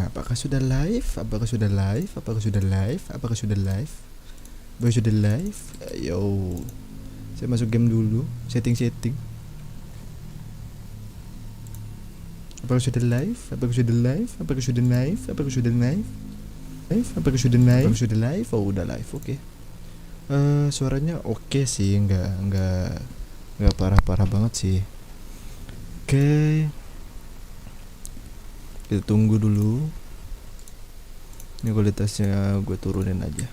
Apakah sudah live? Apakah sudah live? Apakah sudah live? Apakah sudah live? Apakah sudah live? Ayo, saya masuk game dulu. Setting. Apakah sudah live? Apakah sudah live? Apakah sudah live? Apakah sudah live? Apakah sudah live? Apakah sudah live? Oh, udah live. Oke. Suaranya oke sih, nggak parah-parah banget sih. Oke. Kita tunggu dulu. Ini kualitasnya gue turunin aja.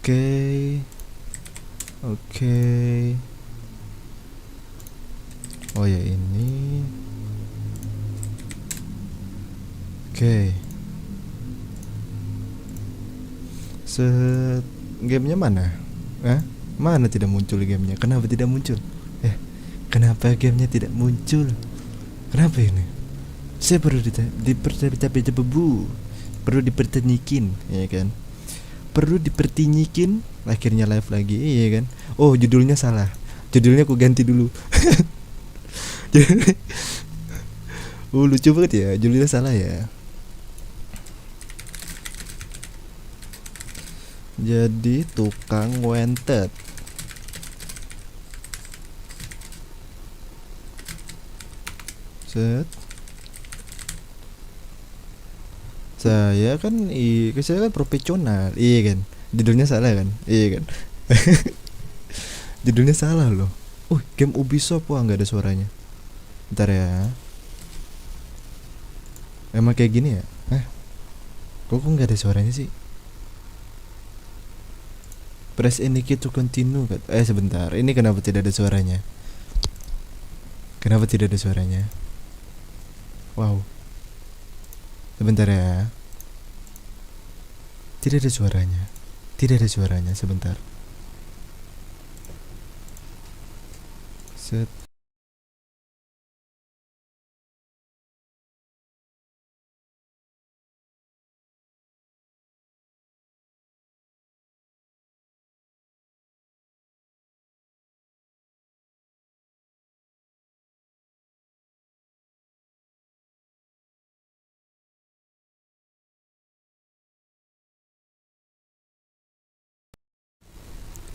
Oke. Oh ya ini. Oke. Gamenya mana? Mana tidak muncul gamenya? Kenapa tidak muncul? Kenapa gamenya tidak muncul? Kenapa ini? Saya perlu perlu dipertanyakin, ya kan? Perlu dipertanyakin. Akhirnya live lagi, iya kan? Oh, judulnya salah. Judulnya aku ganti dulu. Lucu banget ya, judulnya salah ya. Jadi tukang wanted. Saya kan profesional, iya kan? Judulnya salah kan? Iya kan? Judulnya salah loh. Game Ubisoft, nggak ada suaranya. Bentar ya. Emang kayak gini ya? Kok nggak ada suaranya sih? Press any key to continue. Sebentar. Ini kenapa tidak ada suaranya? Kenapa tidak ada suaranya? Wow. Sebentar ya. Tidak ada suaranya. Sebentar. Set.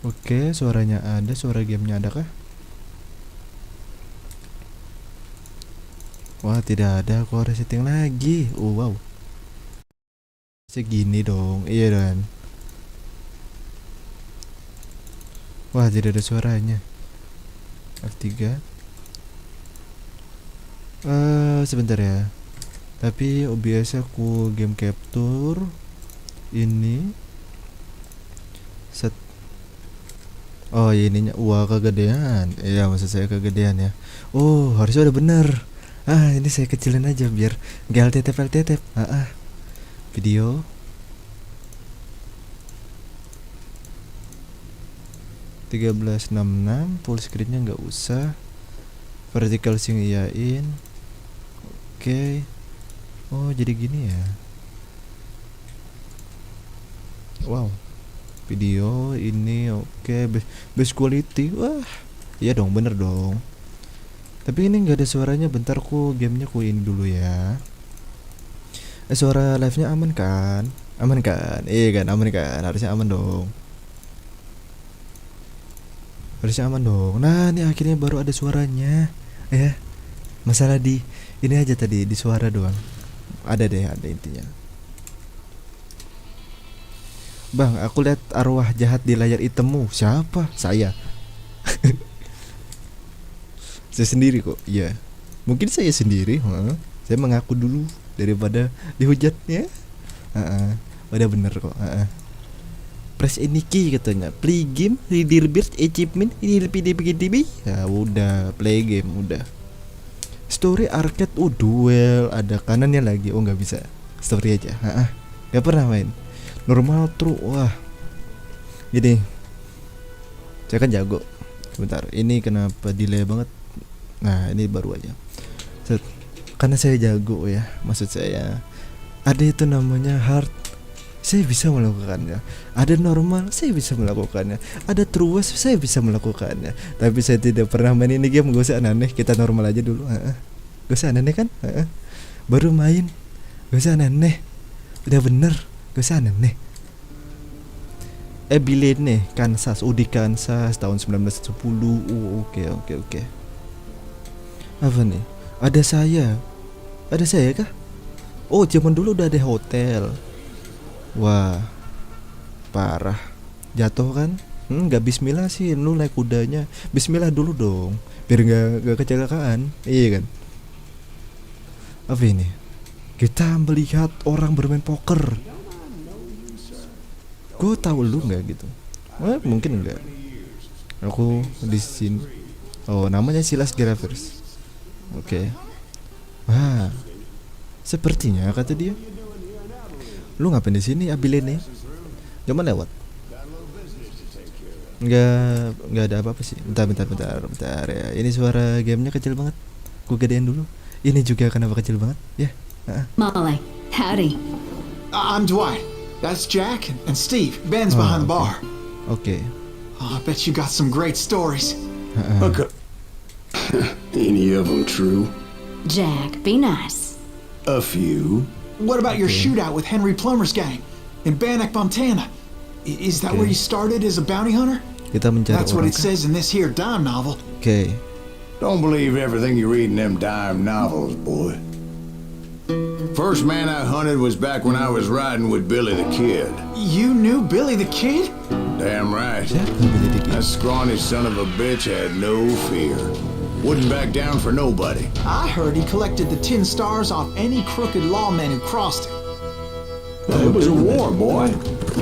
Oke, suaranya ada, suara gamenya ada kah? Wah, tidak ada, aku harus setting lagi. Wow. Segini dong, iya kan? Wah, tidak ada suaranya. F3. Sebentar ya. Tapi OBS aku game capture ini set. Oh ya ininya, wah kegedean. Iya maksud saya kegedean ya. Oh harusnya udah bener. Ini saya kecilin aja biar gak LTTP. Video 1366 full screennya nggak usah. Vertical sync iyain. Oke. Oh jadi gini ya. Wow. Video ini oke. Best quality. Wah iya dong, bener dong. Tapi ini nggak ada suaranya. Bentar gamenya ini dulu ya. Suara live-nya aman kan? Iya kan, aman kan? Harusnya aman dong. Nah ini akhirnya baru ada suaranya. Masalah di ini aja tadi, di suara doang. Ada intinya. Bang, aku lihat arwah jahat di layar hitammu. Siapa? Saya. Saya sendiri kok. Iya. Mungkin saya sendiri. Saya mengaku dulu daripada dihujat ya. Udah bener kok. Press any key katanya. Play game, reader bird, achievement, ini lebih. Ya udah, play game udah. Story arcade, duel, ada kanannya lagi. Nggak bisa. Story aja. Nggak pernah main. Normal true. Wah. Gini. Saya kan jago. Sebentar. Ini kenapa delay banget? Nah, ini baru aja. Karena saya jago ya. Maksud saya ada itu namanya hard, saya bisa melakukannya. Ada normal, saya bisa melakukannya. Ada truest, saya bisa melakukannya. Tapi saya tidak pernah main ini game, gak usah aneh. Kita normal aja dulu. gak usah aneh kan. Baru main gak usah aneh, udah bener gak usah aneh. Abilene Kansas, di Kansas tahun 1910. Oke. Apa nih? Ada saya kah? Oh, zaman dulu udah ada hotel. Wah, parah. Jatuh kan? Nggak bismillah sih, lu naik kudanya. Bismillah dulu dong, biar nggak kecelakaan. Iya kan? Apa ini? Kita melihat orang bermain poker. Gue tahu lu nggak gitu? Mungkin enggak. Aku di sini. Oh, namanya Silas Gravers. Oke. Wah, sepertinya kata dia. Lu ngapain di sini, Abilene? Cuma lewat. Nggak ada apa-apa sih. Bentar ya. Ini suara gamenya kecil banget. Gue gedein dulu. Ini juga kenapa kecil banget? Ya. Molly, howdy. I'm Dwight. That's Jack and Steve. Ben's behind the bar. Okay. Oh, I bet you got some great stories. Okay. Any of them true? Jack, be nice. A few. What about your shootout with Henry Plummer's gang in Bannock, Montana? Is that where you started as a bounty hunter? Kita mencari That's what orang it says in this here dime novel. Okay. Don't believe everything you read in them dime novels, boy. First man I hunted was back when I was riding with Billy the Kid. You knew Billy the Kid? Damn right. Siapa Billy the Kid? That scrawny son of a bitch had no fear. Wouldn't back down for nobody. I heard he collected the 10 stars off any crooked lawman who crossed it. It was a war, boy.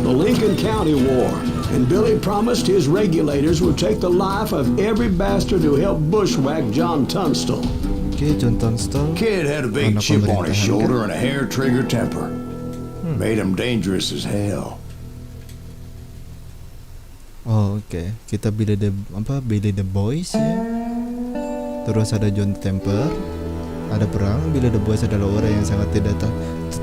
The Lincoln County War. And Billy promised his regulators would take the life of every bastard who helped bushwhack John Tunstall. Okay, John Tunstall. Kid had a big chip on his shoulder and a hair-trigger temper. Made him dangerous as hell. Oh, oke. Kita Billy the Boys ya. Terus ada John Temper. Ada perang. Billy the Boys adalah orang yang sangat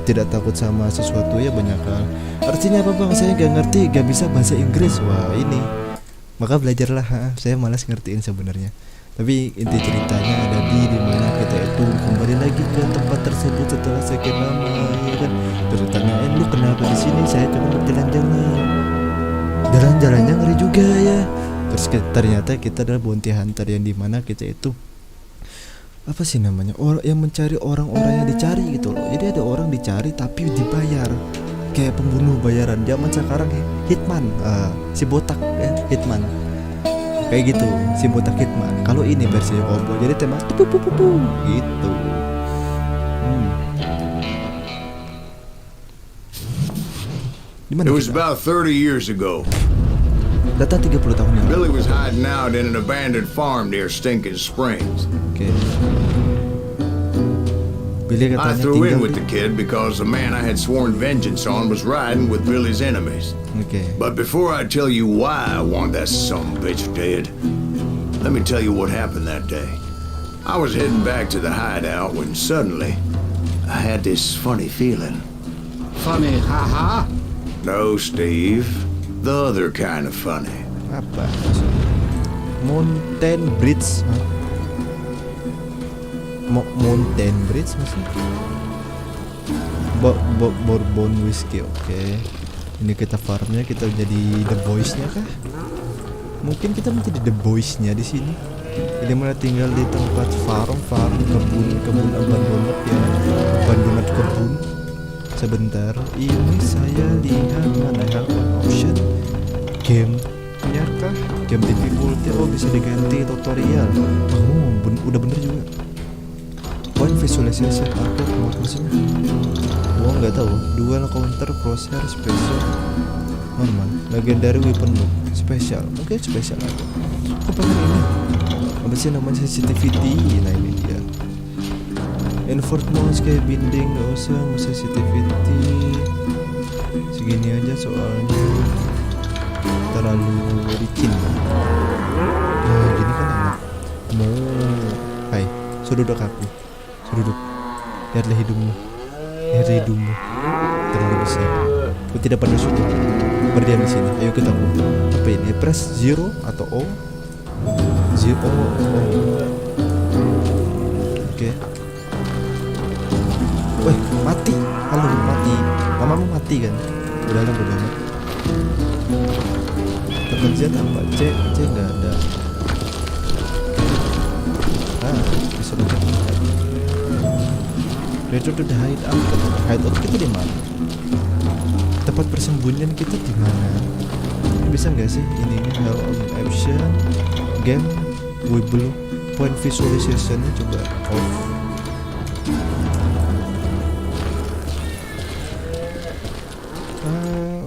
tidak takut sama sesuatu ya, banyak hal. Artinya apa bang? Saya nggak ngerti, nggak bisa bahasa Inggris. Wah ini. Maka belajarlah. Saya malas ngertiin sebenarnya. Tapi inti ceritanya ada di mana kita itu kembali lagi ke tempat tersebut setelah sekian lama, ya kan? Terus tanyain, lu kenapa di sini? Saya cuma berjalan-jalan. Jalan-jalannya ngeri juga ya. Terus ternyata kita adalah bounty hunter yang di mana kita itu apa sih namanya? Orang yang mencari orang-orang yang dicari gitu loh. Jadi ada orang dicari tapi dibayar. Kayak pembunuh bayaran zaman sekarang ya. Hitman, si botak ya, hitman. Kayak gitu, si botak hitman. Kalau ini versi cowboy, jadi tembak pupu gitu. It was about 30 years ago. Data 30 tahun yang lalu. Billy was hiding out in an abandoned farm near Stinking Springs. Oke. Billy I katanya threw in tinggal with the kid because the man I had sworn vengeance on was riding with Billy's enemies. Oke. But before I tell you why I want that sumbitch dead, let me tell you what happened that day. I was heading back to the hideout when suddenly I had this funny feeling. Funny, haha. No, Steve. The other kind of funny. Apa? Mountain Bridge. Mountain Bridge maksudnya? Bourbon whiskey, oke. Ini kita farmnya, kita jadi the boys-nya kah? Mungkin kita menjadi the boys-nya di sini. Ini mana tinggal di tempat farm kebun abandonat ya, abandonat kebun. Sebentar, ini saya lihat mana help option game-nya kah? Game difficulty, oh bisa diganti tutorial. Oh, udah bener juga. One visualization target mode maksudnya. Gua nggak tahu. Dual counter crosshair special normal, legendary weapon look spesial. Mungkin spesial aja. Aku pengen ini. Apa sih namanya sensitivity? Nah ini dia. Invert mouse kayak binding, nggak usah mau sensitivity. Segini aja soalnya terlalu licin. Nah gini kan enak. Hai, sudah duduk aku. Duduk, lihatlah hidungmu, terlalu besar. Aku tidak pernah sudah berdiam di sini. Ayo kita apa ini? Press 0 atau O? 0 O. Oke. kamu mati kan, udahlah bodo amat. Teman Z apa? C nggak ada. Bisa dapat Retro to the hideout. Hideout kita di mana? Tempat persembunyian kita di mana? Bisa nggak sih ininya hell on option game Weeblo point visualizationnya coba off.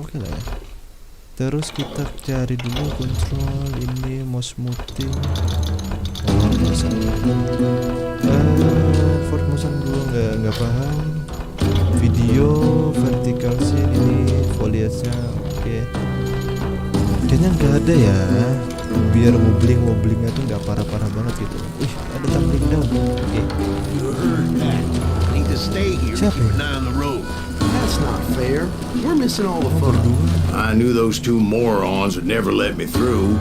Oke lah ya. Terus kita cari dulu control ini mouse smoothing. Motion. Forward motion dulu nggak paham. Video vertical scene ini foliage-nya oke. Kayaknya nggak ada ya. Biar wobbling-wobblingnya tuh nggak parah-parah banget gitu. Wih, ada tumbling down. Oke. Siapa ya? That's not fair. We're missing all the fun. I knew those two morons would never let me through.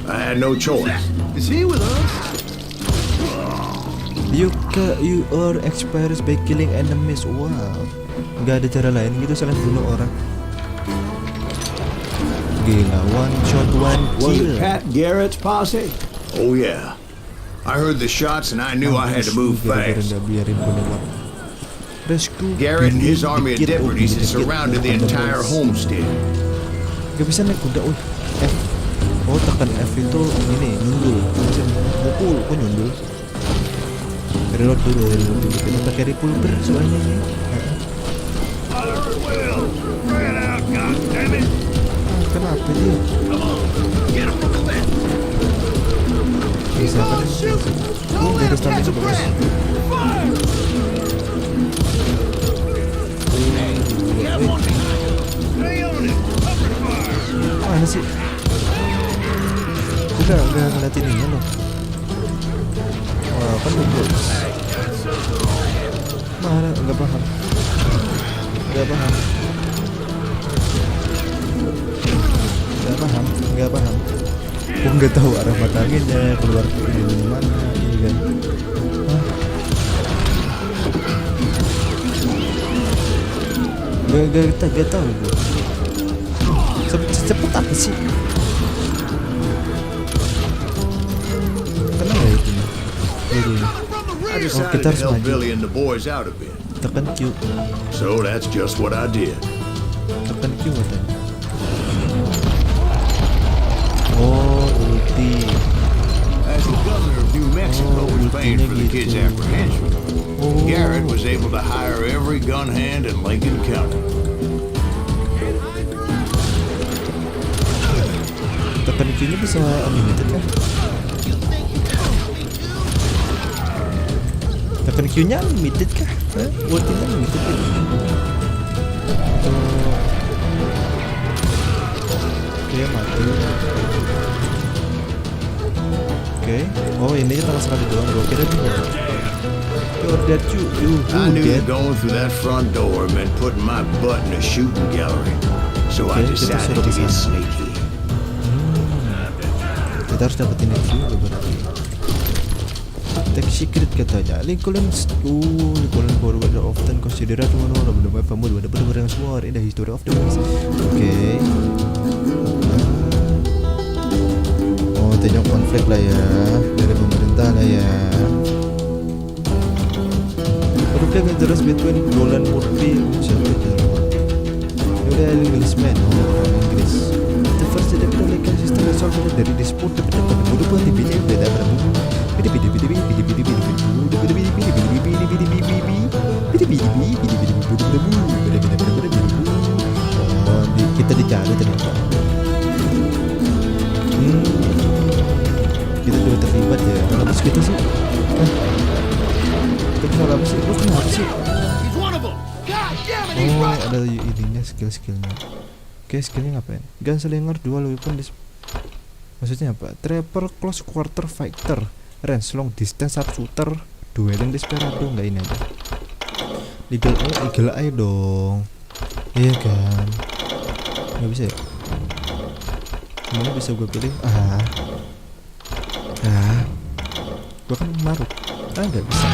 I had no choice. Is he with us? You are experienced by killing enemies. Wow, nggak ada cara lain gitu selain bunuh orang. Gila, one shot, one Was kill. it Pat Garrett's posse? Oh yeah. I heard the shots and I knew I had to move fast. Rescue Garrett and his Billy, army of dikit, deputies had dikit, surrounded the dikit, entire dikit. homestead. Gak bisa naik kuda, F. Oh, tekan F itu ini nyundul. Bisa mukul, kok nyundul? Reload dulu. Kita pakai revolver soalnya ini. Kenapa dia? Bisa kan? Dari stamina bagus. Mana sih? Udah nggak ngeliatin ini loh. Wah, kan dulu. Mana? Nggak paham. Nggak paham. Aku nggak tahu arah matanginnya keluar dari mana, ini kan? Gak tahu gue. Cepet apa sih? Kenapa ya itu? I decided kita to harus help maju. Billy and the boys out a bit. Tekan Q. So that's just what I did. Tekan Q katanya. Oh, ulti. As the governor of New Mexico was paying for the kids' apprehension, Garrett was able to hire every gun hand in Lincoln County. Tekan Q-nya bisa unlimited kan? Tekan Q-nya unlimited kah? Ultinya unlimited kan? Oke, mati. Oke. Oh, ini kita sekali doang. Gue kira dia. You're dead, you I knew dead. that going through that front door meant putting my butt in a shooting gallery. So I Okay, kita decided suruh to kesana. get sneaky. Kita harus dapetin itu berarti. Take secret katanya. Lincoln forward often considered one of the most famous yang war in the history of the West. Oke. Oh, tengok konflik lah ya dari pemerintah lah ya. Conflict interest between Roland Murphy siapa itu? Udah Englishman, orang Inggris. The first legal system resolved dari dispute dapat bodoh buat beda beda berapa? Oh, kita dicari ternyata. Kita juga terlibat ya. Kenapa sih kita sih? Kita kenapa sih? Lu kenapa sih? Oh, ada ininya skill-skillnya. Oke, skillnya ngapain? Gunslinger dual weapon maksudnya apa? Trapper close quarter fighter, range long distance sharpshooter, dueling desperado. Enggak ini aja. Eagle eye dong. Iya kan? Nggak bisa ya? Gimana bisa gue pilih? Gue kan maruk. Nggak bisa.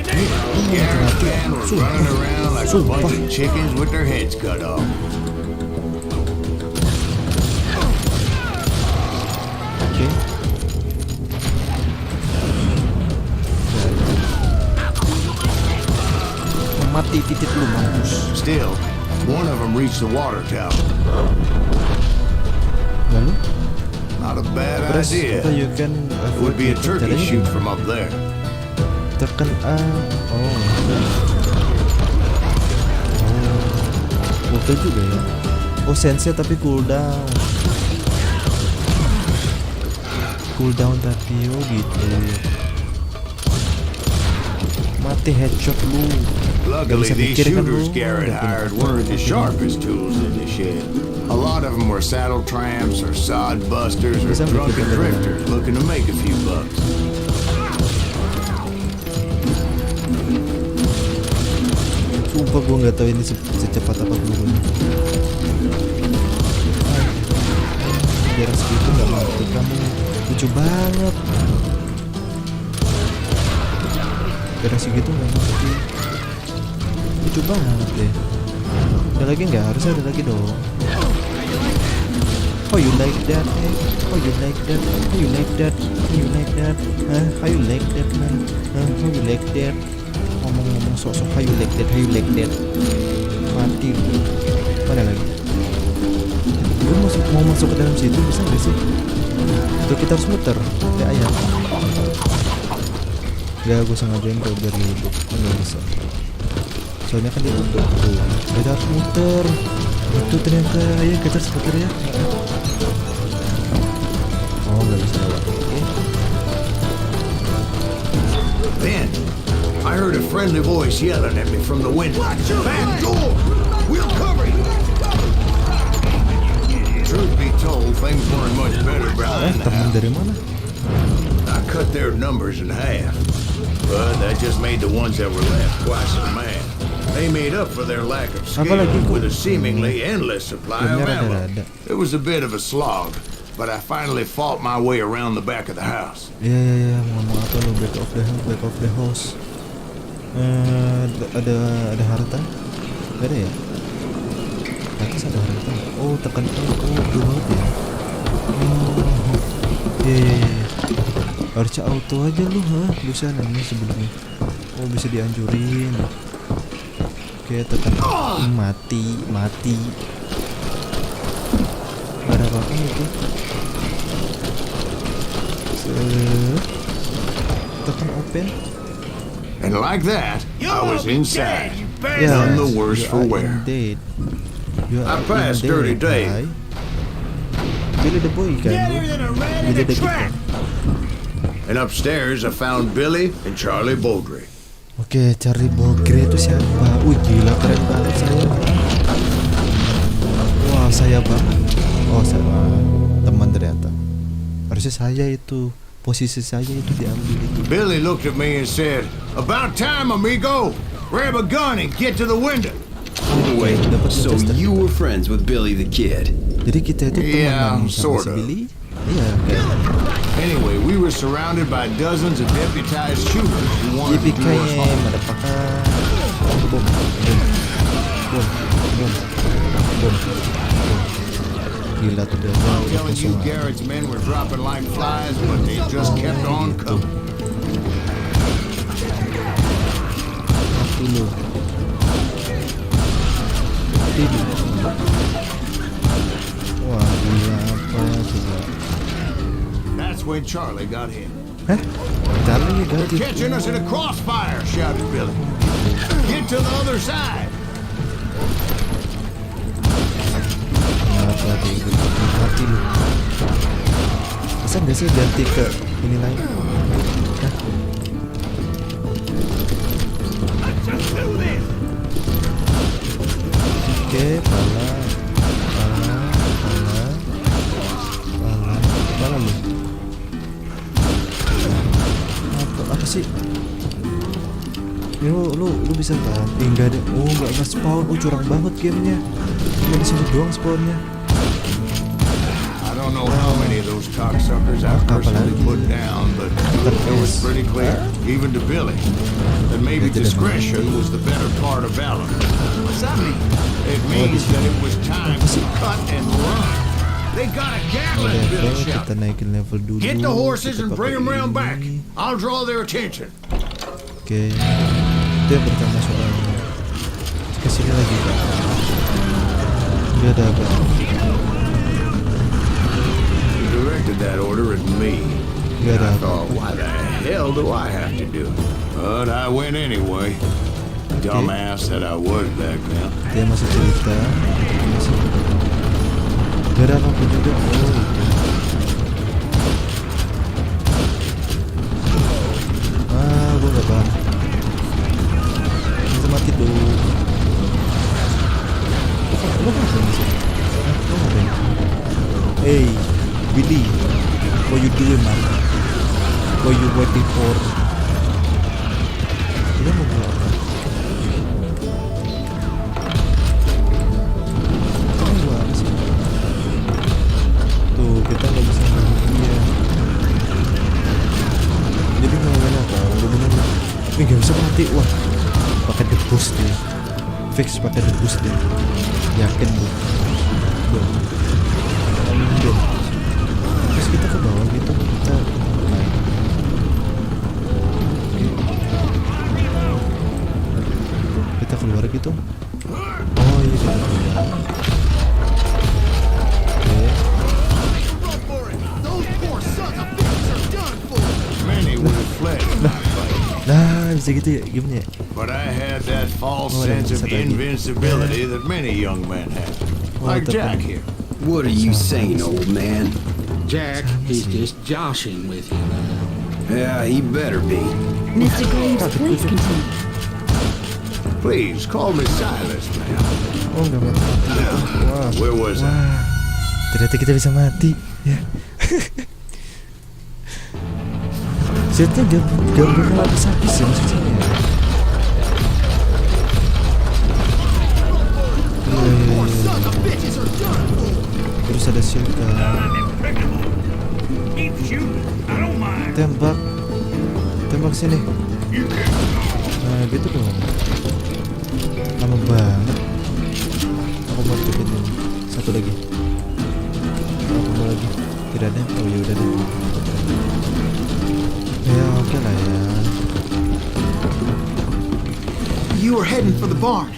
Garrison were running around like a bunch of chickens with their heads cut off. Oke. Mati titik lu mampus. Still, one of them reached the water tower. Lalu Not a bad press idea. atau you can Would be a turkey caranya shoot gimana? from up there. Tekan A. Oh. Ulti juga ya. Oh, sense tapi cooldown. Cooldown tapi oh gitu. Mati headshot lu. Luckily, bisa these mikir kan shooters lu. Garrett Udah hired punya- weren't the sharpest tools in the shed. A lot of them were saddle tramps or sod busters or Bisa mikir drunken kan. drifters looking to make a few bucks. Sumpah gue nggak tahu ini secepat apa pelurunya. Jarak segitu nggak mati kamu, lucu banget. Jarak segitu nggak mati, lucu banget deh. Ada lagi nggak? Harusnya ada lagi dong. How you like that? How you like that? How you like that? How you like that? How you like that, man? How you like that? Ngomong-ngomong sok-sok how you like that? How you like that? Mati. Mana lagi? Gue mau masuk ke dalam situ bisa nggak sih? Atau kita harus muter kayak ayam? Gak, gue sengajain kalau biar hidup. Nggak bisa. Soalnya kan dia tutup tuh. Kita harus muter. Itu ternyata ya kita harus muter ya. Oh, nggak bisa lewat. Oke. Then, I heard a friendly voice yelling at me from the window. Back door! We'll cover you! Truth be told, things weren't much better behind the Teman house. dari mana? I cut their numbers in half, but that just made the ones that were left twice as mad. They made up for their lack of skill Apalagi kok- with a seemingly endless supply of Gamenya ammo. rada-rada. It was a bit of a slog, but I finally fought my way around the back of the house. Iya, ngomong apa lo, back of the house, back of the house. Ada harta? Gak ada ya? Atas ada harta. Oh, tekan A. Oh, remote ya. Oh, iya. Harusnya auto aja lu, bisa namanya sebelumnya. Oh, bisa dihancurin. Oke, tekan mati. Gak ada apa-apa itu. Tekan open. And like that, I was inside, Yeah, none the worse you for are wear. indeed. You I are passed Dirty indeed, Dave. hi. Billy the boy kan? Billy the kid. And upstairs, I found Billy and Charlie Baldry. Oke, Charlie Bogre itu siapa? Wih, gila keren banget saya. Wah, saya banget. Oh, saya teman ternyata. Harusnya saya itu, posisi saya itu diambil itu. Billy looked at me and said, "About time, amigo. Grab a gun and get to the window." Wait, Dapat so Manchester. you were friends with Billy the Kid? Jadi kita itu Yeah, teman sama si sorta. Billy. Iya, kayak Anyway, we were surrounded by dozens of deputized shooters who wanted to do us YPKM, harm. ada pakar. Bom. Gila tuh dia. I'm telling you, Garrett's men were dropping like flies, but they just kept on coming. Mati lu. Wah, gila apa coba. That's when Charlie got hit. Hah? Charlie ganti. Catching us in a crossfire, shouted Billy. Get to the other side. Mati lu. Bisa nggak sih ganti ke ini lain? Hah? Oke, pala lu. Apa sih? Ya, lu bisa ganti nggak ada? Oh, nggak spawn. Oh, curang banget gamenya. Cuma di sini doang spawnnya. I don't know how many of those cocksuckers I personally put down, but it was pretty clear, even to Billy, that maybe discretion was the better part of valor. What's that mean? It means that it was time to cut and run. They got a Gatling, Billy Level, kita shouted. naikin level dulu. Get the horses kita and bring pakai them round ini. back. I'll draw their attention. Oke, itu yang pertama soalnya. Kesini lagi Kak. Gak ada apa. He directed that order at me. Gak And ada I apa. thought, why the hell do I have to do it? But I went anyway. Dumbass that I was back then. Dia masih cerita. Masih. Gak ada apa-apa juga. Oh, itu. Gue gak paham. Kita mati dulu. Lo ngapain sih? Lo ngapain? Hey, Billy, what you doing, man? What you waiting for? Dia mau bilang apa? Itu gimana sih? Tuh, kita nggak bisa ngomong dia. Jadi ngomongin apa? Bener-bener ini nggak bisa mati. Wah, pakai debus dia. Fix pakai debus dia. Yakin bu. Terus kita ke bawah gitu. Kita naik. Oke. Kita keluar gitu. Oh iya kita keluar. Many would have fled in my fight. Nah, bisa gitu ya gamenya. But I had that false Oh, sense of bisa lagi. invincibility that many young men have. Like Jack here. What are you saying, old man? Jack, he's just joshing with you. Yeah, he better be. Mr. Graves, please continue. Please, call me Silas, ma'am. Oh enggak mati. Wah. Where was I? Wah. Ternyata kita bisa mati. Ya. Setnya gak bakal habis-habis ya maksudnya. Terus ada Silka. Tembak. Tembak sini. Nah gitu dong. Lama banget. Aku mau bikin ini. Satu lagi. Aku mau lagi. Tidak ada. Oh ya udah deh. Ya oke lah ya. You were heading for the barn.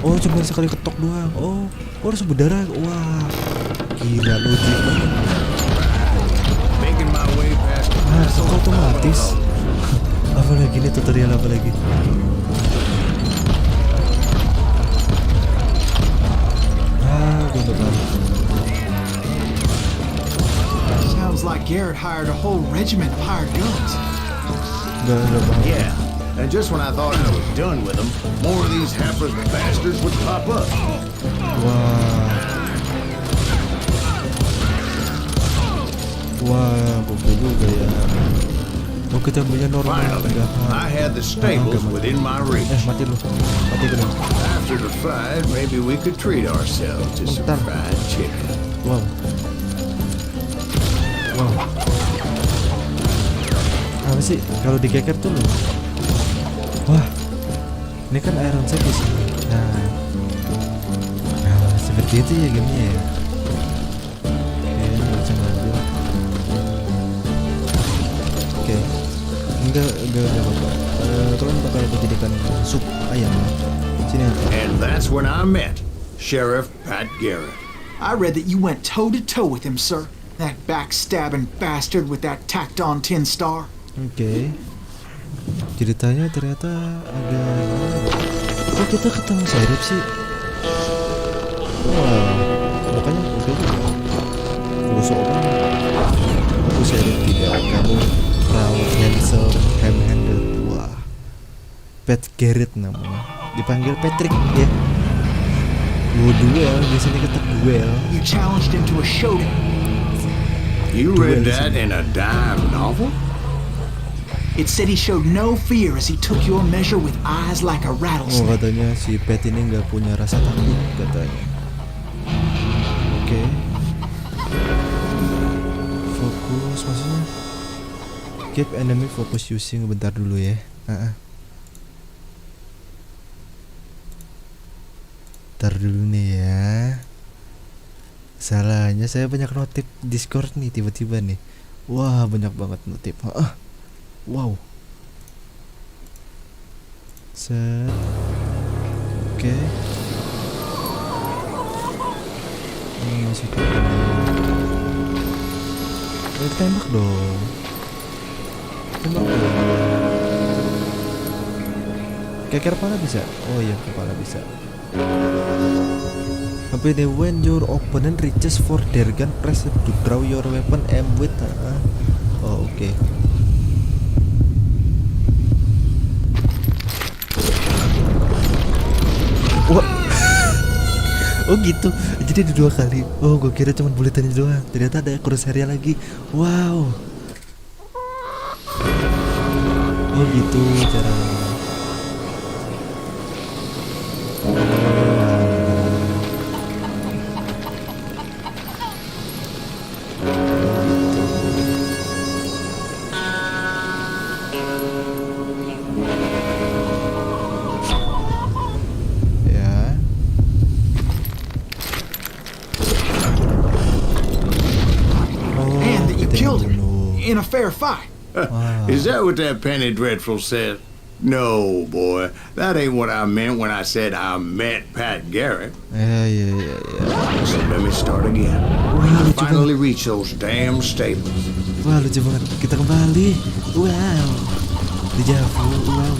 Oh cuma sekali ketok doang. Oh harus berdarah. Wah gila logik banget. Making my way past the Ah kok otomatis. Apa lagi nih tutorial apa lagi? Gue udah tahu. Sounds like Garrett hired a whole regiment of hired guns. Gak paham. Yeah, and just when I thought I was done with them, more of these hapless bastards would pop up. Wah, gokil juga ya. Oh kita punya normal Finally, I had the stables within my reach. Mati lu. Mati dulu. After the fight, maybe we could treat ourselves to some Bentar. fried chicken. Wow. Apa sih kalau dikeker tuh lu? Wah. Ini kan iron set di sini. Nah, seperti itu ya gamenya ya. Oke, nggak bisa ngambil. Oke. Enggak apa-apa. Kalian bakal dijadikan sup ayam ya. Sini ya. And that's when I met Sheriff Pat Garrett. I read that you went toe-to-toe with him, sir. That backstabbing bastard with that tacked-on tin star. Oke. Ceritanya ternyata ada. Kok kita ketemu Sirip sih? Wah, makanya oke juga. Busuk banget. Aku Sirip tidak. Kamu proud, handsome, ham-handed. Wah. Pat Garrett namanya. Dipanggil Patrick ya. Duel, biasanya kita duel. You challenged him to a showdown. You read that in a dime novel? It said he showed no fear as he took your measure with eyes like a Oh rattlesnake. katanya si Pat ini nggak punya rasa takut katanya. Keep enemy focus using. Bentar dulu ya. Bentar dulu nih ya. Salahnya saya banyak notif Discord nih tiba-tiba nih. Wah, banyak banget notif. Wow. Set. Oke. Masih tembak dong. Tembak dong. Kayak kepala bisa. Oh iya, kepala bisa. Tapi when your opponent reaches for their gun, press to draw your weapon, aim with. Oh oke. Wah. Oh gitu. Jadi ada 2 kali. Oh, gue kira cuma buletannya doang. Ternyata ada crosshair lagi. Wow. Oh gitu caranya. In a fair fight. Is that what that Penny Dreadful said? No, boy. That ain't what I meant when I said I met Pat Garrett. Yeah. So let me start again. I finally reached those damn stables. Wah, lucu banget. Kita kembali. Wow. Dijavu. Wow.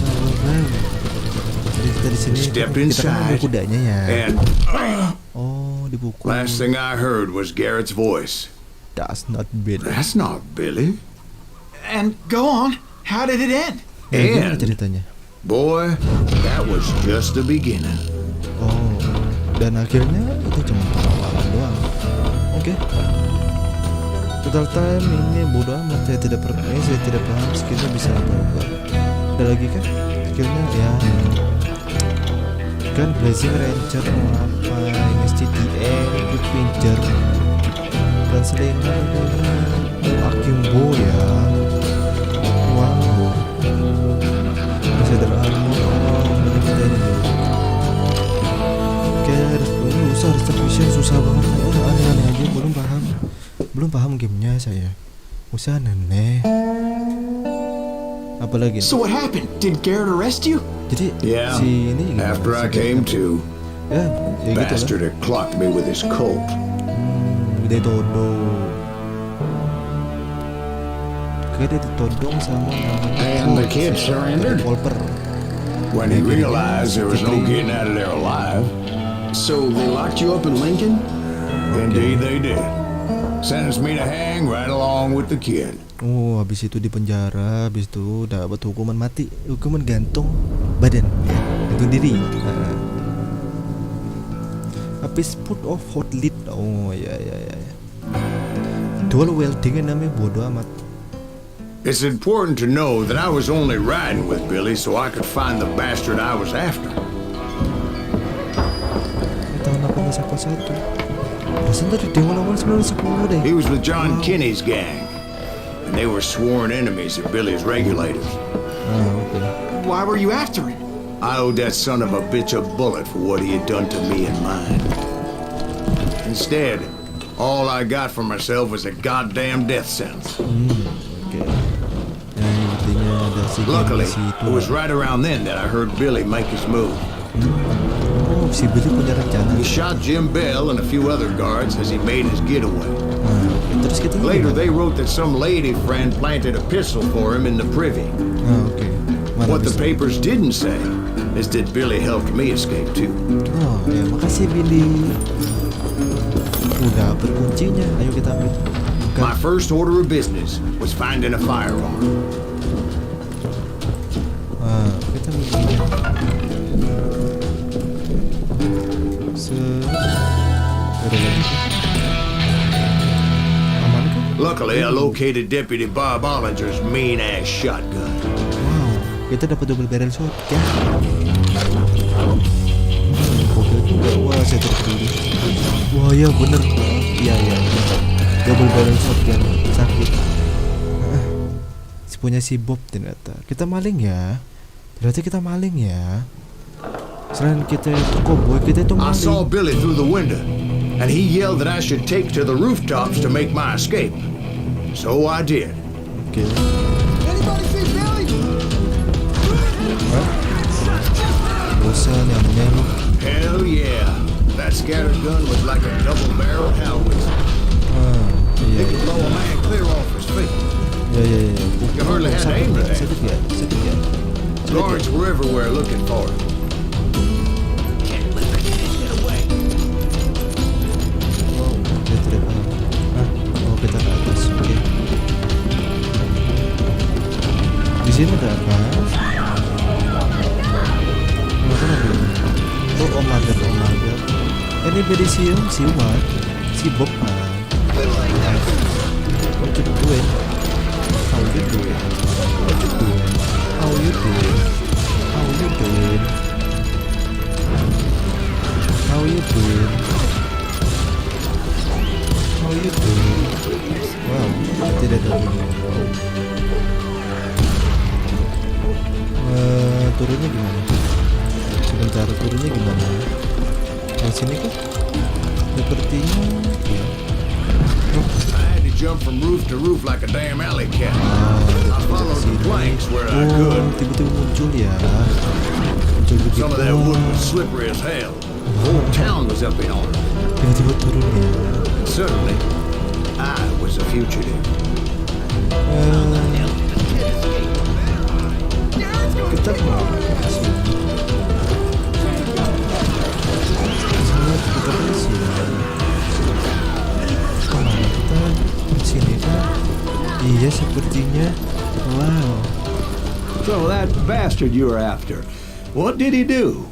Jadi kita di sini. Stepped Kita kan inside. kudanya ya. And Oh, dipukul. last thing I heard was Garrett's voice. That's not Billy. That's not Billy. And go on. How did it end? Gimana And ceritanya? boy, that was just the beginning. Oh, dan akhirnya itu cuma pengawalan doang. Oke. Total time ini bodo amat. Saya tidak paham skillnya bisa apa enggak. Ada lagi kan? Skillnya ya. Kan Blazing Ranger mau apa? SCTN, Quick Pincher, Gunslinger, Akimbo ya. Wow. Masih ada armor. Kita ini dulu. Oke, susah distribution susah banget. Aneh-aneh aja, belum paham gamenya saya. Usah aneh. Apalagi? So what happened? Did Garrett arrest you? Jadi Yeah. si ini gimana? After I Si came Garrett? to, Ya gitu bastard lah. had clocked me with his Colt. Dia ditodong. Kayak dia ditodong sama And the kid surrendered? Revolver. When he realized there was no getting out of there alive, So they locked you up in Lincoln? indeed they did. Sentenced me to hang right along with the kid. Oh, habis itu di penjara, habis itu dapat hukuman mati, hukuman gantung badan, ya, gantung diri. Habis put off hot lead. Oh ya. Dual welding namanya bodo amat. It's important to know that I was only riding with Billy so I could find the bastard I was after. Tahun 1881. Rasanya dari Dewan awal 1910 deh. He was with John Kinney's gang, and they were sworn enemies of Billy's regulators. Oke. Why were you after him? I owed that son of a bitch a bullet for what he had done to me and mine. Instead, all I got for myself was a goddamn death sentence. Oke. Ya, intinya ada si Luckily, si itu. it was right around then that I heard Billy make his move. Oh, si Billy punya rencana. He shot Jim Bell and a few other guards as he made his getaway. Terus kita Later, they wrote that some lady friend planted a pistol for him in the privy. Oke. Mana What the bisa? papers didn't say is that Billy helped me escape too. Oh, ya makasih Billy. Udah berkuncinya. Ayo kita ambil. Bukan. My first order of business was finding a firearm. Kita ambil. Ada lagi. Aman kan? Luckily, I located Deputy Bob Ollinger's mean-ass shotgun. Wow, kita dapat double barrel shotgun. Gokil juga. Wah, saya terpilih. Wah, ya bener. Iya. Double barrel shotgun sakit. punya si Bob ternyata. Kita maling ya. Berarti kita maling ya. Selain kita itu cowboy, kita itu I saw maling. Billy through the window, and he yelled that I should take to the rooftops to make my escape. So I did. Oke. Bosan yang lu. Hell yeah. That scatter gun was like a double-barreled howitzer. Iya. It could blow a man clear off his feet. Iya. You hardly had to aim for that. Sakit gak? Guards were everywhere looking for it. Oh, dia tidak paham. Oh, kita ke atas. Oke. Di sini ada apa? Makan apa ini? Oh my god. Ini beda si Wat, si Bob kan. What you doing? How you doing? What you doing? How you doing? How you doing? How you doing? How you doing? Wow, tidak ada bunyi. Turunnya gimana? Sebentar, turunnya gimana? Di sini kok? Sepertinya ya. I had to jump from roof to roof like a damn alley cat. I followed the planks where I Oh, could. tiba-tiba muncul ya. Muncul begitu. Some of that wood was slippery as hell. The whole town was up in arms. Tiba-tiba turun ya. Suddenly, I was a fugitive. Kita mau ke sini. Kita ke sini. Kemana kita? Ke sini kan? Iya sepertinya. Wow. So that bastard you were after, what did he do?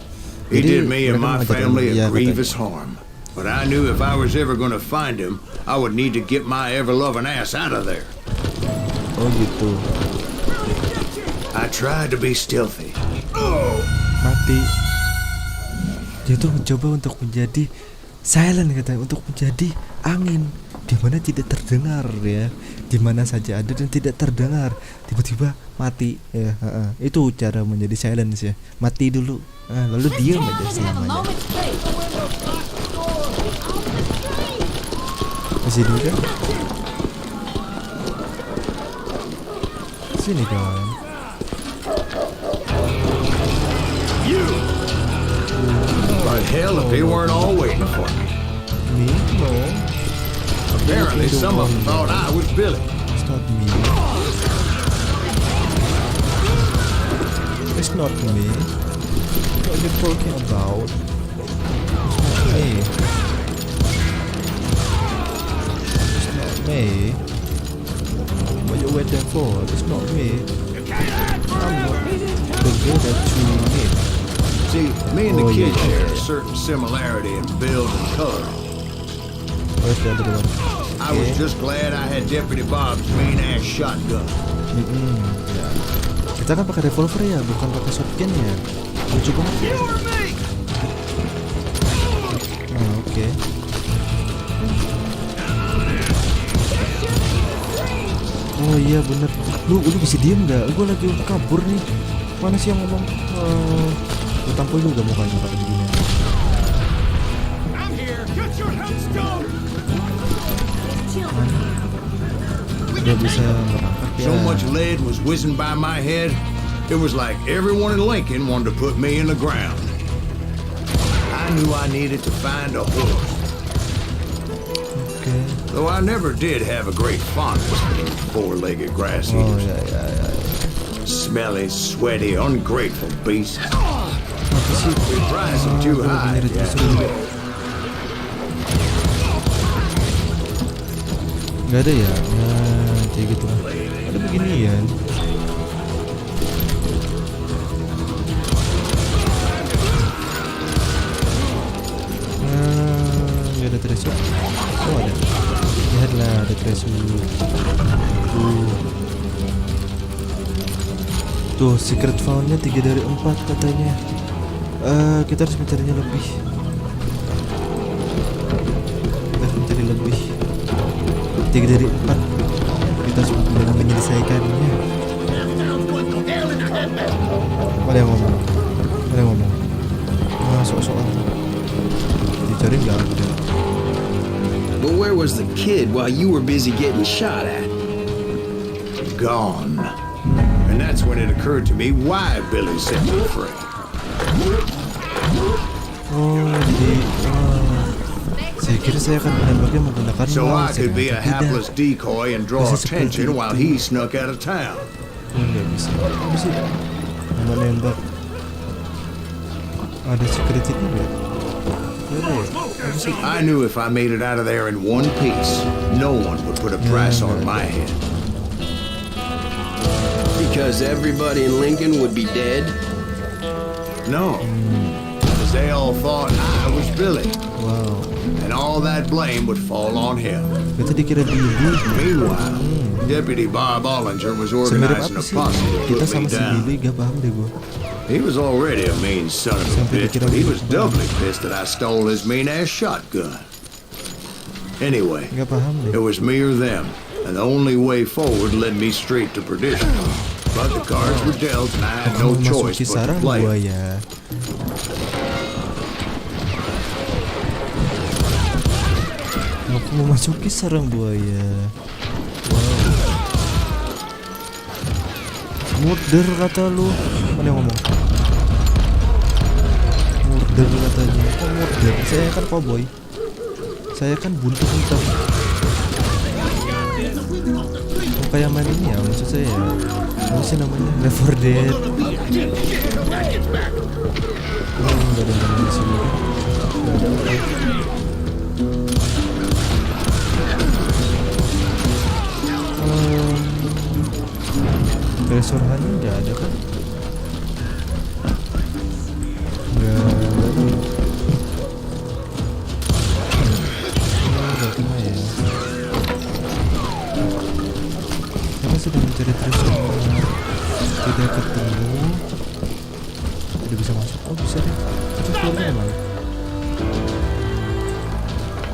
He Jadi, did me and mereka my mengatakan, family iya, a grievous harm. But I knew if I was ever going to find him, I would need to get my ever-loving ass out of there. Oh gitu. I tried to be stealthy. Mati. Dia tuh mencoba untuk menjadi silent katanya, untuk menjadi angin di mana tidak terdengar ya, di mana saja ada dan tidak terdengar, tiba-tiba mati ya. Itu cara menjadi silence ya, mati dulu, lalu diam aja selamanya. Masih dulu kan? Sini kan? But hell, if they weren't all waiting for me. Me? No. Apparently, some of them thought I was Billy. It's not me. It's not me. What are you talking about? It's not me. It's not me. What you waiting for? It's not me. I'm not the girl that you need. See, me and the Oh, kid yeah. share a certain similarity in build and color. Where's the other one? I was just glad I had Deputy Bob's mean-ass shotgun. Ya. Kita kan pakai revolver ya, bukan pakai shotgun ya. Lucu banget ya. Oke. Oh iya bener. Lu bisa diem nggak? Gue lagi kabur nih. Mana sih yang ngomong? Gue tampil juga mukanya pakai begini. Dia bisa merangkak ya. So much lead was whizzing by my head, it was like everyone in Lincoln wanted to put me in the ground. I knew I needed to find a horse. Oke. Though I never did have a great fondness for these four-legged grass Oh eaters. ya. Smelly, sweaty, ungrateful beasts. Apa sih? We price them too high. Bener, Yeah. seru. Gak ada ya? Nah, kayak gitu lah. Ada beginian. Gak ada threshold. Oh ada. Lihatlah ada threshold. Tuh secret foundnya 3 dari 4 katanya. Kita harus mencarinya lebih. Kita harus mencari lebih. 3 dari 4. Kita harus menyelesaikannya. Ada yang ngomong. Soal dicari nggak ada. But where was the kid while you were busy getting shot at? Gone. And that's when it occurred to me why Billy set me free. Oh, jadi saya kira saya akan menembaknya menggunakan So I mouse, could be a ternyata tidak. hapless decoy and draw Bisa seperti attention while itu. he snuck out of town. Nggak bisa. Apa sih? Menembak. Ada security nggak? Ada ya? Apa sih? I knew if I made it out of there in one piece, no one would put a price on my head. Because everybody in Lincoln would be dead? No. Because they all thought I was Billy, Wow. and all that blame would fall on him. Kita dikira Billy. Meanwhile, Deputy Bob Ollinger was Semirip organizing apa a sih? posse to Kita put sama me si down. Billy, gak paham deh gue. He was already a mean son of a Sampai bitch, dikira but he Billy was kemana. doubly pissed that I stole his mean-ass shotgun. Anyway, Gak paham it deh. was me or them, and the only way forward led me straight to perdition. But the cards were dealt, and I had no Kamu choice memasuki but to sarang play. buaya. Aku memasuki sarang buaya. Wow. Murder kata lu. Mana yang ngomong? Murder katanya. Kok murder? Saya kan cowboy. Saya kan buntut hitam. Kayak main ini ya, maksud saya ya. Apa sih namanya? Left 4 Dead. Oh, nggak ada yang di sini. Nggak ada apa. Restorannya nggak ada kan? Nggak ada. Nggak kena ya. Karena sedang mencari terus tidak ketemu. Tidak bisa masuk. Oh bisa deh. Itu keluarnya mana?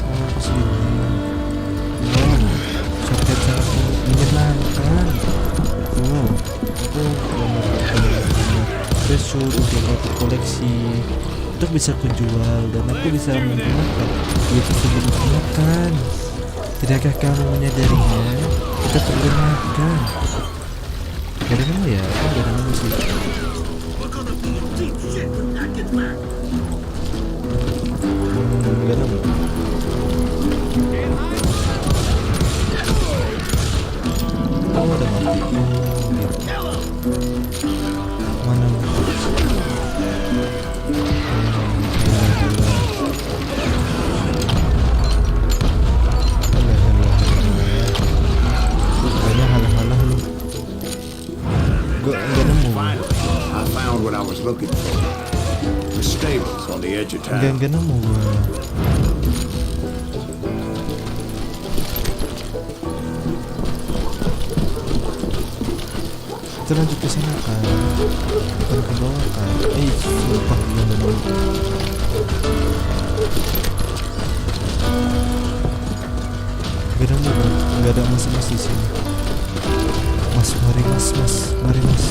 Oh kesini. Wow, soket sangat menyenangkan. Wow, aku benar-benar treasure untuk aku koleksi, untuk bisa kujual dan aku bisa menggunakan itu sebagai makan. Tidakkah kamu menyadarinya? Kita perlu makan. Gak ada nama ya? Gak ada nama sih. Gak ada nama. Oh, udah mati. Oh, gitu. Mana? I found what I was looking for. The stables on the edge of town. Gak nemu gua. Kita lanjut ke sana kan, bukan ke bawah kan? Sumpah gua nggak nemu. Gak nemu kan? Gak ada mas-mas di sini. Mas, mari mas, mari mas.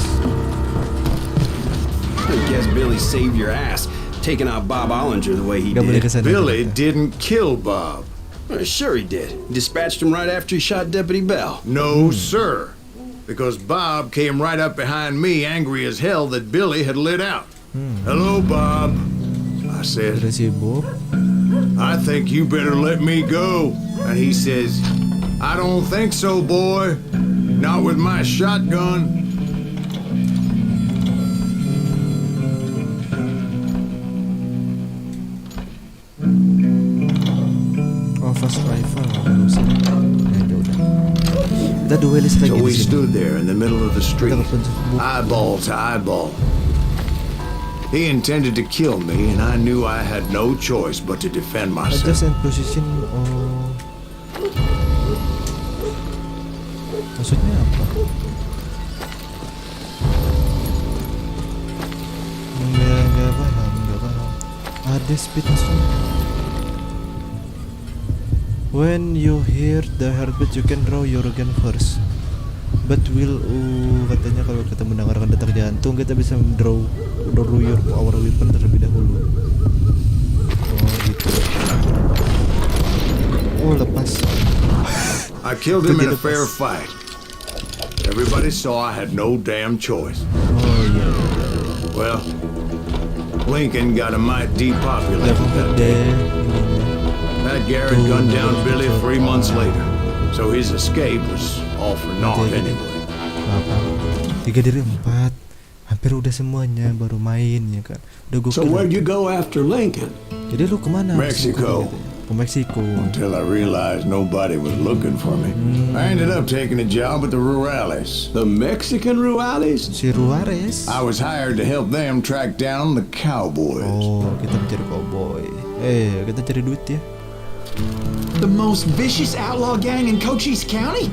I guess Billy saved your ass, taking out Bob Ollinger the way he Gak boleh ke did. sana. Billy didn't kill Bob. Well, sure he did. Dispatched him right after he shot Deputy Bell. No, sir. Because Bob came right up behind me, angry as hell that Billy had lit out. Hello, Bob. I said, Udah sibuk. I think you better let me go. And he says, I don't think so, boy. Not with my shotgun. Oh, fast rifle. Nggak usah. Nah, udah. Kita duelis lagi So di we sini. stood there in the middle of the street, Kita kepencet buk. eyeball to eyeball. He intended to kill me, and I knew I had no choice but to defend myself. Adjust and position. Oh. Maksudnya apa? Nggak paham. Ada speed maksudnya. When you hear the heartbeat, you can draw your gun first. But will katanya kalau kita mendengarkan detak jantung kita bisa draw your our weapon terlebih dahulu. Oh gitu. Oh lepas. I killed him in a fair fight. Everybody saw I had no damn choice. Oh iya. Well, Lincoln got a mite depopulated that Deh. day. Pat Garrett gunned down Billy 3 months later, so his escape was all for naught anyway. Apa? 3 dari 4. Hampir udah semuanya baru main ya kan. Udah gua So where'd you go after Lincoln? Jadi lu kemana? Mexico. Ke Meksiko. Until I realized nobody was looking for me. I ended up taking a job with the Rurales. The Mexican Ruales? Si Juarez. I was hired to help them track down the cowboys. Oh, kita mencari cowboy. Kita cari duit ya. The most vicious outlaw gang in Cochise County?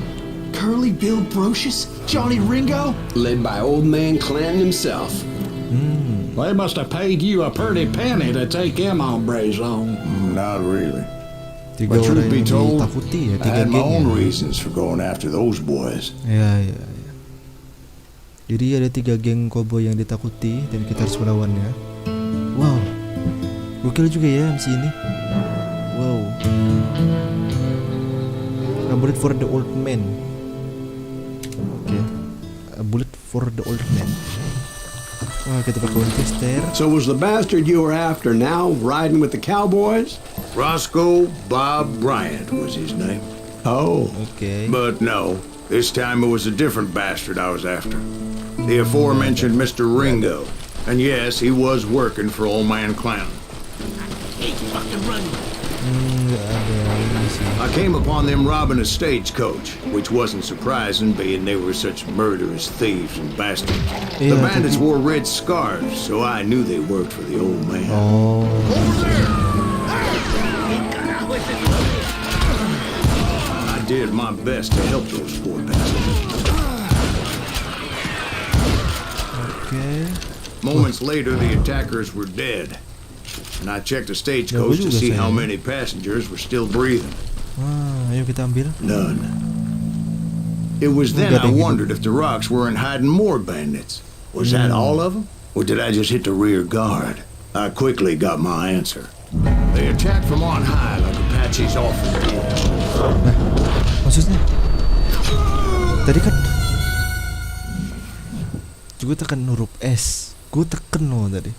Curly Bill Brocious? Johnny Ringo? Led by old man Clanton himself. They must have paid you a pretty penny to take them hombres on. Not really. 3 But orang truth be yang told, ditakuti ya, I 3 had my geng own ya. reasons for going after those boys. Ya. Jadi ada 3 geng cowboy yang ditakuti dan kita harus melawannya. Wow. Gokil juga ya MC ini. Wow. A bullet for the old man. Oke. A bullet for the old man. Wah, kita pakai Winchester. So was the bastard you were after now riding with the cowboys? Roscoe Bob Bryant was his name. Oh. Oke. But no, this time it was a different bastard I was after. The aforementioned Mr. Ringo. And yes, he was working for old man Clown. Nggak ada ini sih. I came upon them robbing a stagecoach, which wasn't surprising being they were such murderous thieves and bastards. The Yeah, bandits tapi- wore red scarves, so I knew they worked for the old man. Oh. I did my best to help those poor bastards. Oke. Moments later, the attackers were dead. And I checked the stagecoach to see how many passengers were still breathing. Wah, ayo kita ambil. None. It was then I wondered if the rocks weren't hiding more bandits. Was that all of them? Or did I just hit the rear guard? I quickly got my answer. They attacked from on high like Apaches often do. Nah, maksudnya tadi kan gue tekan huruf S. Gue tekan lo tadi.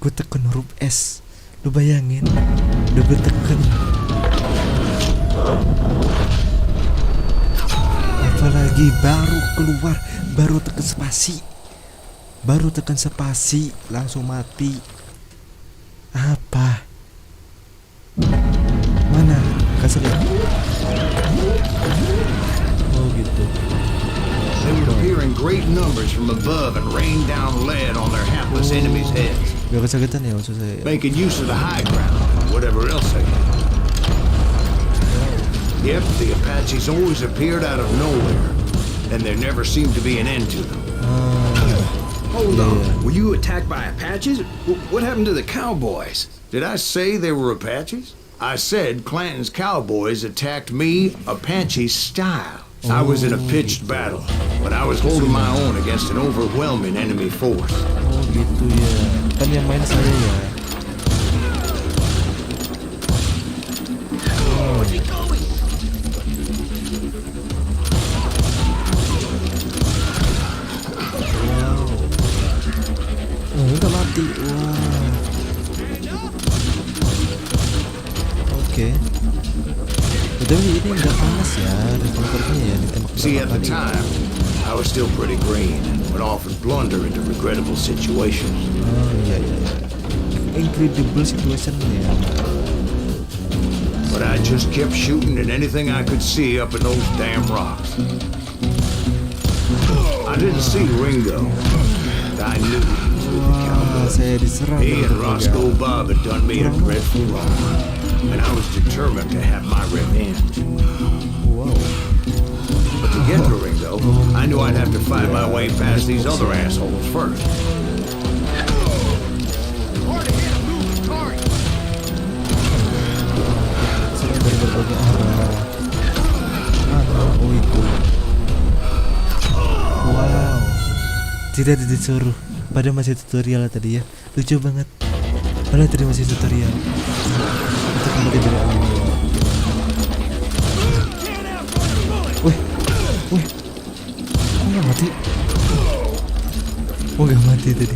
Gue tekan huruf S. Lu bayangin, udah gue tekan. Apalagi baru keluar, baru tekan spasi, langsung mati. Apa? Mana? Kasih lihat. Oh gitu. They would appear in great numbers from above and rain down lead on their hapless enemies' heads, Gak kesakitan ya maksud saya. making use of the high ground and whatever else they had. Yep, the Apaches always appeared out of nowhere, and there never seemed to be an end to them. Hold on. Were you attacked by Apaches? What happened to the cowboys? Did I say they were Apaches? I said Clanton's cowboys attacked me Apache style. I was in a pitched battle, but I was holding my own against an overwhelming enemy force. Oh gitu ya. Kan yang main saya ya. Udah mati. Wah. Oke. Tapi ini nggak panas ya, revolvernya ya ditembak See, berapa at the kali. time, I was still pretty green and would often blunder into regrettable situations. Oh iya. Incredible situation ya. But I just kept shooting at anything I could see up in those damn rocks. I didn't see Ringo. I knew he was with the Wah, cowboys. saya diserang. He and betul Roscoe ya. Bob had done me a dreadful wrong, and I was determined to have my revenge. Wow. But to get to Ringo, I knew I'd have to fight my way past these other assholes first. Serang dari berbagai arah. Oh itu. Tidak disuruh. Padahal masih tutorial tadi ya. Lucu banget. Padahal tadi masih tutorial. Kita kembali dari awal. Wih. Kok nggak mati? Oh nggak mati tadi.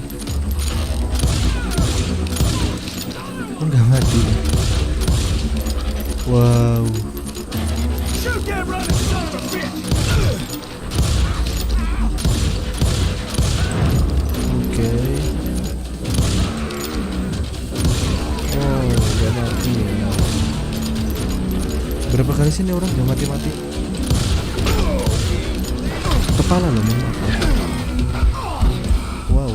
Oh nggak mati. Wow. Oke. Oh nggak mati ya. Berapa kali sih ini orang nggak mati-mati? Kepala loh memang. Wow.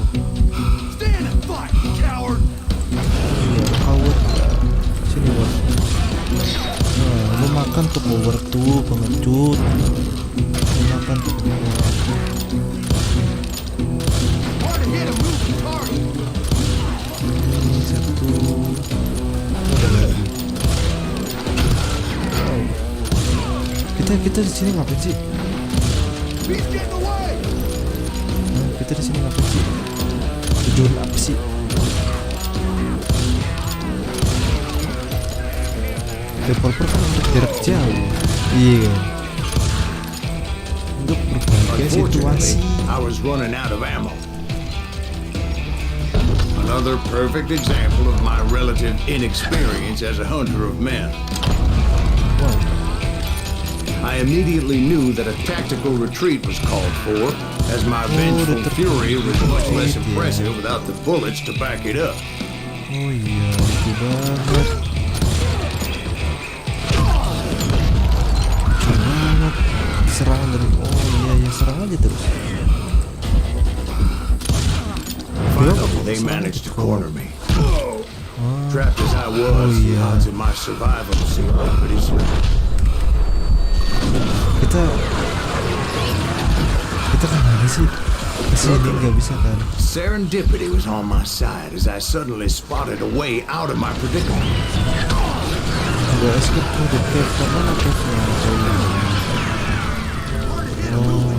Iya, coward. Sini bos. Nah, lu makan tuh power tuh pengecut. Lu makan tuh power. Ini satu. Ada lagi. Wow. Kita di sini ngapain sih? Nah, kita di sini ngapain sih? Tujuan apa sih? Revolver kan untuk jarak jauh. Iya. Untuk berbagai situasi. I was running out of ammo. Another perfect example of my relative inexperience as a hunter of men. Wow. I immediately knew that a tactical retreat was called for, as my vengeful fury was much less impressive without the bullets to back it up. Oh iya, itu banget. Banget. Serangan dari serang aja terus. Finally, they managed to corner me. Trapped as I was, the odds of my survival seemed pretty slim. Kita kemana sih? Kesini nggak bisa kan? Serendipity was on my side as I suddenly spotted a way out of my predicament. Gak escape to the cave, mana cave-nya? Oh,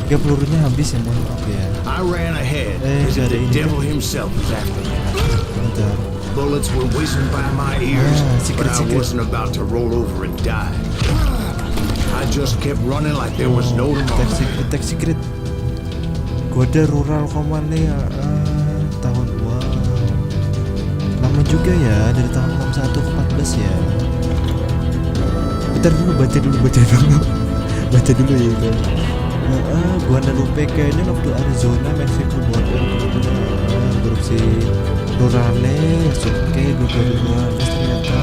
ya pelurunya habis ya, mohon maaf ya. I ran ahead as if the devil himself was after me. Bentar. Bullets were whizzing by my ears, but I wasn't about to roll over and die. I just kept running like there was no tomorrow. Tech secret. Kode rural command nih tahun lama juga ya, dari tahun 61 ke 14 ya. Bentar dulu, baca dulu baca dulu ya kan. Guadalupe kayaknya waktu Arizona, Mexico border korupsi rurales, oke 2012 ternyata.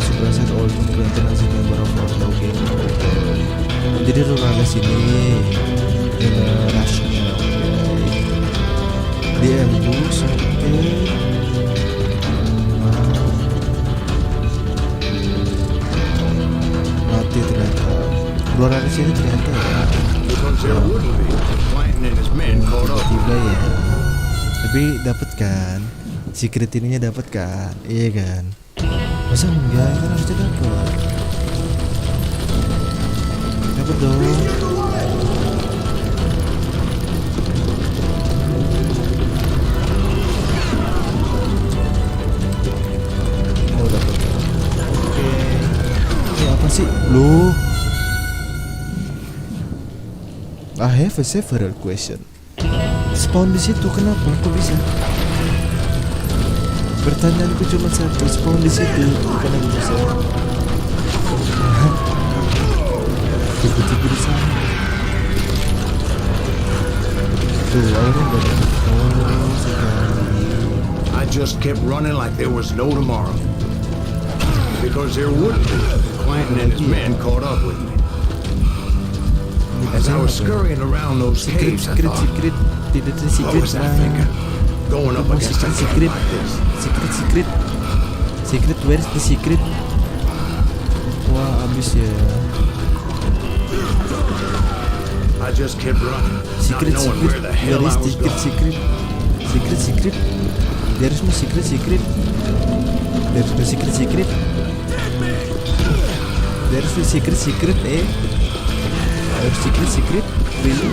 Superset all granted as a member of our local. Jadi rurales ini dengan rasnya di ambush, oke. Mati ternyata. Rurales ini ternyata ya. Tiba ya. Tapi dapat kan? Secret ininya dapat kan? Iya kan? Masa enggak? Kan harusnya dapat. Dapat dong. Oh dapat. Oke. Ini apa sih? Loh. I have a several question. Spawn di situ kenapa? Kok bisa? Pertanyaanku cuma satu, spawn di situ kenapa bisa? Tiba-tiba di sana. Tuh, airnya nggak ada. Oh, sekali. I just kept running like there was no tomorrow. Because there would be. Clanton and his men caught up with me. As I was scurrying around those caves, I thought, tidak ada what was I thinking? Going up against a thing like this. Secret, where is the secret? Wah, abis ya. I just kept running, not knowing where the hell I was going. Secret. There is no secret. There is no secret. Eh? Secret, really?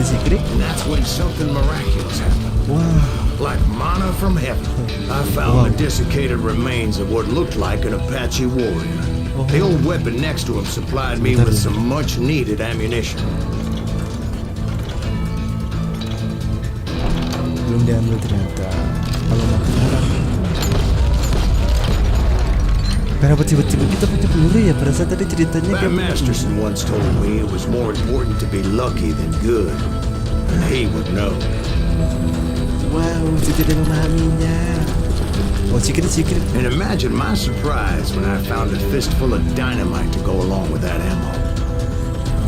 Secret? And that's when something miraculous happened. Wah, Like manna from heaven, I found the desiccated remains of what looked like an Apache warrior. The old weapon next to him supplied me with some much-needed ammunition. belum diambil ternyata. Kalau makan orang. Kenapa tiba-tiba kita punya peluru ya? Pada saat tadi ceritanya Matt kan Masterson once told me it was more important to be lucky than good. And he would know. wow, saya tidak memahaminya. Oh, secret. And imagine my surprise when I found a fistful of dynamite to go along with that ammo.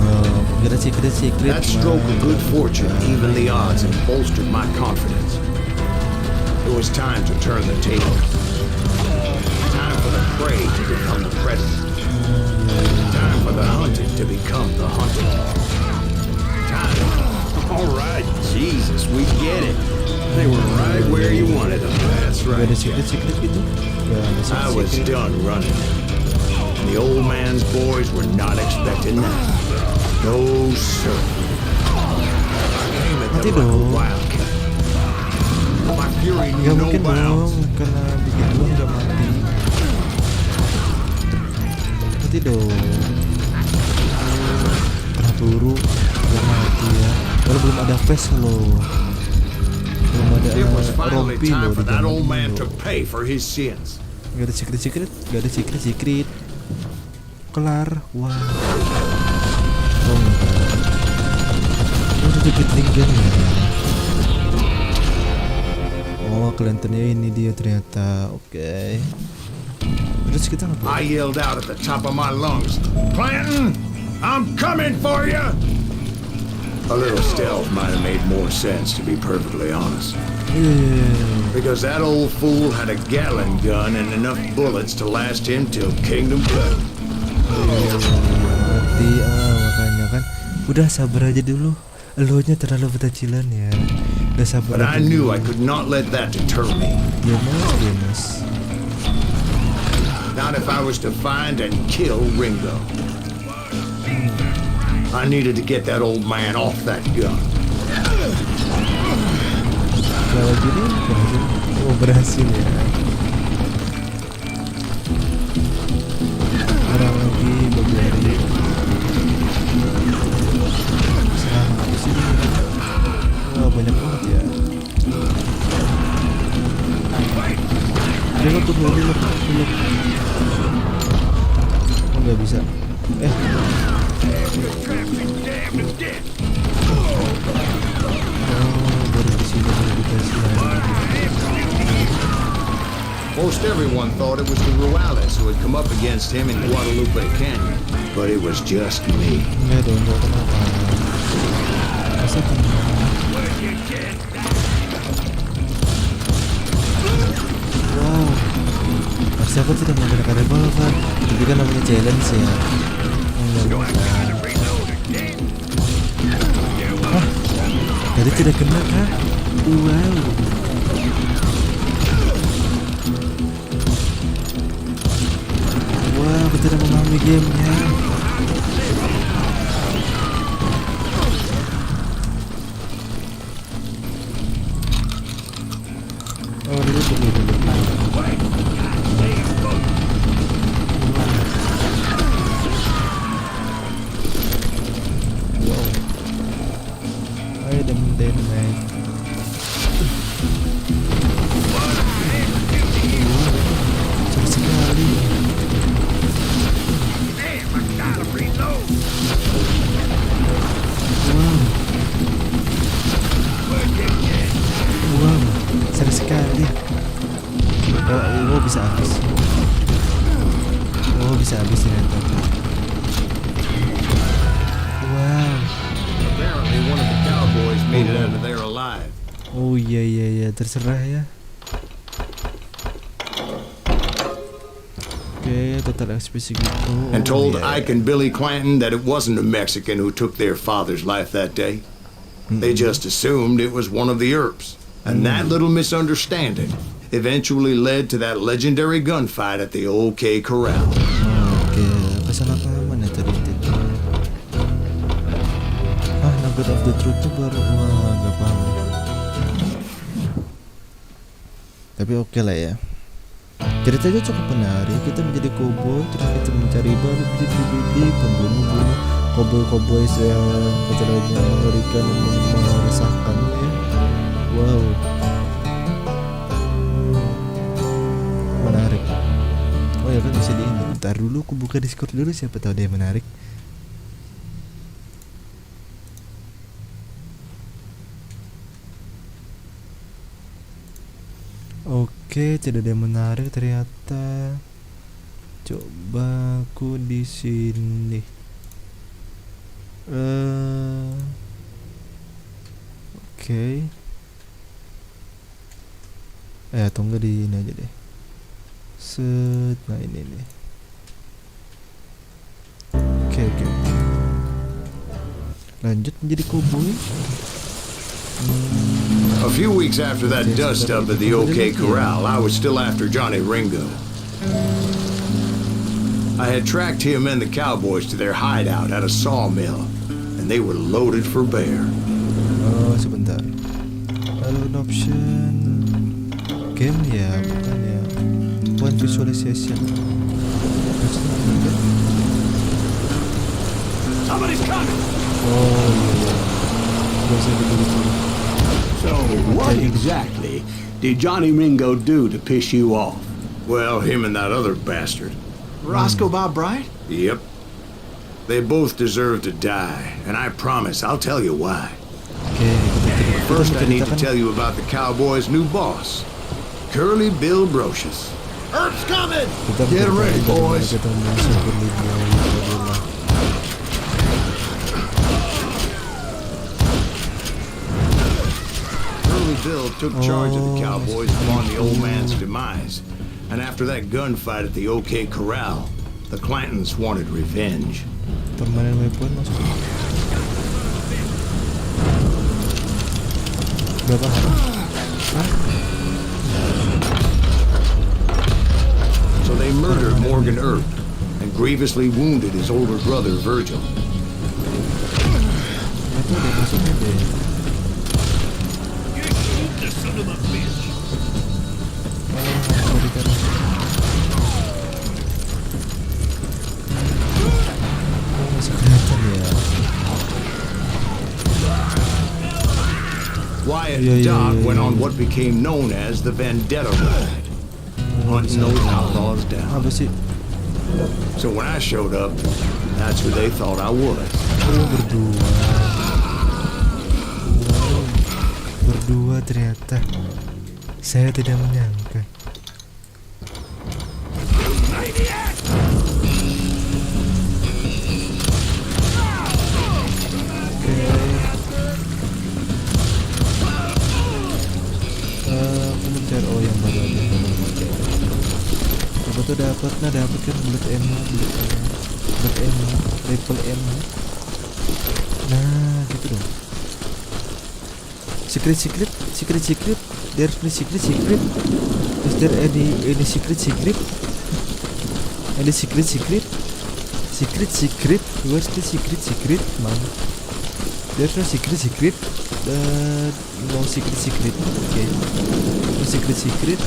Oh, kira secret. That stroke of good fortune evened the odds and bolstered my confidence. It was time to turn the tables. Time for the prey to become the predator. Time for the hunted to become the hunted. Time. All right, Jesus, we get it. They were right where you wanted them. That's Gak right. ada secret gitu. Gak ada I was secret. done running. And the old man's boys were not expecting that. No, sir. I came at Mati them like a dong. wildcat. My fury knew Gak no mungkin bounds. dong, karena bikin doang gak mati. Mati dong. Kena peluru gak mati ya. Kalau belum ada face loh. Belum ada It was finally rompi time loh for di that zaman old ini man to loh. pay for his sins. Gak ada secret. Gak ada secret. Kelar. Wah. Oh enggak. Oh udah debit linggan ya. Oh kelantannya ini dia ternyata. Oke. Terus kita I ngapain? yelled out at the top of my lungs, Clanton, I'm coming for you! A little stealth might have made more sense, to be perfectly honest. Iya. Because that old fool had a Gatling gun and enough bullets to last him till Kingdom Come. Berarti makanya kan udah sabar aja dulu. Elunya terlalu betacilan ya. Udah sabar But aja I knew dulu. I could not let that deter me. Dia mas. Not if I was to find and kill Ringo. I needed to get that old man off that gun. Kalau gini berhasil. Oh berhasil ya. Orang lagi berberi. Serang apa sih ini? Wah banyak banget ya. Dia tuh dulu. Oh nggak bisa. Baru di sini baru dikasih lagi. Most everyone thought it was the Ruales who had come up against him in Guadalupe Canyon, but it was just me. Enggak dong, enggak kenapa. Masa kenapa? Wow. Siapa tidak menggunakan revolver? Itu kan namanya challenge ya. Enggak bisa. Hah? Tadi tidak kena kah? Wow. Wah, aku tidak memahami gamenya. Oh, dulu. Wow. Ayo den mate. Cepat sekali. Wow, seru sekali. Oh, bisa habis. Oh, bisa habis ternyata. Wow. Apparently one of the cowboys made it out of there alive. Oh iya, terserah ya. Oke, total XP segitu. And told iya. Ike and Billy Clanton that it wasn't a Mexican who took their father's life that day. They just assumed it was one of the Earps. And that little misunderstanding eventually led to that legendary gunfight at the OK Corral. Oke, kesalahpahaman ya tadi itu. bit of the truth tuh baru nggak paham. Tapi oke lah ya. Ceritanya cukup menarik. Kita menjadi koboi, terus kita mencari beli pembunuh koboi yang kecelakaan mengerikan dan meresahkan ya. Wow, menarik. Oh ya kan bisa di ini. Bentar dulu, aku buka Discord dulu, siapa tahu dia menarik. Oke, tidak ada yang menarik ternyata. Coba aku di sini. Oke. Tunggu di ini aja deh. Nah ini nih. Oke. Lanjut menjadi koboi. A few weeks after that dust-up at the OK Corral, I was still after Johnny Ringo. I had tracked him and the cowboys to their hideout at a sawmill, and they were loaded for bear. Oh, sebentar. Lalu option game ya, bukan ya. One visualization. Somebody's coming! Oh iya. Biasa gitu. So, what exactly did Johnny Ringo do to piss you off? Well, him and that other bastard. Roscoe Bob Bryant? Yep. They both deserve to die, and I promise I'll tell you why. First, I need to tell you about the Cowboys' new boss, Curly Bill Brocious. Herb's coming! Get ready, boys. Bill took charge of the Cowboys upon the old man's demise, and after that gunfight at the OK Corral, the Clantons wanted revenge. Permanen weapon masuk. Berapa hari? So they murdered Morgan Earp and grievously wounded his older brother Virgil. Itu udah masuknya deh. Wyatt and Doc went on what became known as the Vendetta Ride, hunting those outlaws down. Apa sih? So when I showed up, that's who they thought I was. Berdua ternyata. Saya tidak menyangka. Aku mencari yang baru aja. Apa tuh dapat kan bullet ammo, rifle ammo. Nah, gitu dong. Secret. There's no secret. Is there any secret? Any secret? Where's the secret, man? There's no secret. No secret. Okay. No secret.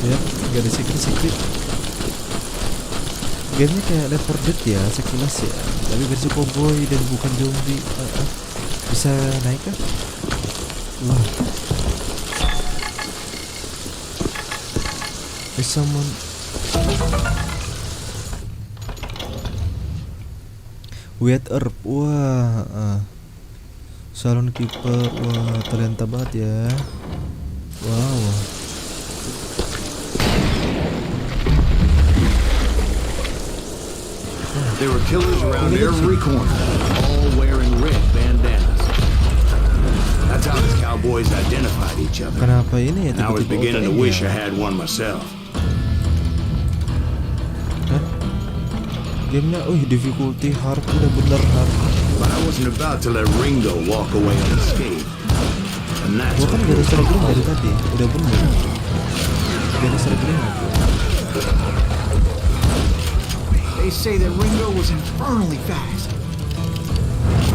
Ya, gak ada secret. Gamenya kayak Left 4 Dead ya, sekilas ya. Tapi versi cowboy dan bukan zombie. Bisa naik kan? Wah. Someone. Wyatt Earp. Wah. Salon keeper. Wah, talenta banget ya. Wow. There were killers around every corner, all wearing red bandanas. That's how the Cowboys identified each other. Kenapa ini ya? And I was beginning to wish I had one myself. Hah? Gamenya, difficulty hard, udah bener hard. But I wasn't about to let Ringo walk away unscathed. And that's Gua kan what gak ada struggling dari tadi, udah bener. Gak ada struggling lagi. They say that Ringo was infernally fast.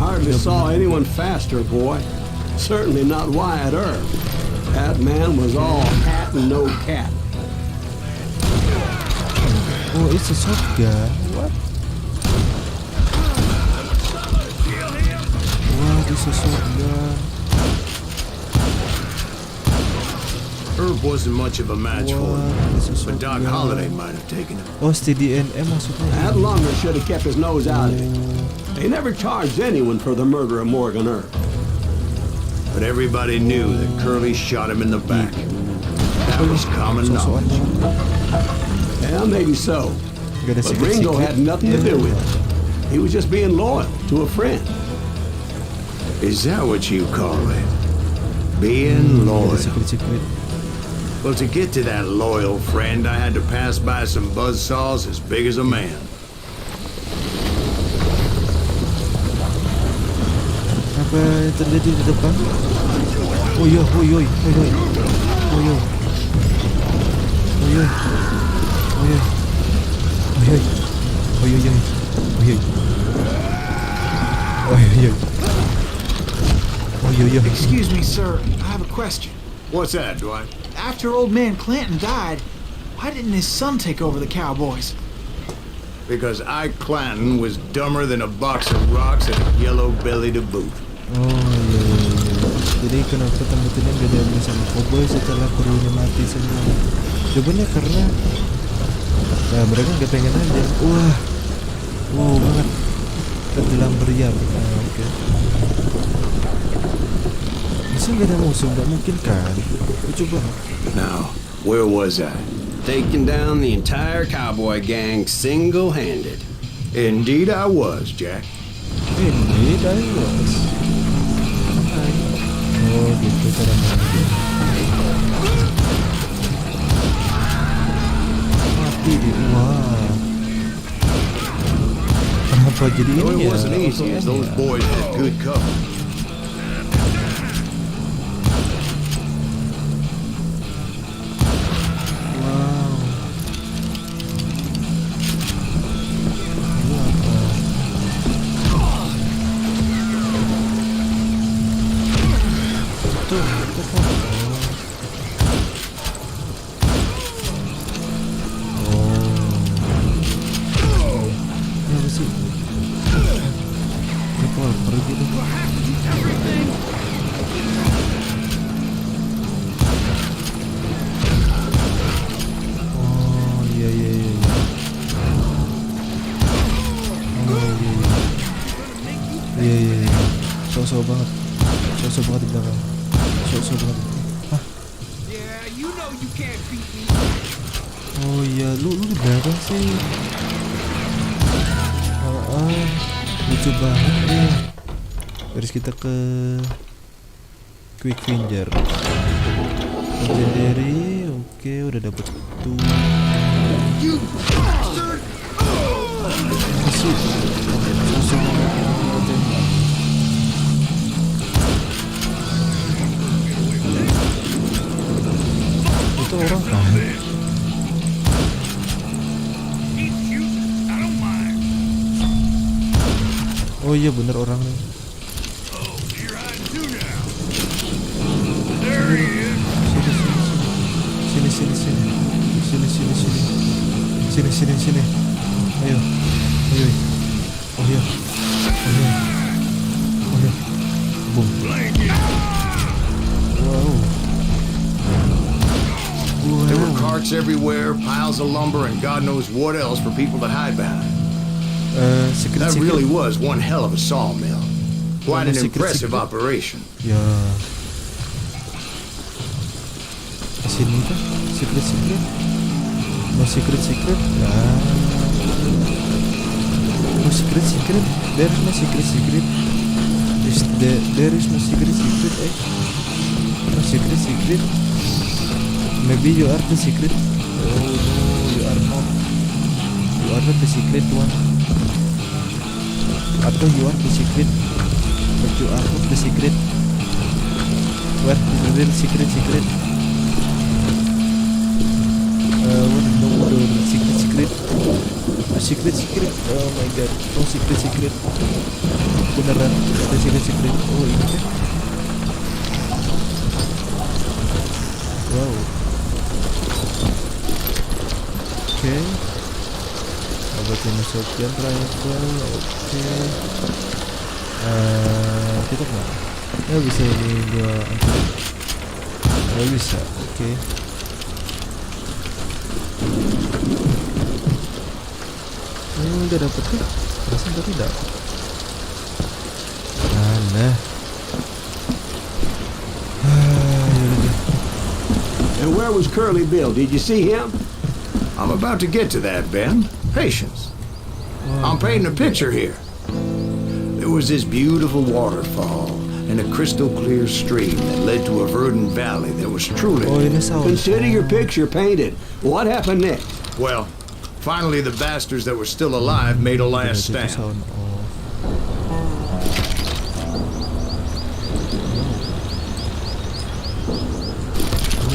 hardly saw anyone faster, boy. Certainly not Wyatt Earp. That man was all hat and no cap. Oh, it's a shotgun. What? What is a shotgun? Herb wasn't much of a match for What him, is a but Doc shotgun? Holliday might have taken him. Oh, steady NM maksudnya. That longer should have kept his nose out of it. They never charged anyone for the murder of Morgan Earp. But everybody knew that Curly shot him in the back. That was common knowledge. Yeah, maybe so. Gak ada But secret Ringo secret. had nothing to do with it. He was just being loyal to a friend. Is that what you call it? Being Gak loyal. ada secret secret. Well, to get to that loyal friend, I had to pass by some buzzsaws as big as a man. Apa yang terjadi di depan? Oh iya, oh iya, oh iya, oh iya, oh iya, oh iya, oh iya, oh iya, oh iya, oh iya, oh iya, oh iya. Excuse me, sir. I have a question. What's that, Dwight? After old man Clanton died, why didn't his son take over the Cowboys? Because Ike Clanton was dumber than a box of rocks and a yellow belly to boot. Oh iya, iya, iya. Jadi kenapa teman-teman beda sama cowboy setelah krunya mati semua? Jawabannya karena mereka nggak pengen aja. Wah, wow banget. Tenggelam meriam. Oke. Masa nggak ada musuh? Nggak mungkin kan? Lucu banget. Now, where was I? Taking down the entire cowboy gang single-handed. Indeed I was, Jack. Ini dari was. Oh gitu cara mainnya. Mati di wah. Kenapa jadi Though ini it ya? wasn't easy, as those boys had good cover. Wow. Ini apa? Tuh, itu kan. Oh. Ini apa sih? Revolver gitu. Oh iya iya iya. Oh iya iya. Iya iya iya. So-so banget. So-so banget di belakang. So banget. Hah? Oh iya, lu di belakang sih. Lucu banget deh. Terus kita ke Quick Finger. Legendary, oke, udah dapet tuh. Masih. So banget. Itu orang kan? Oh iya bener orang nih. Sini. Ayo. Oh iya. Boom. Wow. There were carts everywhere, piles of lumber, and God knows what else for people to hide behind. That really was one hell of a sawmill. Quite an impressive operation. Ya. Sini kan? Secret. No secret. Nah. No secret. There is no secret. There is no secret. No secret. Maybe you are the secret. Oh no, you are not. You are not the secret one. Atau you are the secret, but you are not the secret. Where is the real secret? What the secret? secret. Oh my god. Oh secret. Beneran ada secret. Oh ini kan. Wow. Oke. Obat ini shotgun rifle. Oke. Kita nggak? Ya bisa ini dua. Nggak bisa. Oke. Udah dapet tuh. Rasanya tadi dapet. Mana? And where was Curly Bill? Did you see him? I'm about to get to that, Ben. Patience. I'm painting a picture here. There was this beautiful waterfall and a crystal clear stream that led to a verdant valley that was truly... Oh ini sound. Consider your picture painted. What happened next? Well, finally the bastards that were still alive made a last stand. Sound off.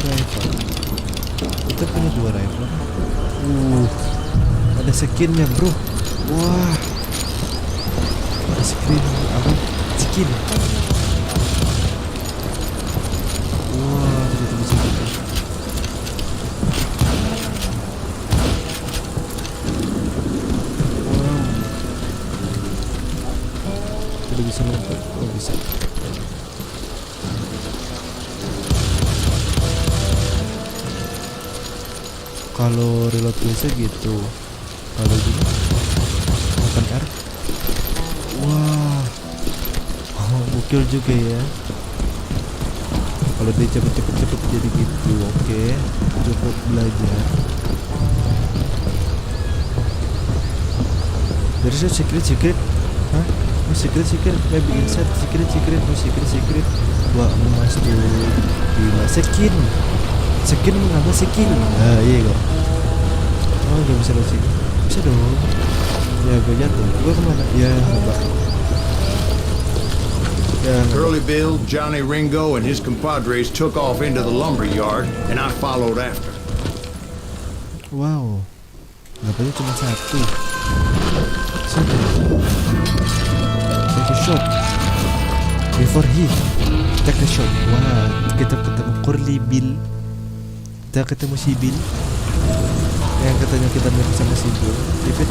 Rifle. Kita punya dua rifle. Ada skinnya bro. Wah. Ada skin apa? Skin. Wah, ternyata bisa gitu. Wow. Tidak bisa lompat. Oh bisa. Kalau reload biasa gitu. Kalau gini tekan R. Wah. Oh, bukil juga ya. Kalau dia cepet jadi gitu. Oke. Cukup belajar. Dari secret. Hah? Oh, secret. Maybe inside secret. Oh, secret. Wah, emas tuh. Gila. Skin menambah skill. Nah iya kok. Oh udah bisa loh sih. Bisa dong. Ya gue jatuh. Gue kemana? Ya mbak. Ya Curly Bill, Johnny Ringo, and his compadres took off into the lumber yard, and I followed after. Wow. Nampaknya cuma satu. Satu. Take a shot. Before he take a shot. Wah, kita ketemu Curly Bill. Kita ketemu si Bill yang katanya kita mirip sama si Bill.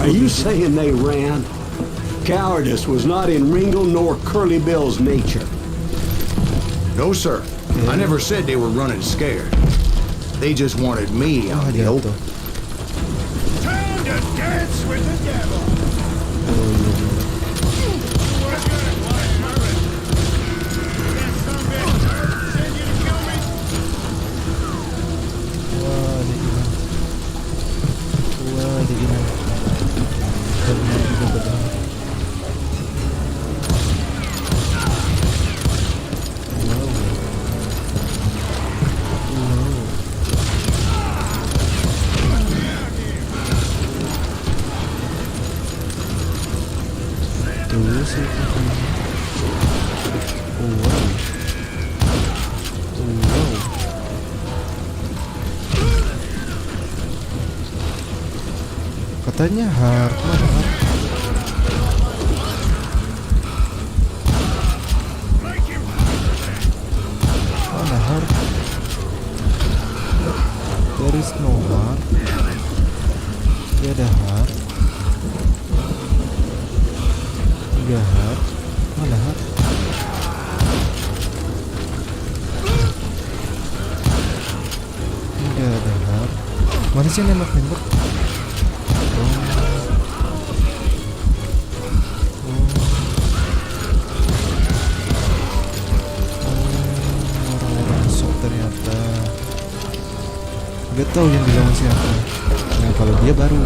Are you saying they ran? Cowardice was not in Ringo nor Curly Bill's nature. No, sir. I never said they were running scared. They just wanted me out in the open. Time to dance with the devil. Katanya hard, mana hard? Mana hard? There is no hard. Dia ada hard. Enggak hard. Mana hard? Enggak ada hard. Mana sih nembak? Gak tau yang dilawan siapa. Nah kalau dia baru. Ya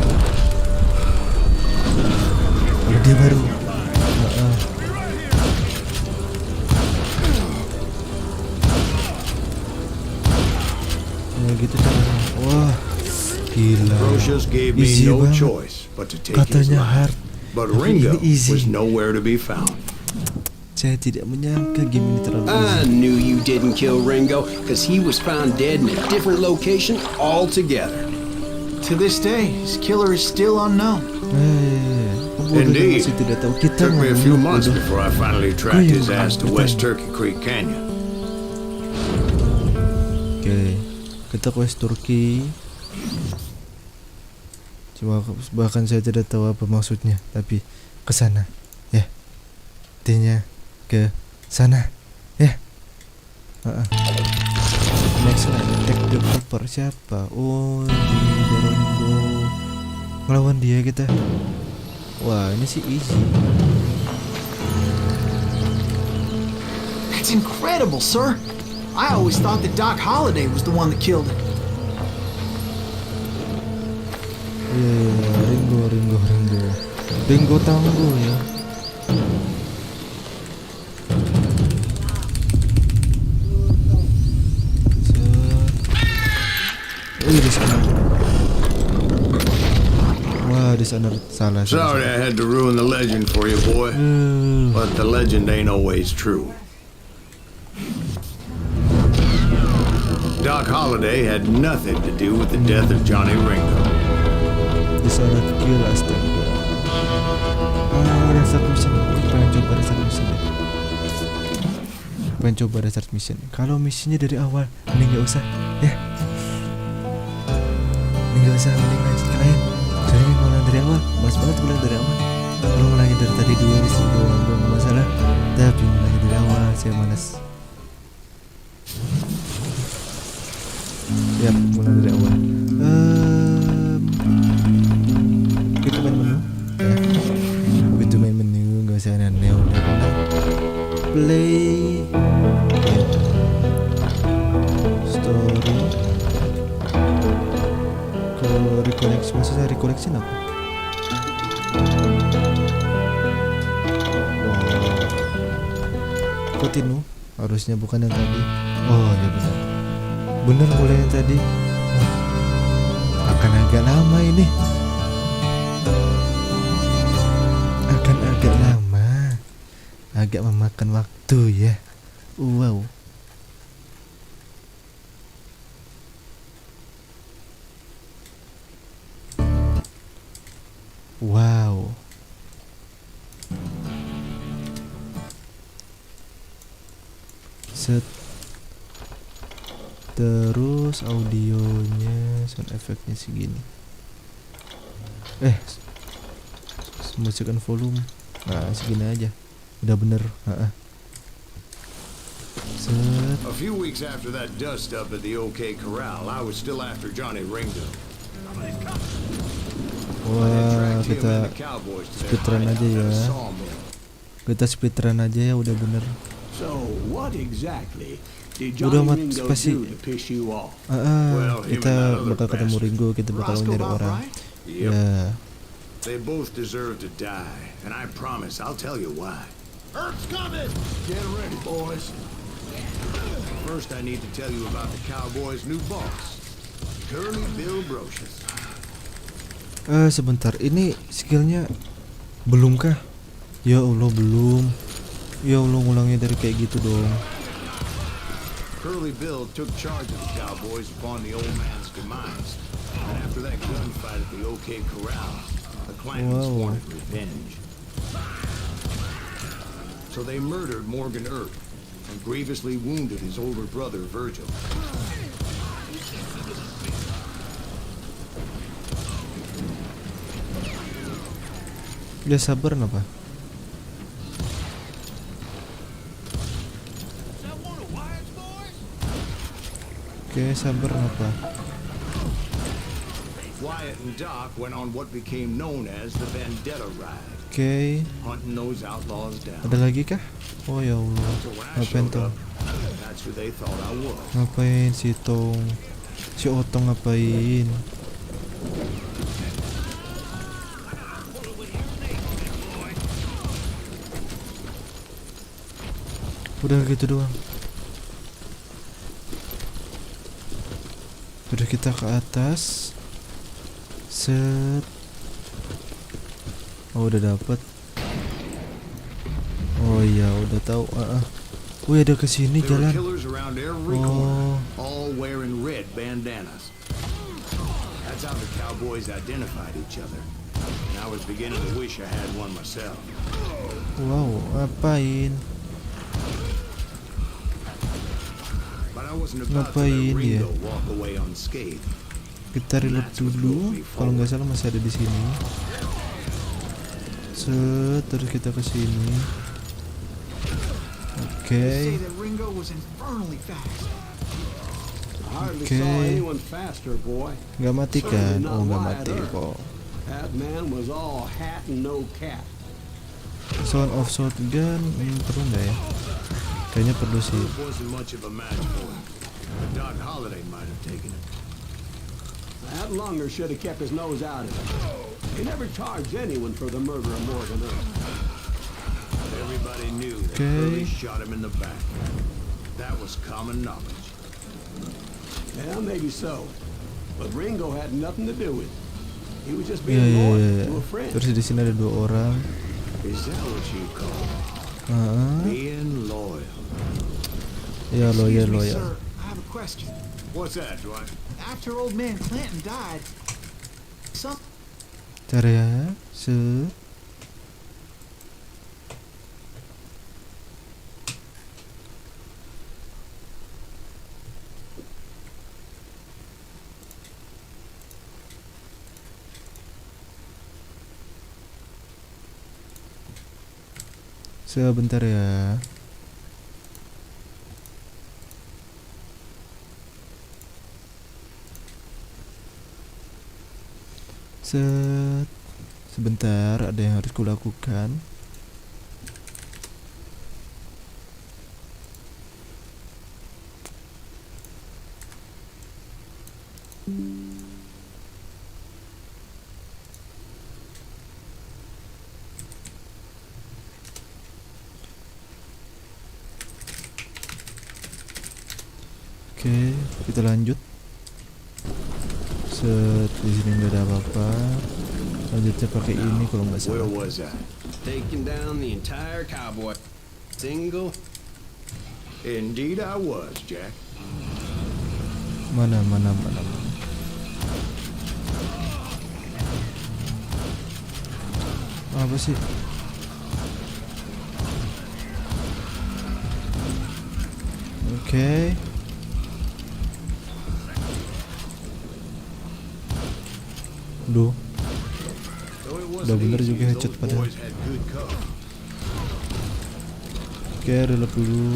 gitu caranya. Wah gila. Brocious gave me Easy no banget. choice but to take his Katanya life. hard. But Tapi Ringo ini easy. was nowhere to be found. Saya tidak menyangka game ini terlalu I easy. knew you didn't kill Ringo, because he was found dead in a different location altogether. To this day, his killer is still unknown. Bodohnya Indeed. masih tidak tahu kita Took me a few ngomongnya months bodoh. before I finally tracked his ass to West Turkey Creek Canyon. Oke, kita ke West Turkey. Cuma bahkan saya tidak tahu apa maksudnya, tapi ke sana, ya. Intinya ke sana, ya. Next line, attack the copper. Siapa? Oh, di Darongo. Ngelawan dia kita. Wah, ini sih easy. That's incredible, sir. I always thought that Doc Holliday was the one that killed him. Iya, Ringo Tango ya. Di sana. Wah, di sana salah. Sorry I had to ruin the legend for you, boy. But the legend ain't always true. Doc Holliday had nothing to do with the death of Johnny Ringo. Di sana kill astaga. Restart mission. Pengen coba restart mission. Pengen coba restart mission. Kalau misinya dari awal, mending nggak usah, ya. Mending nggak usah, mending lanjut ke lain. Soalnya ngulang dari awal, mas banget ngulang dari awal. Lu ngulangin dari tadi dua di sini doang, gak masalah. Tapi ngulangin dari awal, saya malas. Ya, mulai dari awal. Kita main menu, ya. Begitu main menu, gak usah aneh-aneh, udah play, ya. Story, ke rekoleksi, maksudnya rekoleksi apa? Wow, continue, harusnya bukan yang tadi. Oh ya benar mulai yang tadi. Akan agak lama ini. Akan agak lama. Agak memakan waktu ya. Wow. Wow. Set. Terus audionya, sound effectnya segini. Musikan volume. Nah, segini aja. Udah bener. Set. A few weeks after that dust up at the OK Corral, I was still after Johnny Ringo. Wah, kita speedrun aja ya. Kita speedrun aja ya, udah bener. So, what exactly did Udah Johnny mat Ringo spasi. do to piss you off? Kita bakal ketemu Ringo, kita bakal nyari orang. Ya. They both deserve to die, and I promise I'll tell you why. Earth's coming! Get ready, boys. First, I need to tell you about the Cowboys' new boss, Curly Bill Brocious. Sebentar, ini skillnya belum kah? Ya Allah, belum. Ya Allah, ngulangnya dari kayak gitu dong. Curly Bill took charge of the Cowboys upon the old man's demise. And after that gunfight at the OK Corral, the clans wanted revenge. So they murdered Morgan Earp and grievously wounded his older brother, Virgil. Dia sabar kenapa? Oke, sabar kenapa? Wyatt and Doc went on what became known as the Vendetta Ride, Oke, hunting those outlaws down. ada lagi kah? Oh ya Allah, So when I ngapain showed tuh? up, that's who they thought I was. Ngapain si Otong ngapain? Udah gitu doang. Udah kita ke atas. Set. Oh, udah dapet. Oh iya, udah tahu. Wih, ada ke sini There were jalan. killers around every Oh. corner, all wearing red bandanas. That's how the Cowboys identified each other. and I was beginning to wish I had one myself. Wow, ngapain? But I wasn't about to Ngapain let dia? Ringo walk away unscathed. Kita reload dulu. Kalau nggak salah masih ada di sini. Terus kita ke sini. Oke. Say that Ringo was infernally fast. I hardly Okay. saw anyone faster, boy. Nggak mati kan? Oh, nggak mati kok. That man was all hat and no cap. Sound of shotgun perlu nggak ya? Kayaknya perlu sih. It wasn't much of a match for him. But Doc Holliday might have taken it. That lunger should have kept his nose out of it. He never charged anyone for the murder of Morgan Earl. Everybody knew that Okay. Curly shot him in the back. That was common knowledge. Yeah, maybe so. But Ringo had nothing to do with it. He was just Iya, being iya, loyal iya. to a friend. Terus di sini ada 2 orang. Is that what you call it? Heeh. Being loyal? Ya Excuse me, loyal. sir. I have a question. What's that, Dwight? After old man Clanton died, some Cara ya. Sebentar ya. Sebentar, ada yang harus kulakukan. Oke, kita lanjut. Di sini nggak ada apa-apa. Lanjutnya pakai ini kalau nggak Where salah. was I? Taking down the entire cowboy. Single. Indeed I was, Jack. Mana. Apa sih? Oke. Duh, Though it udah wasn't bener easy, juga those headshot padahal. boys had good cover. Oke, reload dulu.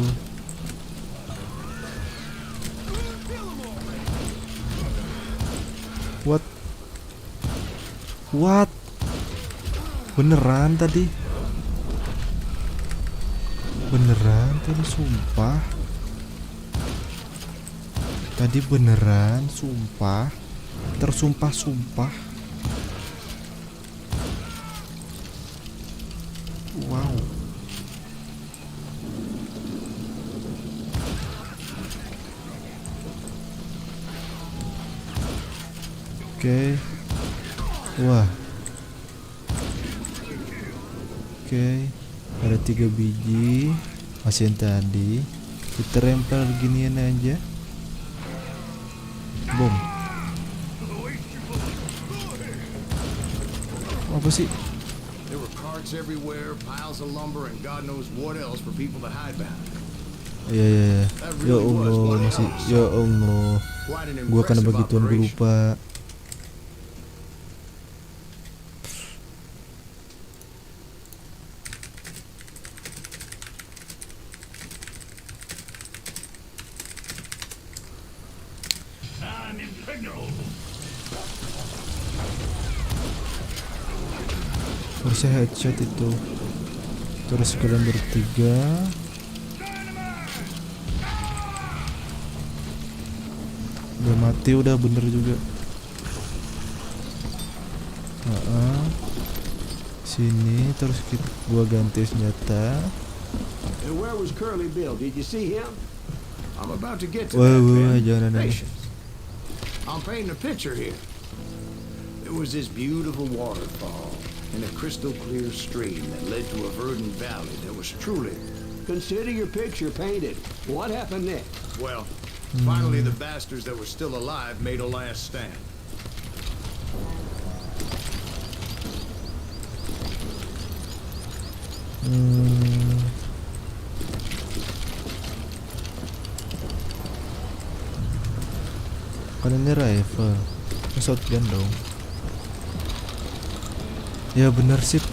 What? Beneran tadi? Beneran tadi, sumpah. Tadi beneran, sumpah. Tersumpah-sumpah. Wow. Oke. Wah. Oke. Ada 3 biji. Masih yang tadi. Kita rempel ginian aja. Boom. Apa sih? There were carts everywhere, piles of lumber, and God knows what else for people to hide behind. Ya. Ya Allah, masih. Ya Allah. Quite an Gua karena impressive begituan gue operation. lupa. Harusnya headshot itu. Terus kalian bertiga. Udah mati, udah bener juga. Sini terus gua ganti senjata. And where was Curly Bill? Did you see him? I'm about to get to Wah, that, wah, Ben. jangan ada. Patience. I'm painting a picture here. There was this beautiful waterfall and a crystal clear stream that led to a verdant valley that was truly, Consider your picture painted. What happened next? well, finally the bastards that were still alive made a last stand. Kan ini rifle, shotgun dong. Ya benar sip.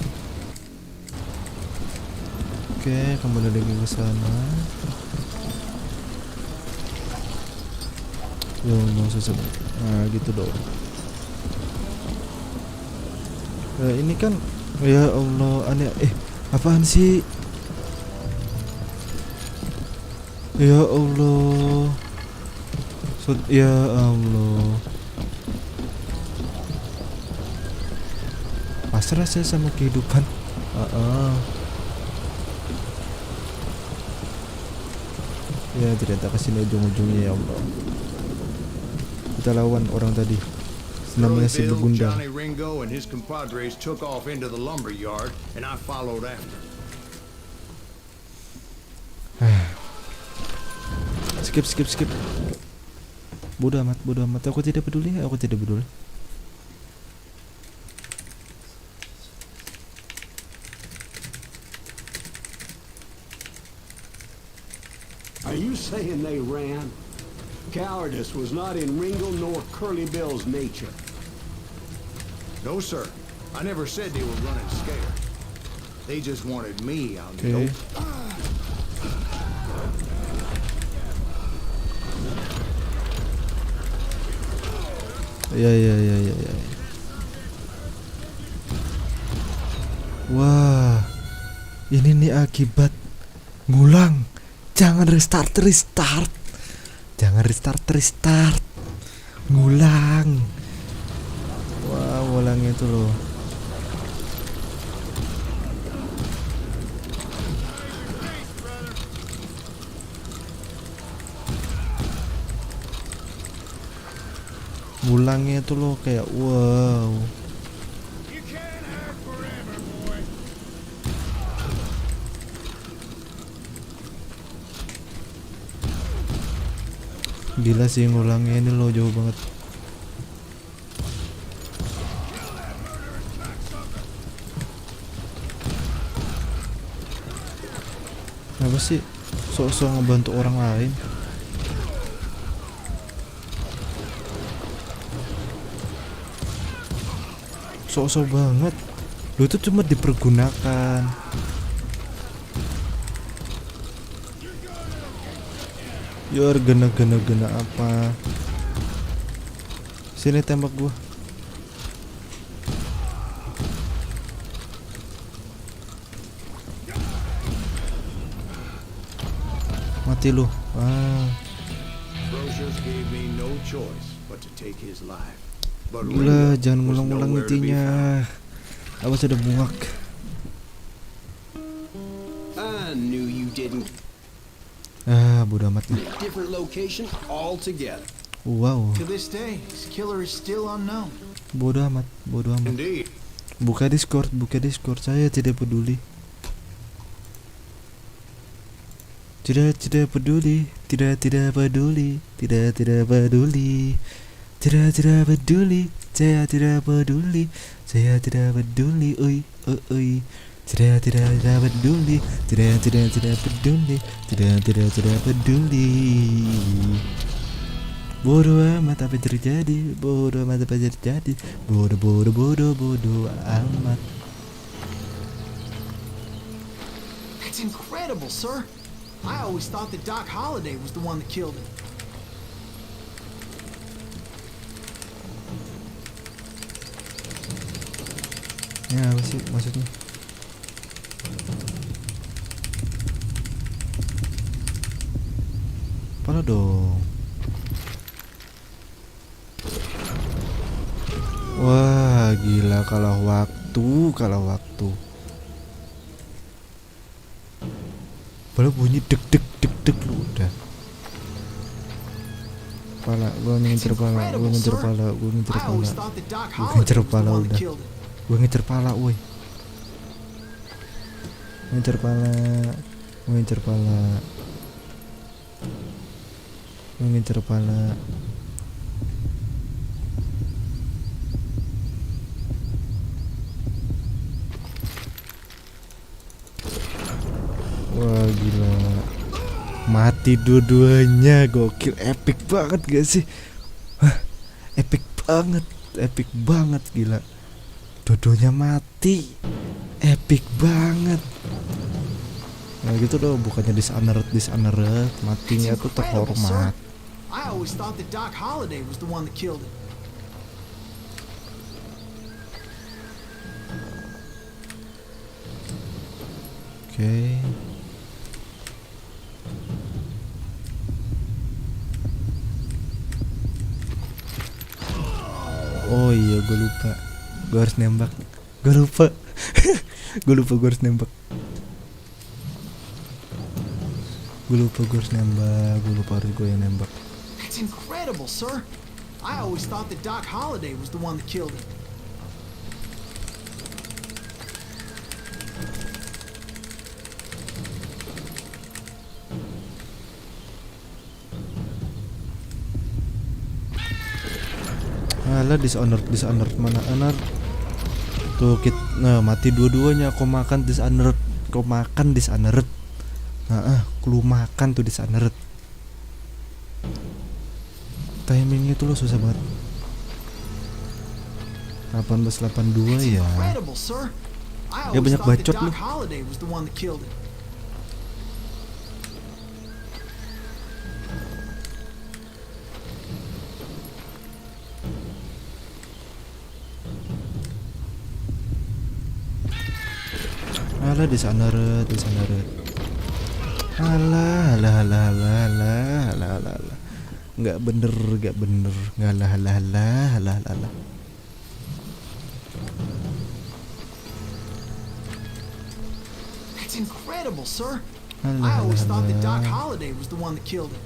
Oke, kembali lagi ke sana. Yo, mau susah. Nah, gitu dong. Nah, ini kan ya Allah aneh. Apaan sih? Ya Allah. Ya Allah. Pasrah saya sama kehidupan. Ya ternyata kesini ujung-ujungnya ya Allah. Kita lawan orang tadi. Namanya si Bill, Begundal. Johnny Ringo, and his compadres took off into the lumber yard, and I followed after. Skip. Bodoh amat. Aku tidak peduli. Are you saying they ran? Cowardice was not in Ringo nor Curly Bill's nature. No, sir. I never said they were running scared. They just wanted me out in the Oke. open. Ya. Wah, ini nih akibat ngulang. Jangan restart. Ngulang. Wah, ngulangnya itu loh. Ngulangnya itu loh kayak wow. Gila sih ngulangnya ini loh, jauh banget. Apa sih sok-sok ngebantu orang lain? Sok-sok banget. Lu itu cuma dipergunakan. Yor gena apa? Sini tembak gua. Mati lu. Brocious gave me no choice but to take his life. But Gila, Ringo jangan was ngulang-ngulang nowhere to be intinya. found. Apa sudah muak? I knew you didn't. Bodo amat lah. Different location altogether. Wow, To this day, his killer is still unknown. bodo amat. Indeed. Buka Discord, saya tidak peduli. Tidak peduli. Saya tidak peduli. Oi. Tidak peduli. Bodoh amat apa terjadi. Bodoh amat. That's incredible, sir. I always thought that Doc Holliday was the one that killed him. Ya apa sih maksudnya? Pala dong. Wah gila, kalah waktu. Baru bunyi dek lu udah. Pala, gua ngincer pala udah. Gue ngincer pala, woi. Ngincer pala. Wah gila, mati dua-duanya, gokil, epic banget gak sih? Hah, epic banget gila. Dua-duanya mati, epic banget. Nah gitu dong, bukannya dishonored, matinya tuh terhormat. I always thought that Doc Holliday was the one that killed him. Oke. Oh iya, gue lupa. Gue harus nembak. Gue lupa. Gue harus nembak. Gue harus gue yang nembak. That's incredible, sir. I always thought that Doc Holliday was the one that killed him. Alah, dishonored mana honor? Tuh nah, mati dua-duanya. Kau makan dishonored. Nah, lu makan tuh dishonored. Timingnya tuh lo susah banget. 1882 ya. Incredible, sir. I Ya always banyak thought that bacot lu. Doc Holliday was the one that killed him. Alah, dishonored. Alah. Nggak bener. Ngalah. That's incredible, sir. Alah, I always thought that Doc alah. Holliday was the one that killed him.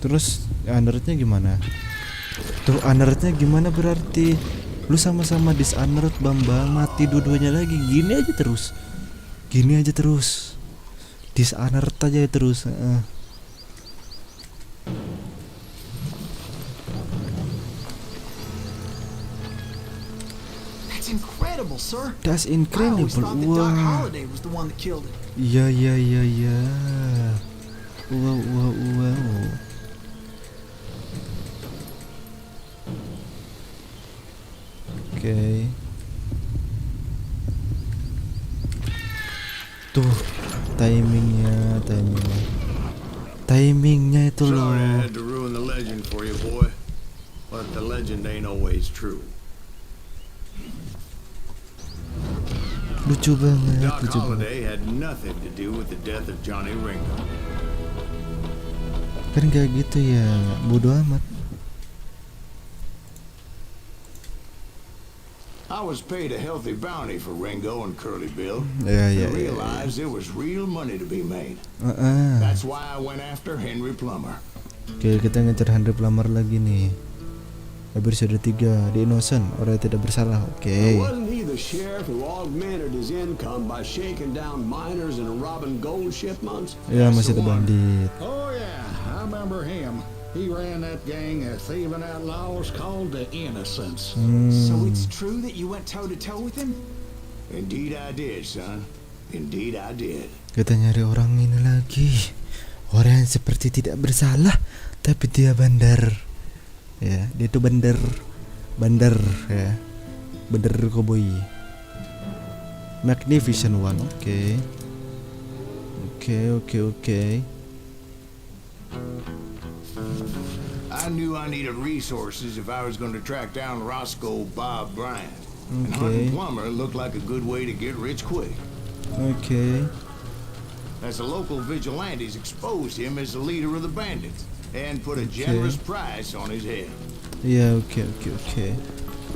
Terus honorednya gimana? Tuh honorednya gimana berarti? Lu sama-sama dishonored Bambang, mati dua-duanya lagi. Gini aja terus. Dishonored aja terus. That's incredible, sir. That's I always incredible. thought that Doc Wah. Holliday was the one that killed him. Iya. Wow. Oke. Tuh, timingnya itu loh. Sorry I had to ruin the legend for you, boy. But the legend ain't always true. Lucu banget. Doc Holliday had nothing to do with the death of Johnny Ringo. Kan gak gitu ya, bodoh amat. I was paid a healthy bounty for Ringo and Curly Bill. Ya. I realized there was real money to be made. That's why I went after Henry Plummer. Oke, kita ngejar Henry Plummer lagi nih. Episode 3, The Innocent, orang yang tidak bersalah. Oke. Wasn't he the sheriff who augmented his income by shaking down miners and robbing gold shipments? Ya, masih ada bandit. Oh, yeah, I remember him. He ran that gang of thieving outlaws called the Innocents. So it's true that you went toe-to-toe with him? Indeed I did, son. Indeed I did. Kita nyari orang ini lagi. Orang yang seperti tidak bersalah, tapi dia bandar. Ya, dia tuh bandar ya. Bandar koboi. Magnificent One. Oke. I knew I needed resources if I was going to track down Roscoe Bob Bryant. And hunting Plummer looked like a good way to get rich quick. Oke. As the local vigilantes exposed him as the leader of the bandits and put a generous price on his head. Ya, oke.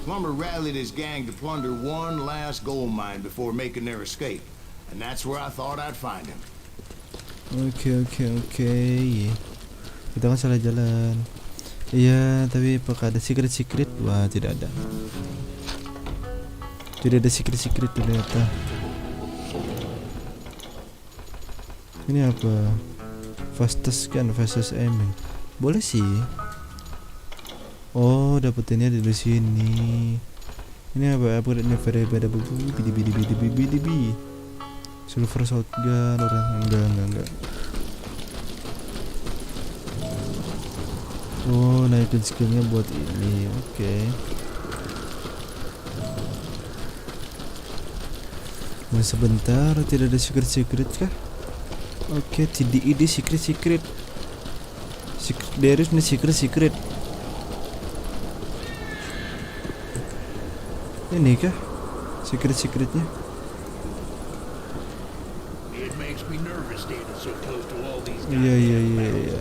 Plummer rallied his gang to plunder one last gold mine before making their escape. And that's where I thought I'd find him. Oke. Kita kan salah jalan. Iya, tapi apakah ada secret? Wah, tidak ada. Tidak ada secret ternyata. Ini apa? Fastest aiming. Boleh sih. Oh, dapetinnya dari sini. Ini apa? Upgrade-nya beda bidi. Silver shotgun orang enggak. Oh, naikin skillnya buat ini. Oke. Nah, sebentar, tidak ada secret kah? Oke, tidak ada secret. There is no secret. Ini kah secretnya? It makes me nervous standing so close to all these guys. Iya.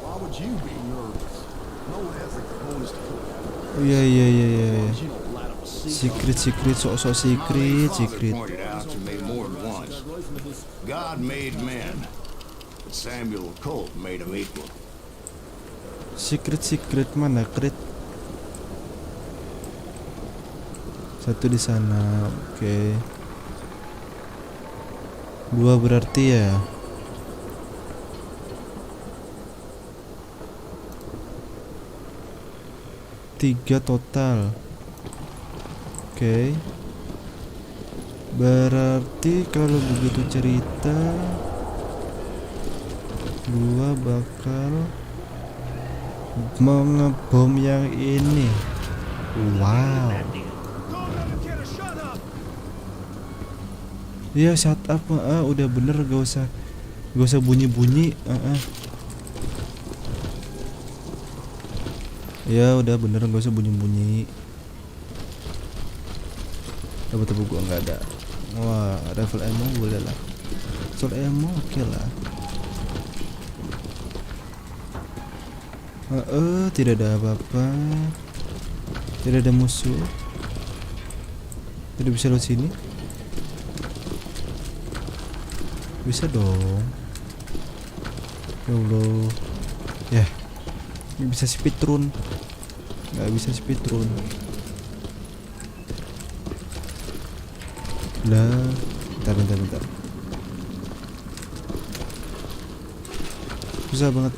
Why would you be nervous? No one has the components to put out. Iya. You don't light up a secret. Secret, sok My late father secret. pointed out to me more than once. God made men, but Samuel Colt made them equal. Secret mana krit? Satu di sana, oke. 2 berarti ya. 3 total. Oke. Berarti kalau begitu cerita, gua bakal mau ngebom yang ini. Wow. Iya, shut up. Udah bener, gak usah bunyi. Ya udah bener, gak usah bunyi. Tapi gua nggak ada. Wah, rifle ammo boleh lah. Sword ammo oke lah. Tidak ada apa-apa. Tidak ada musuh. Tidak bisa lewat sini. Bisa dong. Ya Allah. Ya. Ini bisa speedrun. Nggak bisa speedrun. Lah, bentar. Susah banget.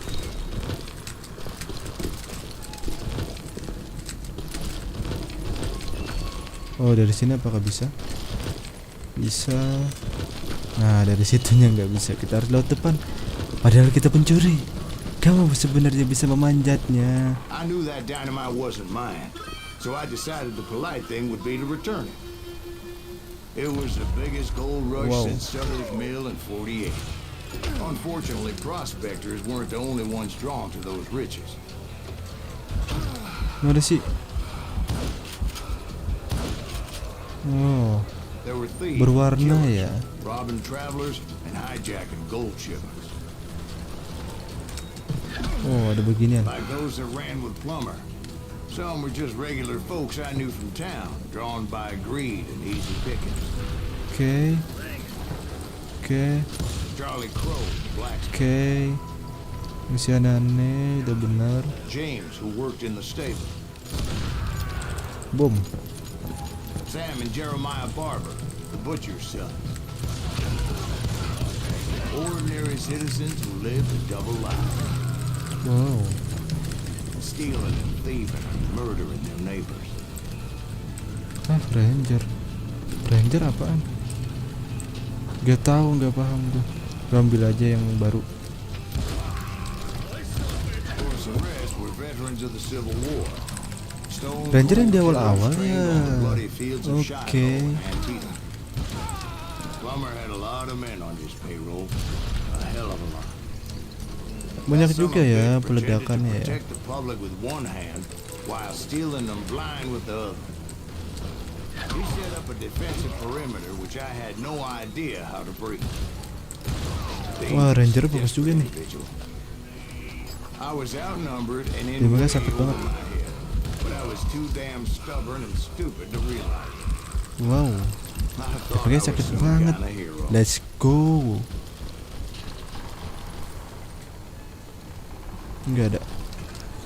Oh, dari sini apakah bisa? Bisa. Nah, dari situnya nggak bisa. Kita harus lewat depan. Padahal kita pencuri. Kamu sebenarnya bisa memanjatnya. I knew that dynamite wasn't mine, so I decided the polite thing would be to return it. It was the biggest gold rush Wow. since Sutter's Mill in '48. Unfortunately, prospectors weren't the only ones drawn to those riches. Mana sih? Oh, There were thieves, berwarna killers, ya. robbing travelers and hijacking gold shipments. Oh, ada beginian. Like those that ran with Plummer. Some were just regular folks I knew from town, drawn by greed and easy pickings. Oke. Charlie Crow, blacksmith. Oke. Misi aneh, udah benar. James, who worked in the stable. Bom. Sam and Jeremiah Barber, the butcher's sons. Ordinary citizens who lived a double life, Wow. stealing and thieving and murdering their neighbors. Ranger apaan? Gak tahu, gak paham tuh. Gua ambil aja yang baru. Of course, the rest were veterans of the Civil War. Stone Ranger yang di Cold awal-awal Killers trained ya. on the bloody fields of Shiloh Oke. and Antietam. Plummer had a lot of men on his payroll, a hell of a lot. Banyak Some juga of ya it pretended to peledakannya ya. protect the public with one hand while stealing them blind with the other. He set up a defensive perimeter which I had no idea how to breach. Wah, Ranger bagus juga nih. I was outnumbered and in Dia makanya way sakit over banget. my head, but I was too damn stubborn and stupid to realize it. Wow. I thought I Makanya was sakit some banget. kind of hero. Let's go. Enggak ada.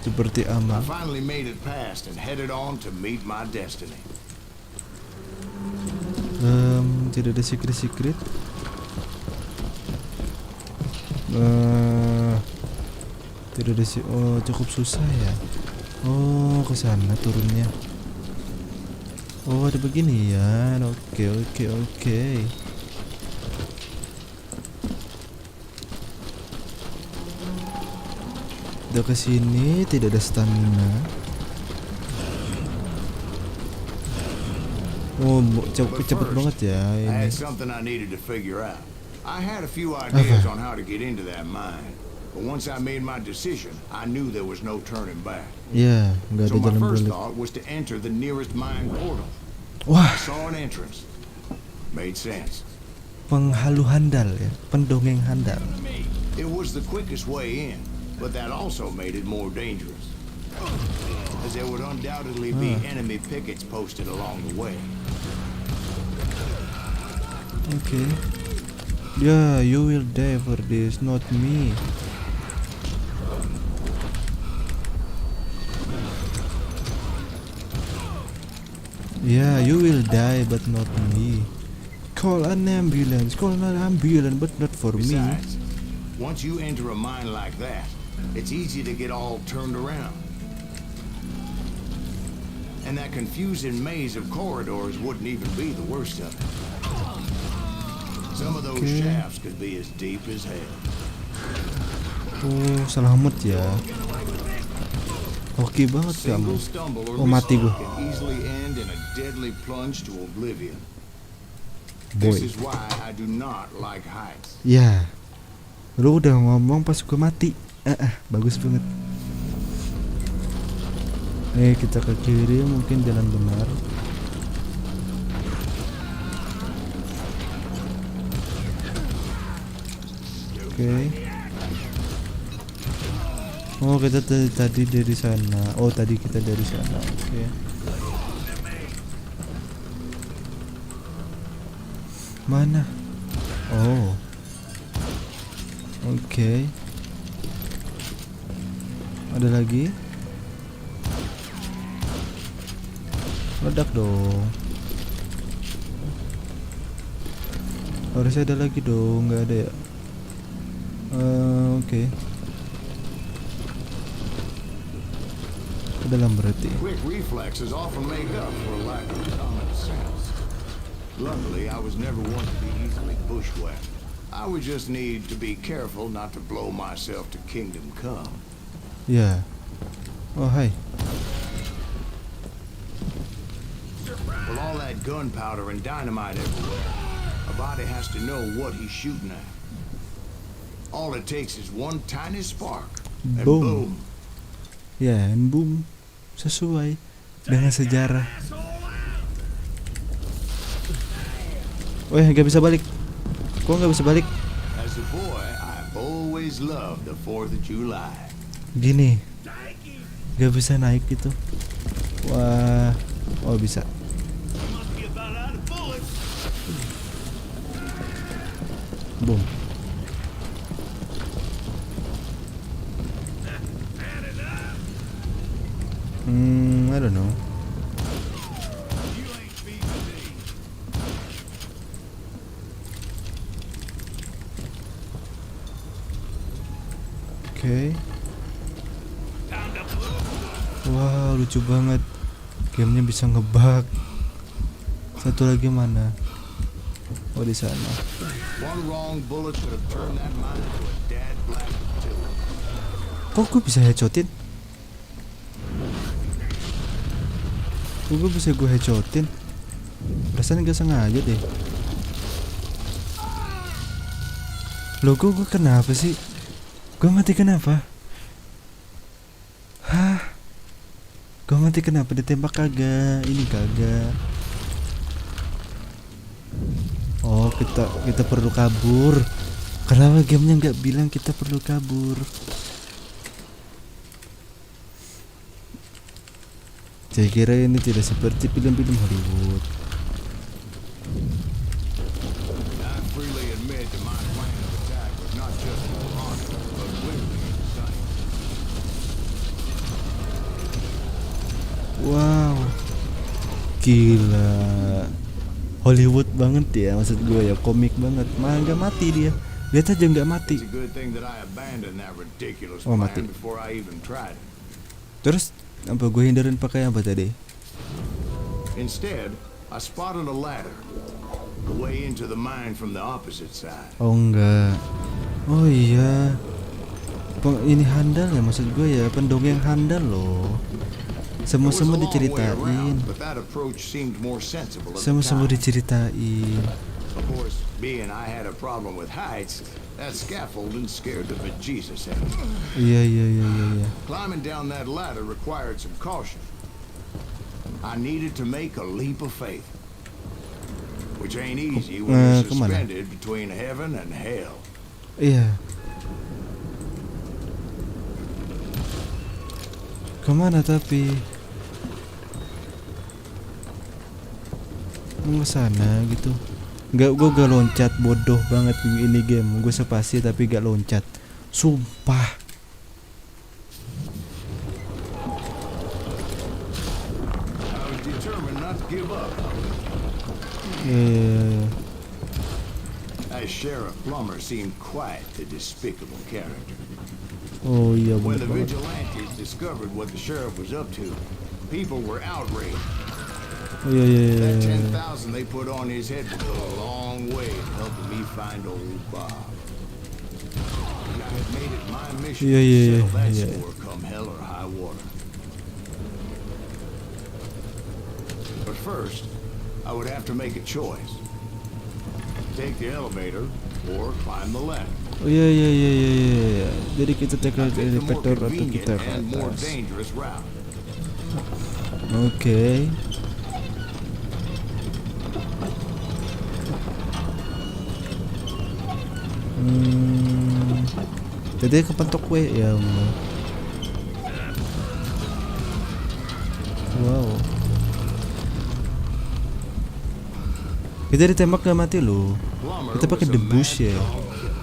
Seperti I aman. finally made it past and headed on to meet my destiny. Tidak ada secret. Tidak ada sih. Oh, cukup susah ya. Oh, ke sana turunnya. Oh, ada beginian. Oke, oke, oke. Udah ke sini tidak ada stamina. Oh, cepet banget ya I ini. had something I needed to figure out. I had a few ideas on how to get into that mine, but once I made my decision, I knew there was no turning back. Ya, nggak ada So my jalan first balik. thought was to enter the nearest mine portal. Wah, I saw an entrance. Made sense. penghalu handal ya, pendongeng handal. It was the quickest way in, but that also made it more dangerous, as there would undoubtedly be enemy pickets posted along the way. Oke. Yeah, you will die for this, not me. Yeah, you will die, but not me. Call an ambulance, but not for me. Besides, once you enter a mine like that, it's easy to get all turned around. And that confusing maze of corridors wouldn't even be the worst of it. Some of those Okay. shafts could be as deep as hell. Oh, selamat ya. Oke banget kamu. Single stumble or Oh, mati gua. mistake can easily end in a deadly plunge to oblivion. Boy. This is why I do not like heights. Ya, lu udah ngomong pas gue mati. Bagus banget. Nih kita ke kiri, mungkin jalan benar. Oke. Oh, kita tadi dari sana. Oh, tadi kita dari sana. Oke. Mana? Oh. Oke. Ada lagi? Ledak dong. Harusnya ada lagi dong, nggak ada ya? Oke. Ke dalam berarti. Quick reflexes often make up for a lack of common sense. Luckily, I was never one to be easily bushwhacked. I would just need to be careful not to blow myself to kingdom come. Ya. Oh, hai. With all that gunpowder and dynamite everywhere, a body has to know what he's shooting at. All it takes is one tiny spark, and Boom. boom. Ya, and boom. Sesuai dengan sejarah. Weh, nggak bisa balik. Kok nggak bisa balik? As a boy, I always loved the 4th of July. Gini, nggak bisa naik gitu. Wah, oh bisa. Boom. I don't know. Oke. Wow, lucu banget. Gamenya bisa ngebug. Satu lagi mana? Oh, di sana. One wrong bullet could have turned that mine into a dead black tube. Kok gue bisa headshotin? Gue bisa gue headshotin. Rasanya gak sengaja deh. Loh, gue kenapa sih? Gue mati kenapa? Hah? Gue mati kenapa? Ditembak kagak? Ini kagak. Oh, kita perlu kabur. Kenapa gamenya nggak bilang kita perlu kabur? Saya kira ini tidak seperti film-film Hollywood. I freely admit that my plan of attack was not just moronic, but clearly insane. Wow, gila, Hollywood banget ya, maksud gue ya, komik banget. Malah nggak mati dia, Lihat aja nggak mati. It's a good thing that I abandoned that ridiculous Oh, plan mati. before I even tried it. Terus apa gue hindarin pakai apa tadi? Instead, I spotted a ladder, the way into the mine from the opposite side. Oh enggak. Oh iya. Ini handal ya, maksud gue ya, pendongeng handal loh. It was a Semua long way diceritain. around, but that approach seemed more sensible at the Semua time. diceritain. Of course, being I had a problem with heights, that scaffolding scared the bejesus out of me. Iya. Climbing down that ladder required some caution. I needed to make a leap of faith, which ain't easy when you're kemana? suspended between heaven and hell. Iya. Kemana tapi? Mau ke sana gitu. Gue gak loncat, bodoh banget ini game. Gue spasi tapi gak loncat. Sumpah. I was determined not to give up. That Sheriff Plummer seemed quite a despicable character. Oh iya When bener the banget. vigilantes discovered what the sheriff was up to, people were outraged. Oh, iya. That 10,000 they put on his head would go a long way in helping me find old Bob. And I had made it my mission Yeah, to yeah, settle yeah, that yeah. score come hell or high water. But first, I would have to make a choice. Take the elevator or climb the ladder. Oh iya. Jadi kita take I picked the more elevator atau convenient kita ke and more atas. dangerous route. Oke. Jadi kepentok gue ya Allah. Wow. Kita ditembak gak mati loh. Plummer Kita pakai was a debus mad ya. dog killer,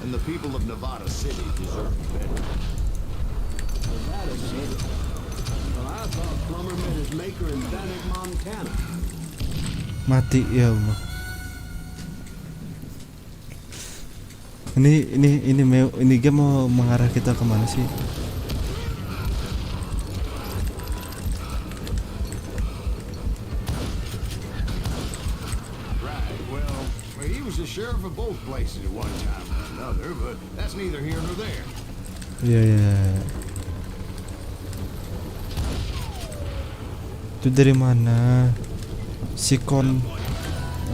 and the people of Nevada City deserve better. Nevada City. Well, I thought Plummer met his maker in Bannock, Montana. Mati ya Allah. Ini game mau mengarah kita kemana sih? Right, well, he was the sheriff of both places at one time or another, but that's neither here nor there. Iya. Itu dari mana? Si Kon.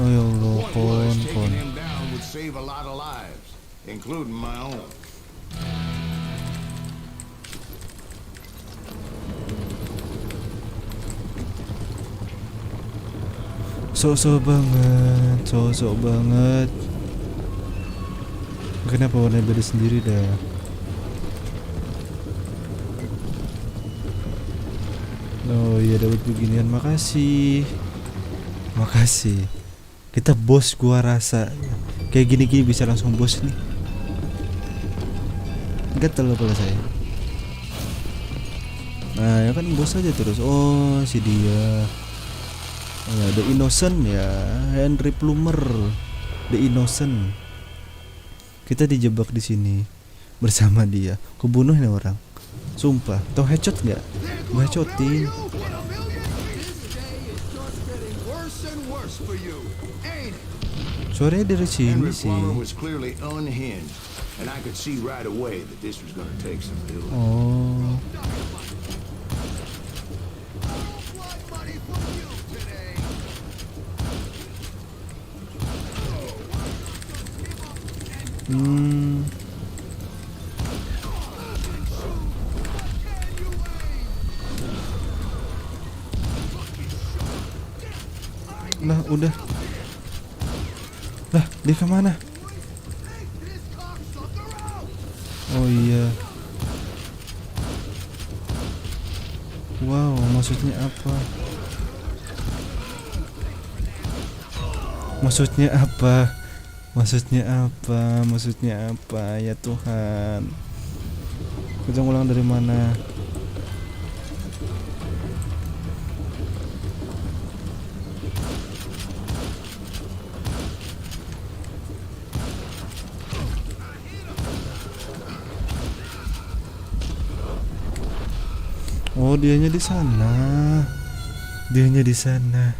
Oh ya Allah, Point was, taking Kon. him down would save a lot of lives, including my own. Sok-sok banget. Kenapa warna beda sendiri dah? Oh iya dapat beginian, makasih. Kita bos gua rasa. Kayak gini-gini bisa langsung bos nih. Gatel kepala saya. Nah ya kan bos aja terus. Oh si dia. Ya, The Innocent ya, Henry Plummer, The Innocent. Kita dijebak di sini bersama dia. Kebunuh ini orang. Sumpah, tau headshot nggak? Gue headshotin. Suaranya dari sini Henry sih. Plummer was clearly unhinged, and I could see right away that this was going to take some building. Oh. Lah udah. Lah dia kemana? Oh iya. Wow, maksudnya apa? Maksudnya apa ya Tuhan? Kita ngulang dari mana? Oh, dianya di sana. Dianya di sana.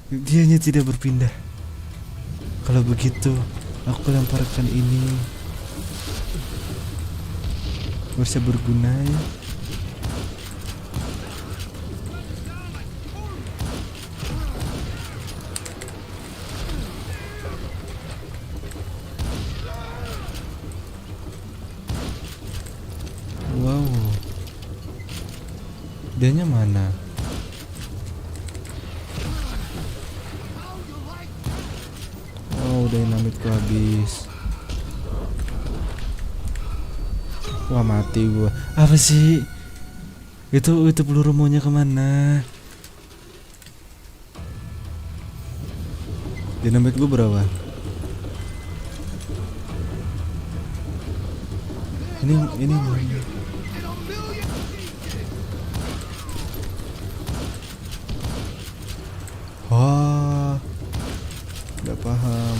Dianya tidak berpindah. Kalau begitu, aku lemparkan ini. Bisa berguna ya. Wow. Dianya mana? Oh, dinamitku habis. Wah, mati gua. Apa sih? Itu peluru maunya kemana? Dinamit gua berapa? Ini oh, nggak paham.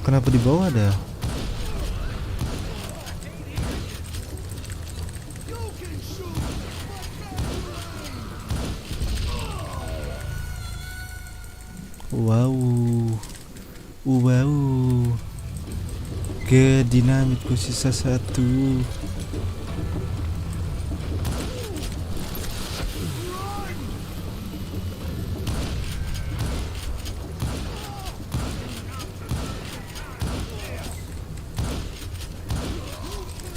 Kenapa di bawah ada? Wow. Wow. Ke dinamitku sisa 1.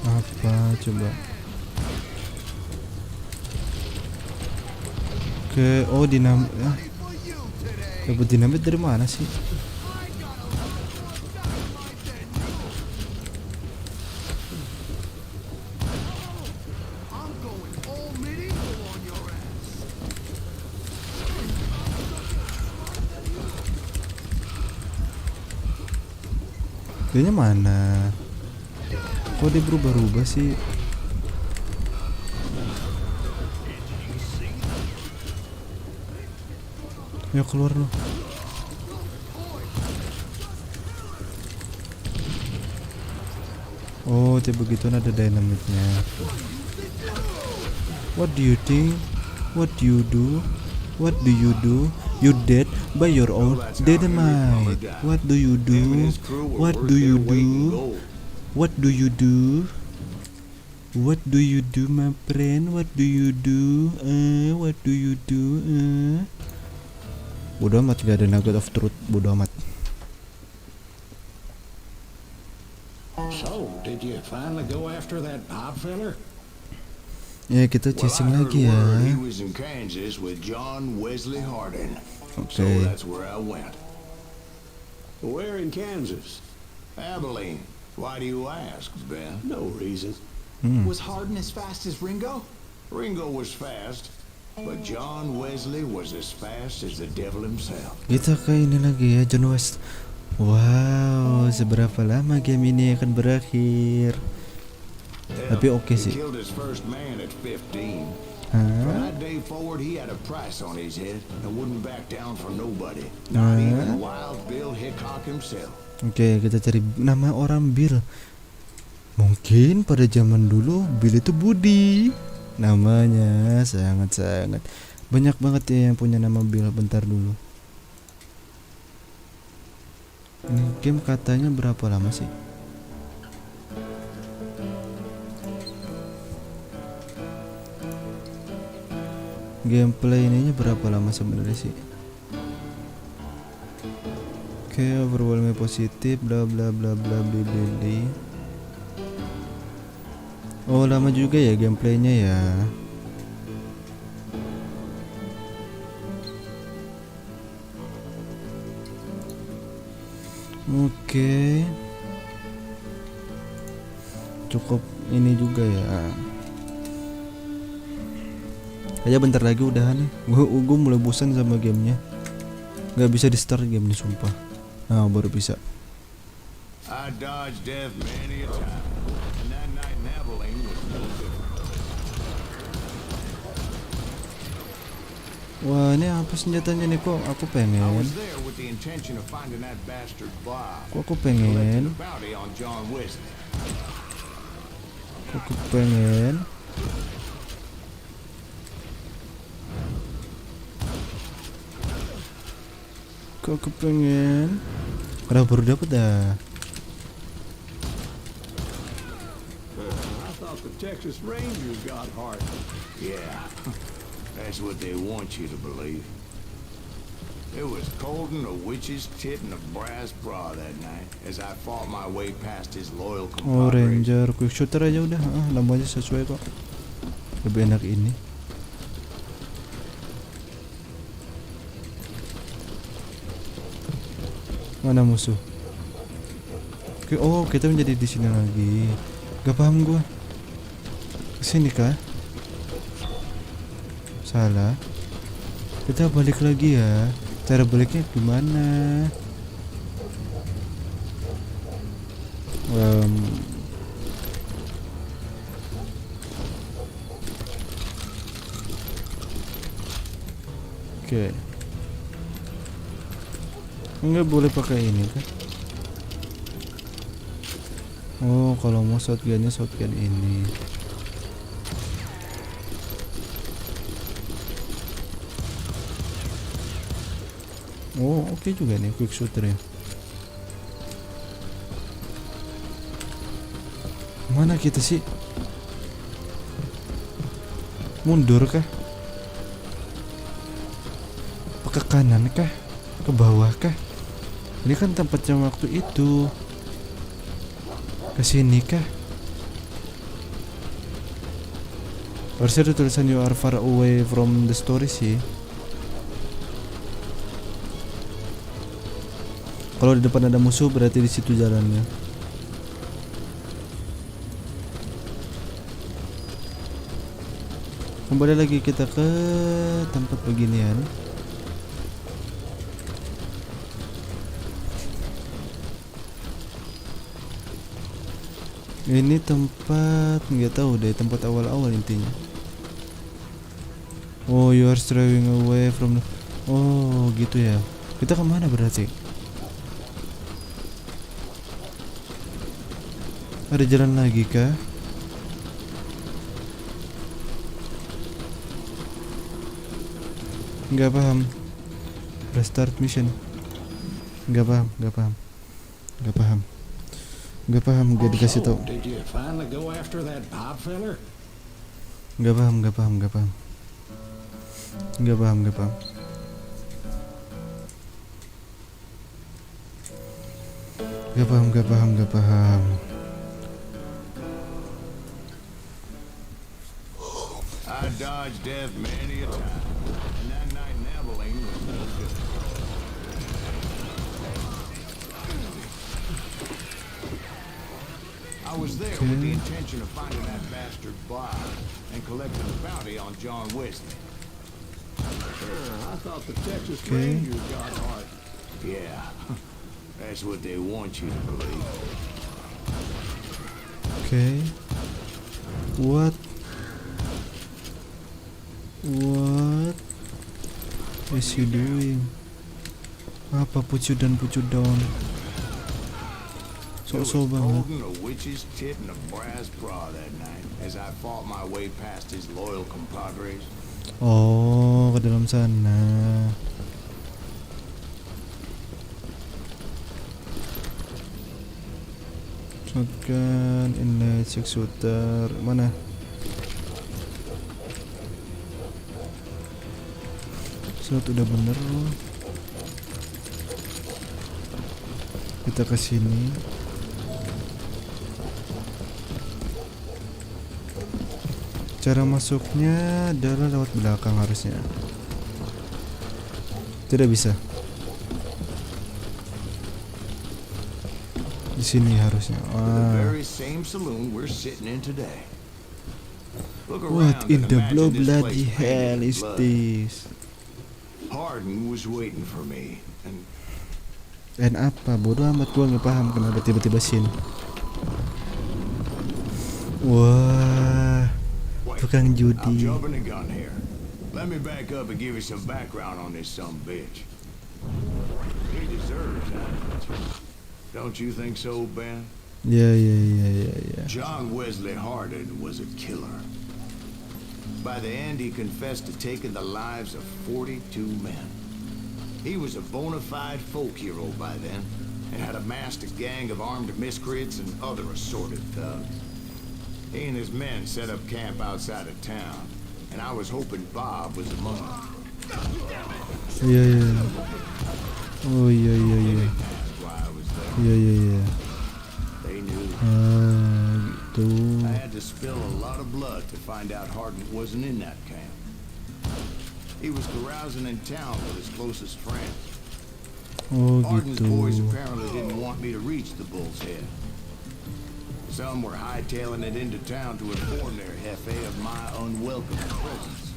Apa coba? Ke dinamit. Dapat dinamit dari mana sih? Dianya mana? Kok dia berubah-ubah sih? Ya keluar loh. Oh, begitu ada dinamitnya. What do you think? What do you do? What do you do? You dead by your own dynamite. What do you do? What do you do? What do you do? What do you do, my friend? What do you do? What do you do? Bodoh amat, gak ada nugget of truth. Bodoh amat. So, did you finally go after that Bob fella? Ya, kita chasing lagi ya. He was in Kansas with John Wesley Hardin. So Okay. that's where I went. Where in Kansas? Abilene. Why do you ask, Ben? No reason. Was Hardin as fast as Ringo? Ringo was fast, but John Wesley was as fast as the devil himself. Kita ke ini lagi ya, John West. Wow, seberapa lama game ini akan berakhir? Tapi oke He sih. killed his first man at 15. Hah? From that day forward, he had a price on his head and wouldn't back down for nobody. Not even Wild Bill Hickok himself. Oke, kita cari nama orang Bill. Mungkin pada zaman dulu Bill itu Budi. Namanya sangat-sangat banyak banget ya yang punya nama Bill. Bentar dulu. Ini game katanya berapa lama sih? Gameplay ininya berapa lama sebenarnya sih? Oke, overwhelming positif, bla bla bla bla bla bla bla. Oh, lama juga ya gameplaynya ya. Oke. Cukup ini juga ya. Aja bentar lagi udahan nih. Gue mulai bosan sama gamenya. Gak bisa di start gamenya sumpah. Nah, baru bisa. I dodged death many a time, and that night in Abilene was no different. Wah, ini apa senjatanya nih kok? Aku I pengen. was there with the intention of finding that bastard Bob. Kok aku Collecting pengen. a bounty on John Wesley. Aku pengen. Kok kepengen? Kenapa baru dapet dah? I thought the Texas Rangers got heart. Yeah, that's what they want you to believe. It was cold in a witch's tit and a brass bra that night as I fought my way past his loyal Oh, compadre. Ranger quick shooter aja udah. Namanya sesuai kok. Lebih enak ini. Mana musuh? Oke, oh kita menjadi di sini lagi. Gak paham gua. Kesini kah? Salah. Kita balik lagi ya. Cara baliknya gimana? Oke. Enggak boleh pakai ini kan? Oh, kalau mau shotgunnya shotgun ini. Oh, oke juga nih quick shooter ya. Mana kita sih? Mundur kah? Ke kanan kah? Ke bawah kah? Ini kan tempatnya waktu itu. Ke sini kah? Harusnya ada tulisan you are far away from the story sih. Kalau di depan ada musuh berarti di situ jalannya. Kembali lagi kita ke tempat beginian. Ini tempat nggak tahu deh, tempat awal-awal intinya. Oh, you are straying away from the... Oh gitu ya. Kita kemana berarti? Ada jalan lagi kah? Nggak paham. Restart mission. Nggak paham. Nggak dikasih tahu. So, did you finally go after that pop feller? Nggak paham. I dodged death many a time, and that night in Abilene was no good. I was there with the intention of finding that bastard Bob and collecting the bounty on John Wesley. I thought the Texas Rangers got heart. Yeah, that's what they want you to believe. Okay. What is he doing? Apa put you down? It was So banget. holding a witch's tit and a brass bra that night as I fought my way past his loyal compadres. Oh, ke dalam sana. Shotgun, inlet, six shooter, mana? Slot udah bener loh. Kita ke sini. Cara masuknya adalah lewat belakang harusnya. Tidak bisa. Di sini harusnya. The very same saloon we're sitting in today. Look What around in and the imagine this bloody place painted hell in is blood. this? Hardin was waiting for me, and Dan apa? Bodoh amat, gua nggak paham kenapa tiba-tiba sini. Wah, tukang I'm judi. jumping the gun here. Let me back up and give you some background on this sumbitch. He deserves that. Don't you think so, Ben? Ya. John Wesley Hardin was a killer. By the end, he confessed to taking the lives of 42 men. He was a bona fide folk hero by then, and had amassed a gang of armed miscreants and other assorted thugs. He and his men set up camp outside of town, and I was hoping Bob was among them. Iya. Oh iya. That's why I was there. Iya. They knew. Gitu. I had to spill a lot of blood to find out Hardin wasn't in that camp. He was carousing in town with his closest friends. Oh Hardin's gitu. boys apparently didn't want me to reach the Bull's Head. Some were hightailing it into town to inform their jefe of my unwelcome presence.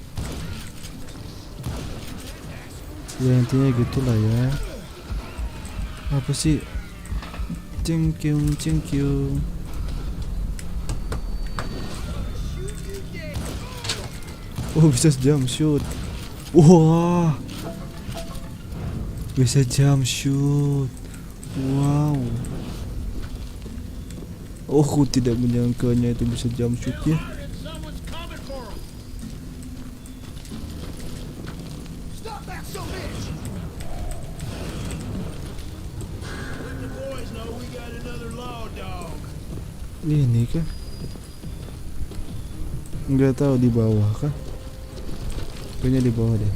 Ya intinya gitulah ya. Apa sih? Cengkyung. Oh bisa jump shoot. Wah. Bisa jump shoot. Wow. Oh, aku tidak menyangkanya itu bisa jump shoot ya. Ini kah? Nggak tahu di bawah kah? Kayaknya di bawah deh.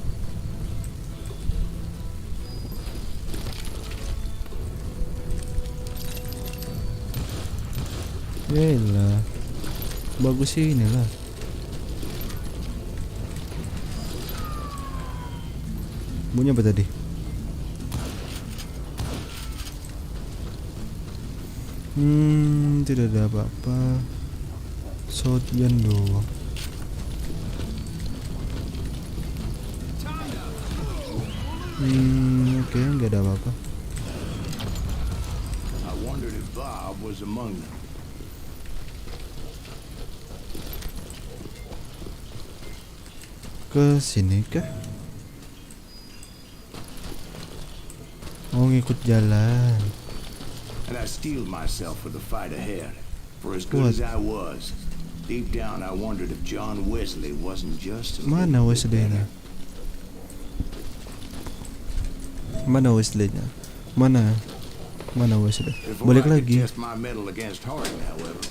Yaelah, bagus sih inilah. Bunyi apa tadi? Tidak ada apa-apa. Shotgun doang. Oke, nggak ada apa-apa. I wondered if Bob was among them. Ke sini kah? Oh, ngikut jalan. And I steeled myself for the fight ahead. For as good as I was, deep down I wondered if John Wesley wasn't just a Mana little bit Wesley-nya? better. Mana Wesley-nya? Mana Wesley? Before Balik I could lagi. test my mettle against Hardin, however,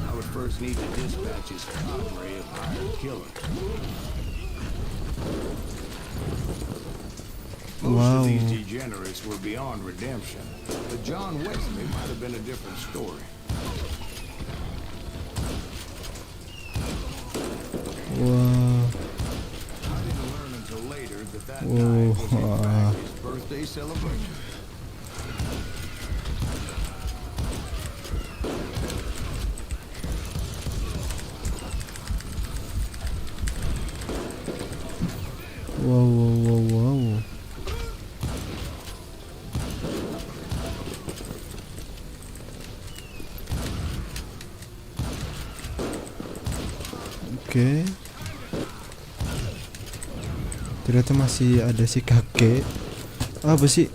I would first need to dispatch his cadre of hired killers. Most Wow. of these degenerates were beyond redemption, but John Wesley might have been a different story. Wah. I didn't learn until later that Whoa. night was in fact his birthday celebration. Wow. Oke. Ternyata masih ada si kakek. Apa sih?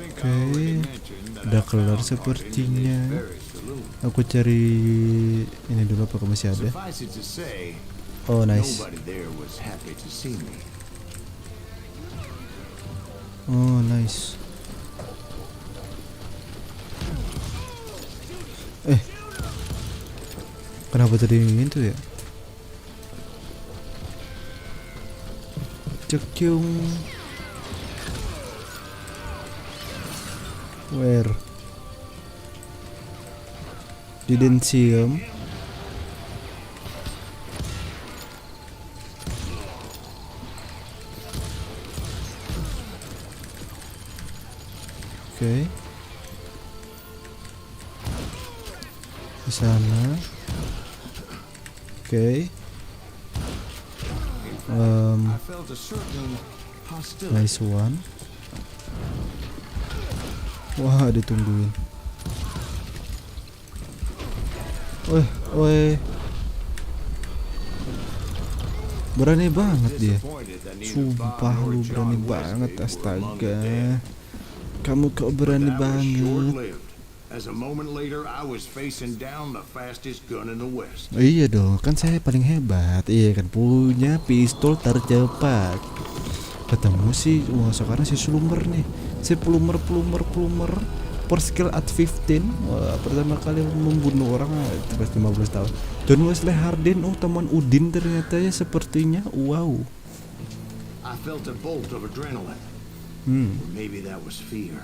Oke. Udah kelar sepertinya. Aku cari ini dulu apakah masih ada. Suffice it to say, Oh nice. nobody there was happy to see me. Oh nice. Kenapa tadi itu ya? Cekyung. Where? Didn't see him. Oke. Di sana. Oke. I felt a certain hostility. Nice one. Wah, ditungguin. Weh. Berani banget dia. Disappointed that neither Sumpah Bob lu nor berani John banget, Wesley were among the astaga. dead. Kamu kok berani That was banget. short-lived. As a moment later, I was facing down the fastest gun in the West. Iya dong, kan saya paling hebat. Iya kan, punya pistol tercepat. Ketemu sih, wah sekarang si Slumer nih. Si plumer per skill at 15. Wah, pertama kali membunuh orang itu pas 15 tahun. John Wesley Hardin, oh teman Udin ternyata ya sepertinya. Wow. I felt a bolt of adrenaline. Or maybe that was fear.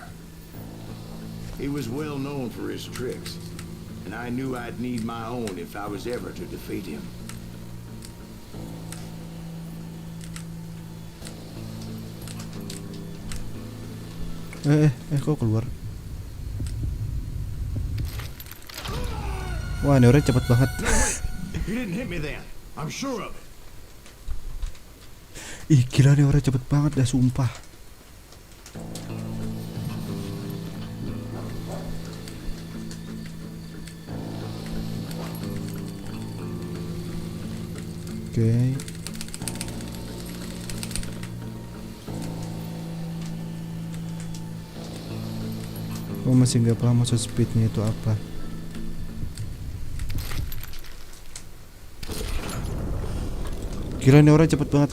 He was well known for his tricks, and I knew I'd need my own if I was ever to defeat him. Kok keluar? Wah, ini orang cepet banget. He didn't hit me then. I'm sure of it. Ih, gila nih orang cepet banget dah, sumpah. Oke. Oh, masih nggak paham maksud speednya itu apa. Gila nih orang cepet banget.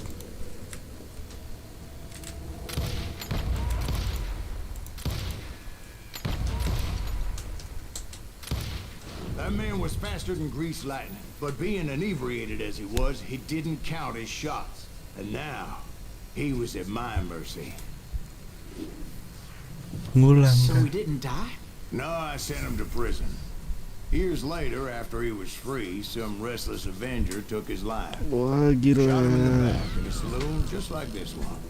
That man was faster than greased lightning, but being inebriated as he was, he didn't count his shots. And now, he was at my mercy. Ngulang. So he didn't die? No, I sent him to prison. Years later, after he was free, some restless Avenger took his life. Wah, Shot him in the gila. back in a saloon just like this one.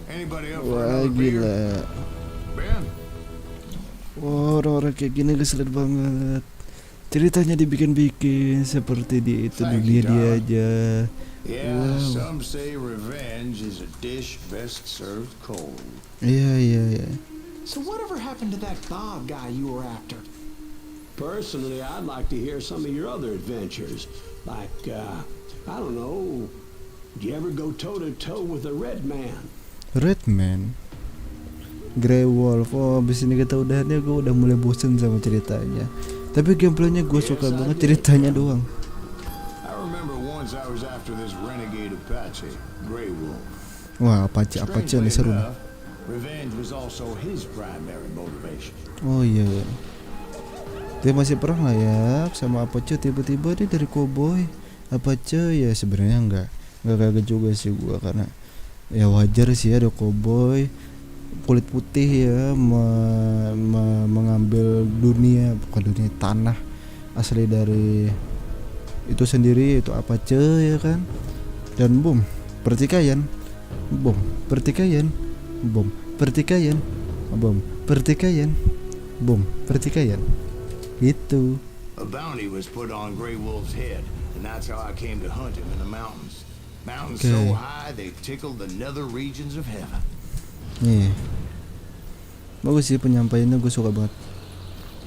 Anybody up for Wah, another beer? gila. Ben? Wah, orang-orang kayak gini keselin banget. Ceritanya dibikin-bikin seperti di itu Thank dunia you, dia Doc. aja. Yeah, Wow. some say revenge is a dish best served cold. Iya. So whatever happened to that Bob guy you were after? Personally, I'd like to hear some of your other adventures. Like, I don't know, did you ever go toe-to-toe with a red man? Redman, Grey Wolf. Oh, abis ini kita udahannya, gue udah mulai bosen sama ceritanya. Tapi gameplaynya gue suka banget, ceritanya doang. I remember once I was after this renegade Apache, Grey Wolf. Wah, Apache nih seru nih. enough, revenge was also his primary motivation. Oh iya. Dia masih perang lah ya sama Apache, tiba-tiba dia dari cowboy. Apache ya sebenarnya nggak kaget juga sih gua, karena ya wajar sih ada cowboy kulit putih ya mengambil bukan dunia, tanah asli dari itu sendiri, itu Apache ya kan. Dan pertikaian itu. A bounty was put on Grey Wolf's head, and that's how I came to hunt him in the mountains. Mountains Okay. so high they tickled the nether regions of heaven. Nih, bagus sih penyampaiannya, gue suka banget.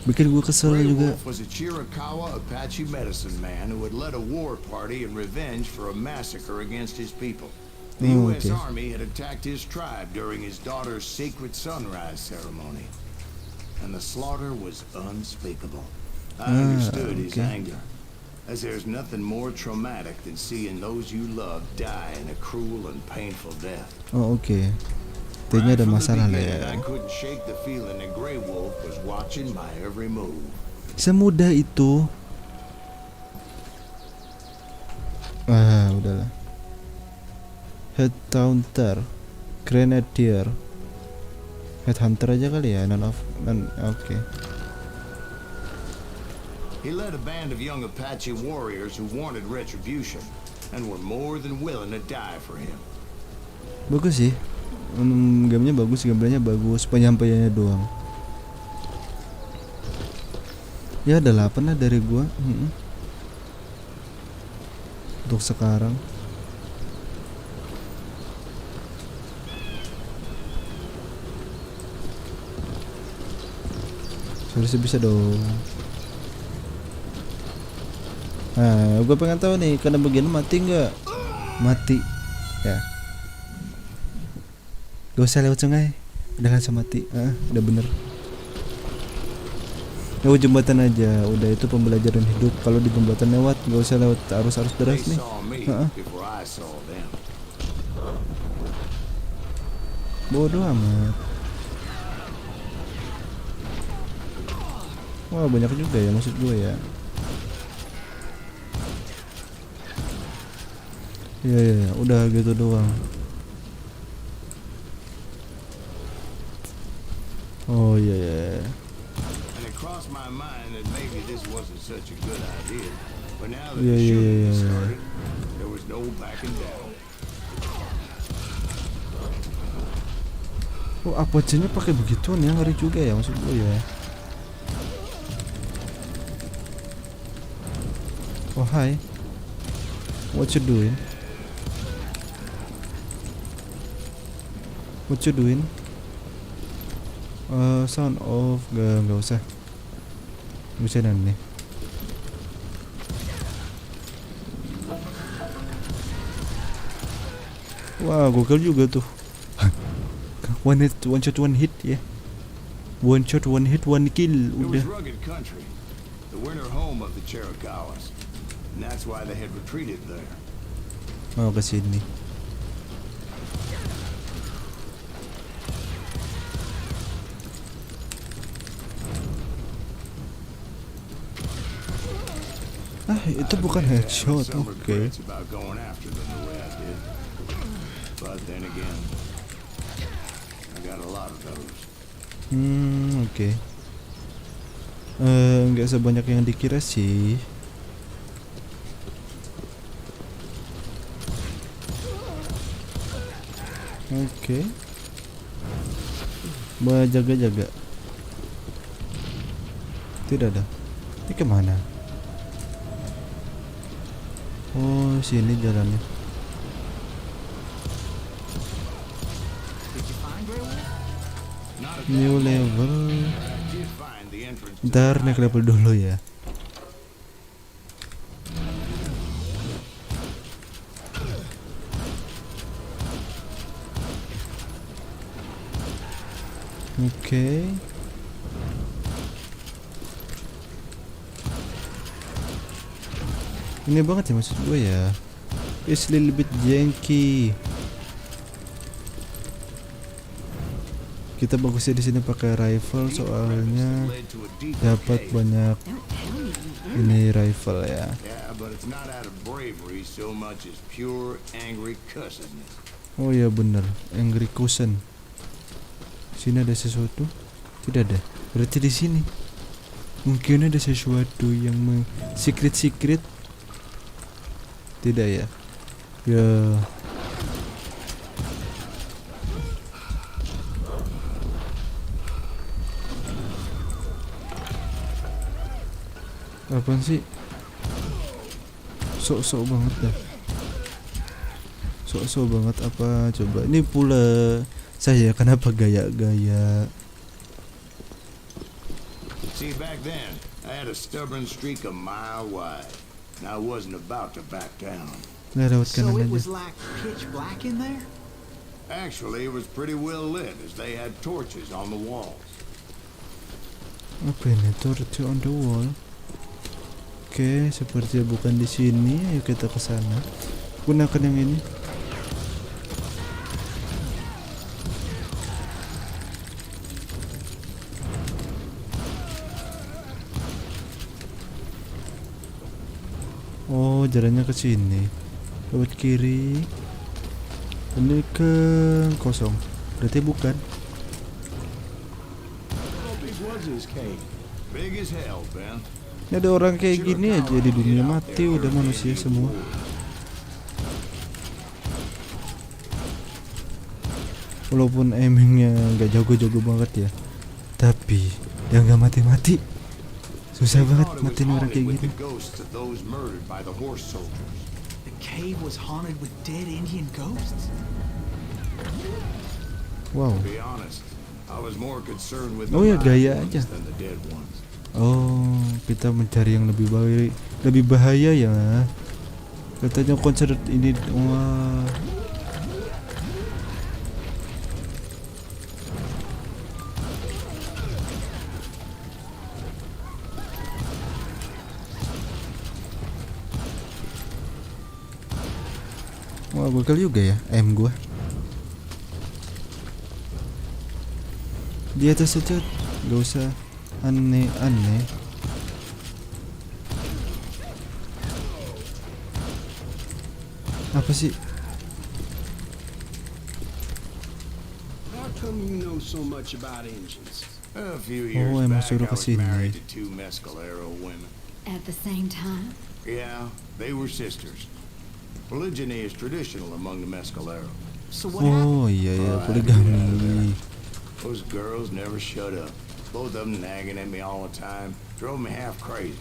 Bikin gue kesel Grey juga. Wolf was a Chiricahua Apache medicine man who had led a war party in revenge for a massacre against his people. The Oh, U.S. okay. Army had attacked his tribe during his daughter's sacred sunrise ceremony, and the slaughter was unspeakable. I understood his okay. anger, as there's nothing more traumatic than seeing those you love die in a cruel and painful death. Oh oke. Intinya ada Right from the masalah lah beginning, ya. I couldn't shake the feeling that Grey Wolf was watching my every move. Semudah itu. Udahlah. Headhunter, Grenadier, Headhunter aja kali ya, oke. He led a band of young Apache warriors who wanted retribution and were more than willing to die for him. Bagus sih. Gamenya bagus, gameplaynya bagus, penyampaiannya doang. Ya ada 8 lah dari gua. Untuk sekarang. Harusnya bisa dong. Nah, gue pengen tahu nih, karena bagian mati nggak? mati ya. Gak usah lewat sungai, udah langsung mati. Udah bener. Lewat jembatan aja, udah itu pembelajaran hidup. Kalau di jembatan lewat, gak usah lewat arus deras They nih. saw me Heeh. before I saw them. Bodoh amat. Wah banyak juga ya maksud gue ya. Iya, udah gitu doang. Oh iya. And it crossed my mind that maybe this wasn't such a good idea. But now that Yeah, the shooting yeah, had yeah. started, there was no backing down. Oh apa aja pakai begituan ya, ngeri juga ya maksud gue ya. Oh hi, what you doing? What you doing? Sound off, gak usah. Bisa nih. Wah, gokil juga tuh. One shot, one hit ya. One shot, one hit, one kill. It was Udah. rugged country, the winter home of the Chiricahuas, and that's why they had retreated there. Mau ke sini. Itu bukan headshot. Some Oke. regrets about going after them the way I did. But then again, I got a lot of those. Oke. Nggak sebanyak yang dikira sih. Oke. Jaga-jaga. Tidak ada. Ini kemana? Oh, sini jalannya. New level. Did find the entrance to Ntar naik level dulu ya. Oke. Ini banget ya maksud gue ya. It's little bit janky. Kita bagusnya di sini pakai rifle soalnya led to a deep dapat cave. banyak ini rifle ya. Yeah, but it's not out of bravery so much as pure angry cussedness. Oh ya bener, angry cushion. Sini ada sesuatu? Tidak ada. Berarti di sini mungkin ada sesuatu yang secret. Tidak ya? Ya. Apaan sih? Sok-sok banget dah. Sok-sok banget apa coba? Ini pula saya kenapa gaya-gaya? See, back then, I had a stubborn streak a mile wide, and I wasn't about to back down. Nah, lewat So kanan it aja. was like pitch black in there? Actually, it was pretty well lit, as they had torches on the walls. Apa ini? Torch on the wall. Oke, sepertinya bukan di sini. Ayo kita ke sana. Gunakan yang ini. Oh, jalannya ke sini. Lewat kiri. Ini ke kosong. Berarti bukan. How big was this cave? Big as hell, Ben. Ini ada orang kayak gini aja di dunia mati, udah manusia semua. Walaupun aimingnya nggak jago-jago banget ya, tapi yang nggak mati-mati susah banget Thought it was matiin orang haunted kayak with gini. the ghosts of those murdered by the horse soldiers. The cave was haunted with dead Indian ghosts? Wow. To be honest, I was more concerned with the Oh ya, live gaya ones aja. than the dead ones. Oh, kita mencari yang lebih bahaya ya. Katanya konser ini. Wah. Wah, bakal juga ya M gua. Di atas aja, gak usah aneh-aneh. Apa sih? How come you know so much about engines? A few years Oh, emang back, suruh I was kesini. married to two Mescalero women. At the same time? Yeah, they were sisters. Polygyny is traditional among the Mescalero. So what happened? Oh iya ya, poligami. Those girls never shut up. Both of them nagging at me all the time. Drove me half crazy.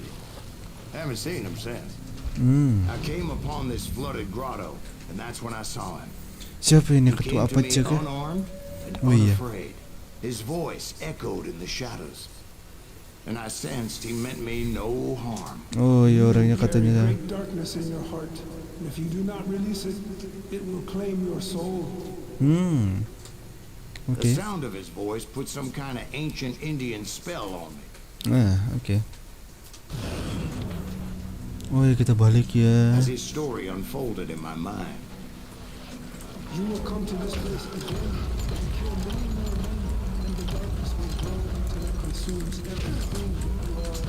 Haven't seen them since. I came upon this flooded grotto, and that's when I saw him. Siapa ini He ketua came to apa me jaga? unarmed and Oh, iya. unafraid. His voice echoed in the shadows, and I sensed he meant me no harm. Oh iya, orangnya Carry katanya. great darkness in your heart, and if you do not release it, it will claim your soul. The Oke. sound of his voice put some kind of ancient Indian spell on me. Nah, oke. Oh ya, kita balik ya. As his story unfolded in my mind, You will come to this place again and kill many more men, and the darkness will grow until it consumes everything you are.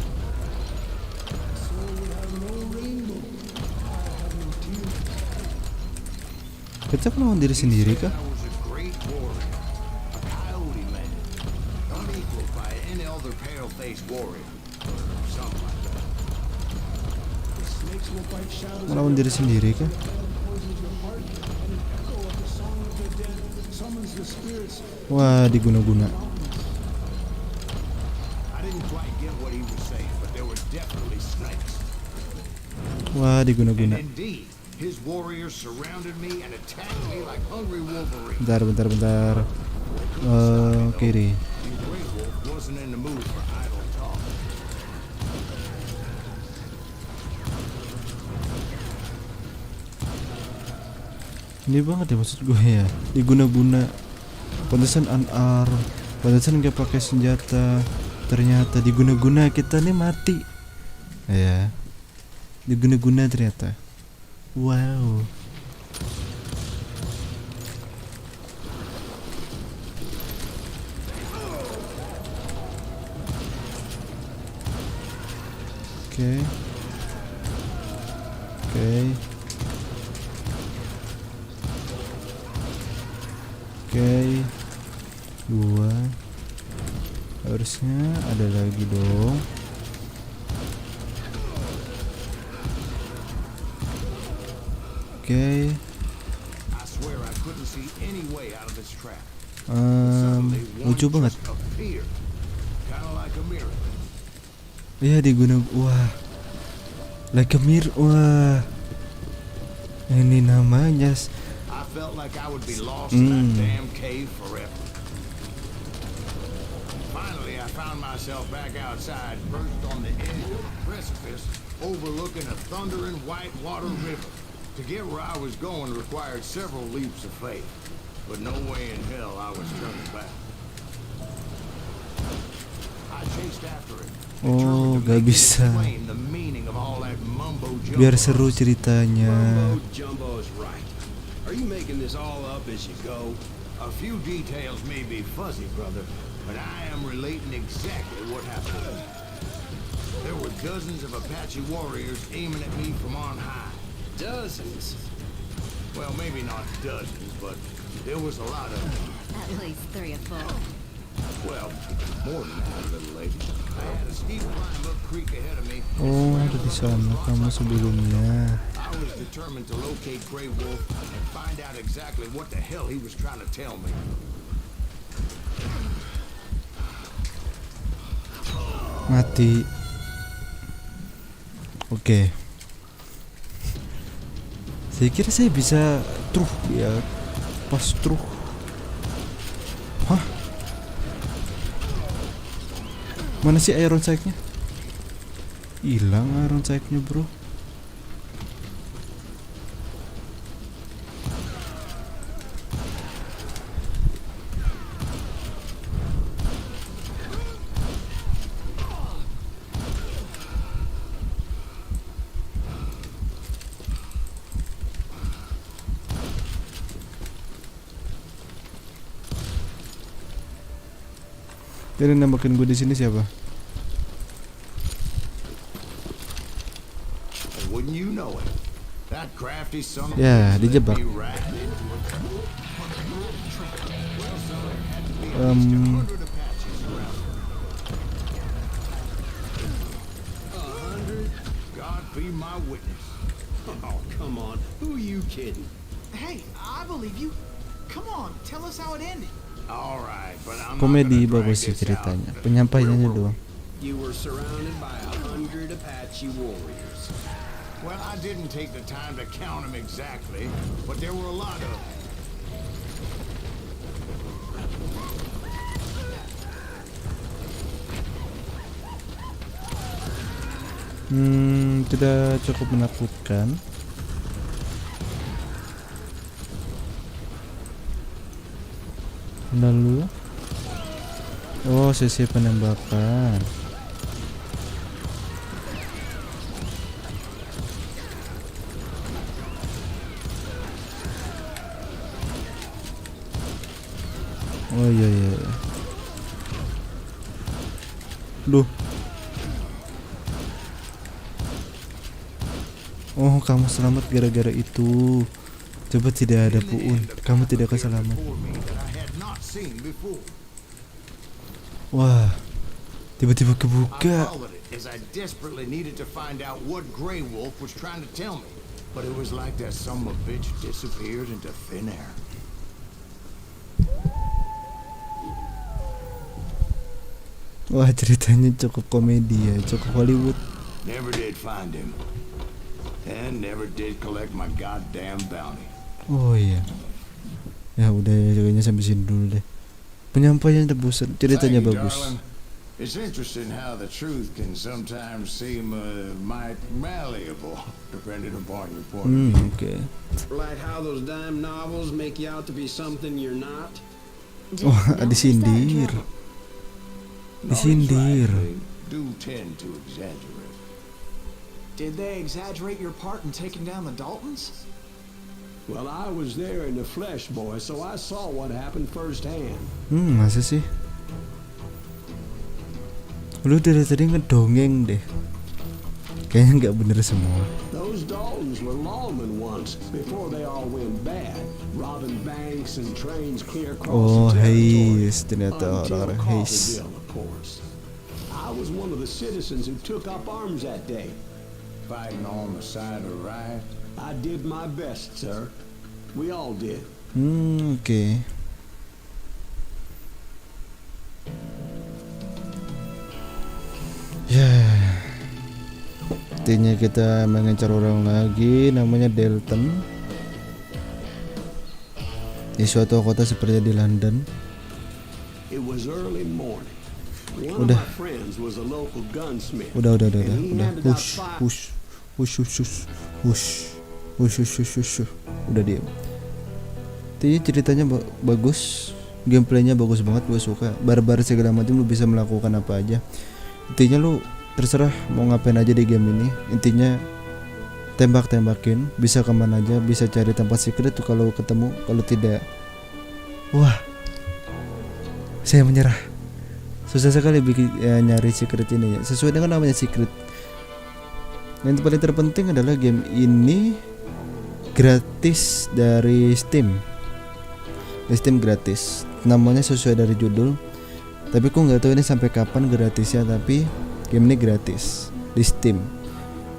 My soul will have no rainbow. I have no tears. Kita melawan diri sendiri kah? I was a great warrior, a coyote man, unequaled by any other pale-faced warrior. Something like that. The snakes will bite shadows. Melawan diri sendiri kah? Poisons your heart, and an echo of the song of the dead summons the spirits. Wah, diguna-guna. I didn't quite get what he was saying, but there were definitely snakes. Wah, And diguna-guna. indeed, his warriors surrounded me and attacked me like hungry wolverines. Bentar. Kiri. And Grey Wolf wasn't in the mood for idle talk. Ini banget ya maksud gue ya. Diguna-guna. Pantesan unarmed. Pantesan nggak pakai senjata. Ternyata diguna-guna kita nih mati. Ya. Diguna-guna ternyata. Wow. Oke. Oke. Dua. Harusnya ada lagi dong. Oke. I swear I couldn't see any way out of this trap. Lucu banget. Just appeared, kind of like a miracle. Iya diguna. Wah. Like a mirror. Wah. Ini namanya. I felt like I would be lost in that damn cave forever. Finally, I found myself back outside, perched on the edge of a precipice, overlooking a thundering white water river. To get where I was going required several leaps of faith, but no way in hell I was turning back. I chased after it. Oh, gak bisa. Explain the meaning of all that mumbo jumbo. Biar seru ceritanya. Mumbo Jumbo's right. Are you making this all up as you go? A few details may be fuzzy, brother, but I am relating exactly what happened. There were dozens of Apache warriors aiming at me from on high. Dozens. Well, maybe not dozens, but there was a lot of them. At least 3 or 4. Well, more than that, little lady. I had a steep climb up creek ahead of me. Oh, ada di sana kamu sebelumnya. I was determined to locate Grey Wolf and find out exactly what the hell he was trying to tell me. Mati. Oke. Saya kira saya bisa truh ya. Pas truh. Hah? Mana sih iron sight-nya? Hilang iron sight-nya, bro. Jadi nembakin gue di sini siapa? Wouldn't you know it? That crafty son of a Ya, bitch led dijebak. me right into a Em, God be my witness. Oh, come on. Who are you kidding? Hey, I believe you. Come on, tell us how it ended. All right, but I'm komedi not gonna bagus sih drag this out. ceritanya. Penyampaiannya doang. You were surrounded by 100 Apache warriors. Well, I didn't take the time to count them exactly, but there were a lot of them. Tidak cukup menakutkan. Lalu, oh sesi penembakan. Oh iya iya. Duh. Oh, kamu selamat gara-gara itu. Coba tidak ada puun, kamu tidak akan selamat. Wah, tiba-tiba I kebuka. followed it as I desperately needed to find out what Grey Wolf was trying to tell me. But it was like that son of a bitch disappeared into thin air. Wah, ceritanya cukup komedi ya, cukup Hollywood. Never did find him. And never did collect my goddamn bounty. Oh iya. Ya udah ya, kayaknya sampai sini dulu deh. Penyampaiannya bosan, ceritanya Thank you, bagus. darling. It's interesting how the truth can sometimes seem might malleable, depending upon your point of view. Oke. Like how those dime novels make you out to be something you're not. Just Wah, notice that disindir. trouble. No, he's Disindir. right. They do tend to exaggerate. Did they exaggerate your part in taking down the Daltons? Well, I was there in the flesh, boy, so I saw what happened firsthand. Masa sih? Lu dari tadi ngedongeng deh. Kayaknya nggak bener semua. Those Daltons were lawmen once, before they all went bad, robbing banks and trains clear across Oh, the territory. Hayes, ternyata Until orang-orang Hayes. Coffeeville, of course. I was one of the citizens who took up arms that day. Fighting on the side of right. I did my best, sir. We all did. Oke. Ya, intinya kita mengincar orang lagi, namanya Dalton. Di suatu kota seperti di London. It was early morning. One Udah. of my friends was a local gunsmith. Udah. And he handed out Hush. Udah diam. Intinya ceritanya bagus, gameplaynya bagus banget, gue suka. Barbar segala macam, lu bisa melakukan apa aja. Intinya lu terserah mau ngapain aja di game ini. Intinya tembak-tembakin, bisa kemana aja, bisa cari tempat secret tuh kalau ketemu. Kalau tidak, wah, saya menyerah. Susah sekali bikin nyari secret ini ya. Sesuai dengan namanya secret. Yang paling terpenting adalah game ini gratis dari Steam. Di Steam gratis. Namanya sesuai dari judul. Tapi aku nggak tahu ini sampai kapan gratisnya. Tapi game ini gratis di Steam.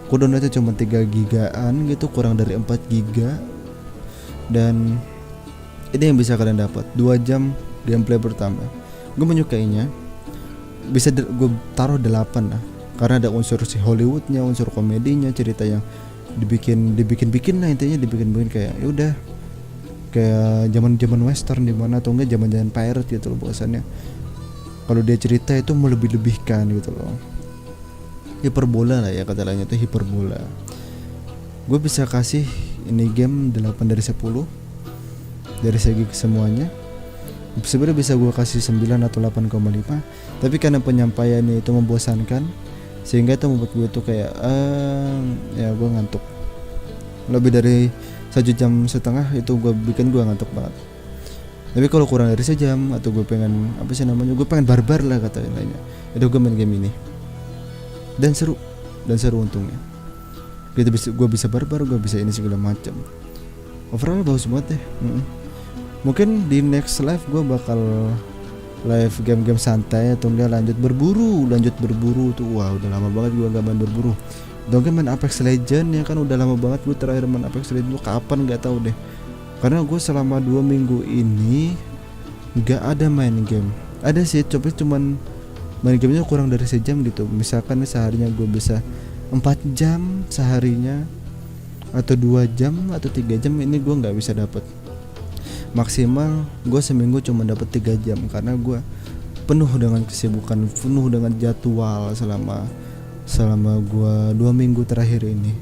Aku downloadnya cuma 3 gigaan gitu, kurang dari 4 giga. Dan ini yang bisa kalian dapat 2 jam gameplay pertama. Gue menyukainya. Bisa gue taruh 8 lah. Karena ada unsur si Hollywoodnya, unsur komedinya, cerita yang dibikin lah, intinya dibikin kayak ya udah kayak zaman western di mana atau enggak zaman pirate gitu loh bahwasannya. Kalau dia cerita itu melebih-lebihkan gitu loh. Hiperbola lah ya, kata lainnya itu hiperbola. Gue bisa kasih ini game 8 dari 10 dari segi semuanya. Sebenarnya bisa gue kasih 9 atau 8,5. Tapi karena penyampaiannya itu membosankan, sehingga itu membuat gue tuh kayak ya gue ngantuk. Lebih dari 1,5 jam itu gue bikin gue ngantuk banget. Tapi kalau kurang dari sejam atau gue pengen apa sih namanya, gue pengen barbar lah kata yang lainnya, itu gue main game ini. Dan seru untungnya. Gue bisa barbar, gue bisa ini segala macam. Overall bagus banget deh. Mungkin di next live gue bakal live game-game santai atau enggak lanjut berburu tuh. Wah udah lama banget gue gak main berburu. Dong main Apex Legend ya kan, udah lama banget gue terakhir main Apex Legend tuh kapan nggak tahu deh. Karena gue selama 2 minggu ini nggak ada main game. Ada sih, cuman main gamenya kurang dari sejam gitu. Misalkan seharinya gue bisa 4 jam seharinya, atau 2 jam atau 3 jam, ini gue nggak bisa dapet. Maksimal gue seminggu cuma dapat 3 jam karena gue penuh dengan kesibukan, penuh dengan jadwal selama gue 2 minggu terakhir ini.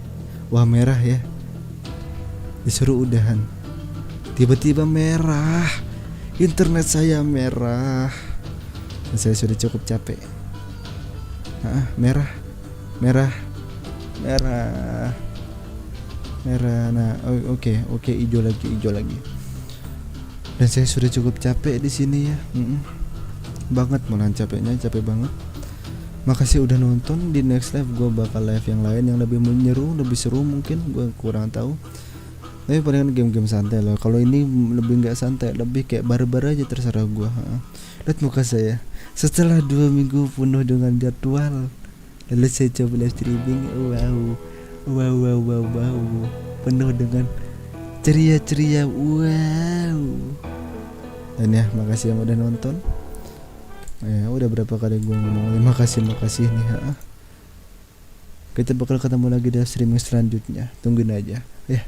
Wah merah ya, disuruh udahan, tiba-tiba merah, internet saya merah. Saya sudah cukup capek. Merah. Nah, oke, hijau lagi. Dan saya sudah cukup capek di sini ya. Banget malahan capek banget. Makasih udah nonton. Di next live gue bakal live yang lain yang lebih menyeru, lebih seru mungkin, gue kurang tahu. Tapi palingan game-game santai loh. Kalau ini lebih nggak santai, lebih kayak barbar aja, terserah gue. Lihat muka saya setelah 2 minggu penuh dengan jadwal. Lalu saya coba live streaming. Wow. Penuh dengan ceria. Wow. Dan ya, makasih yang udah nonton. Ya, udah berapa kali gue ngomong makasih nih. Kita bakal ketemu lagi di streaming selanjutnya. Tungguin aja. Ya.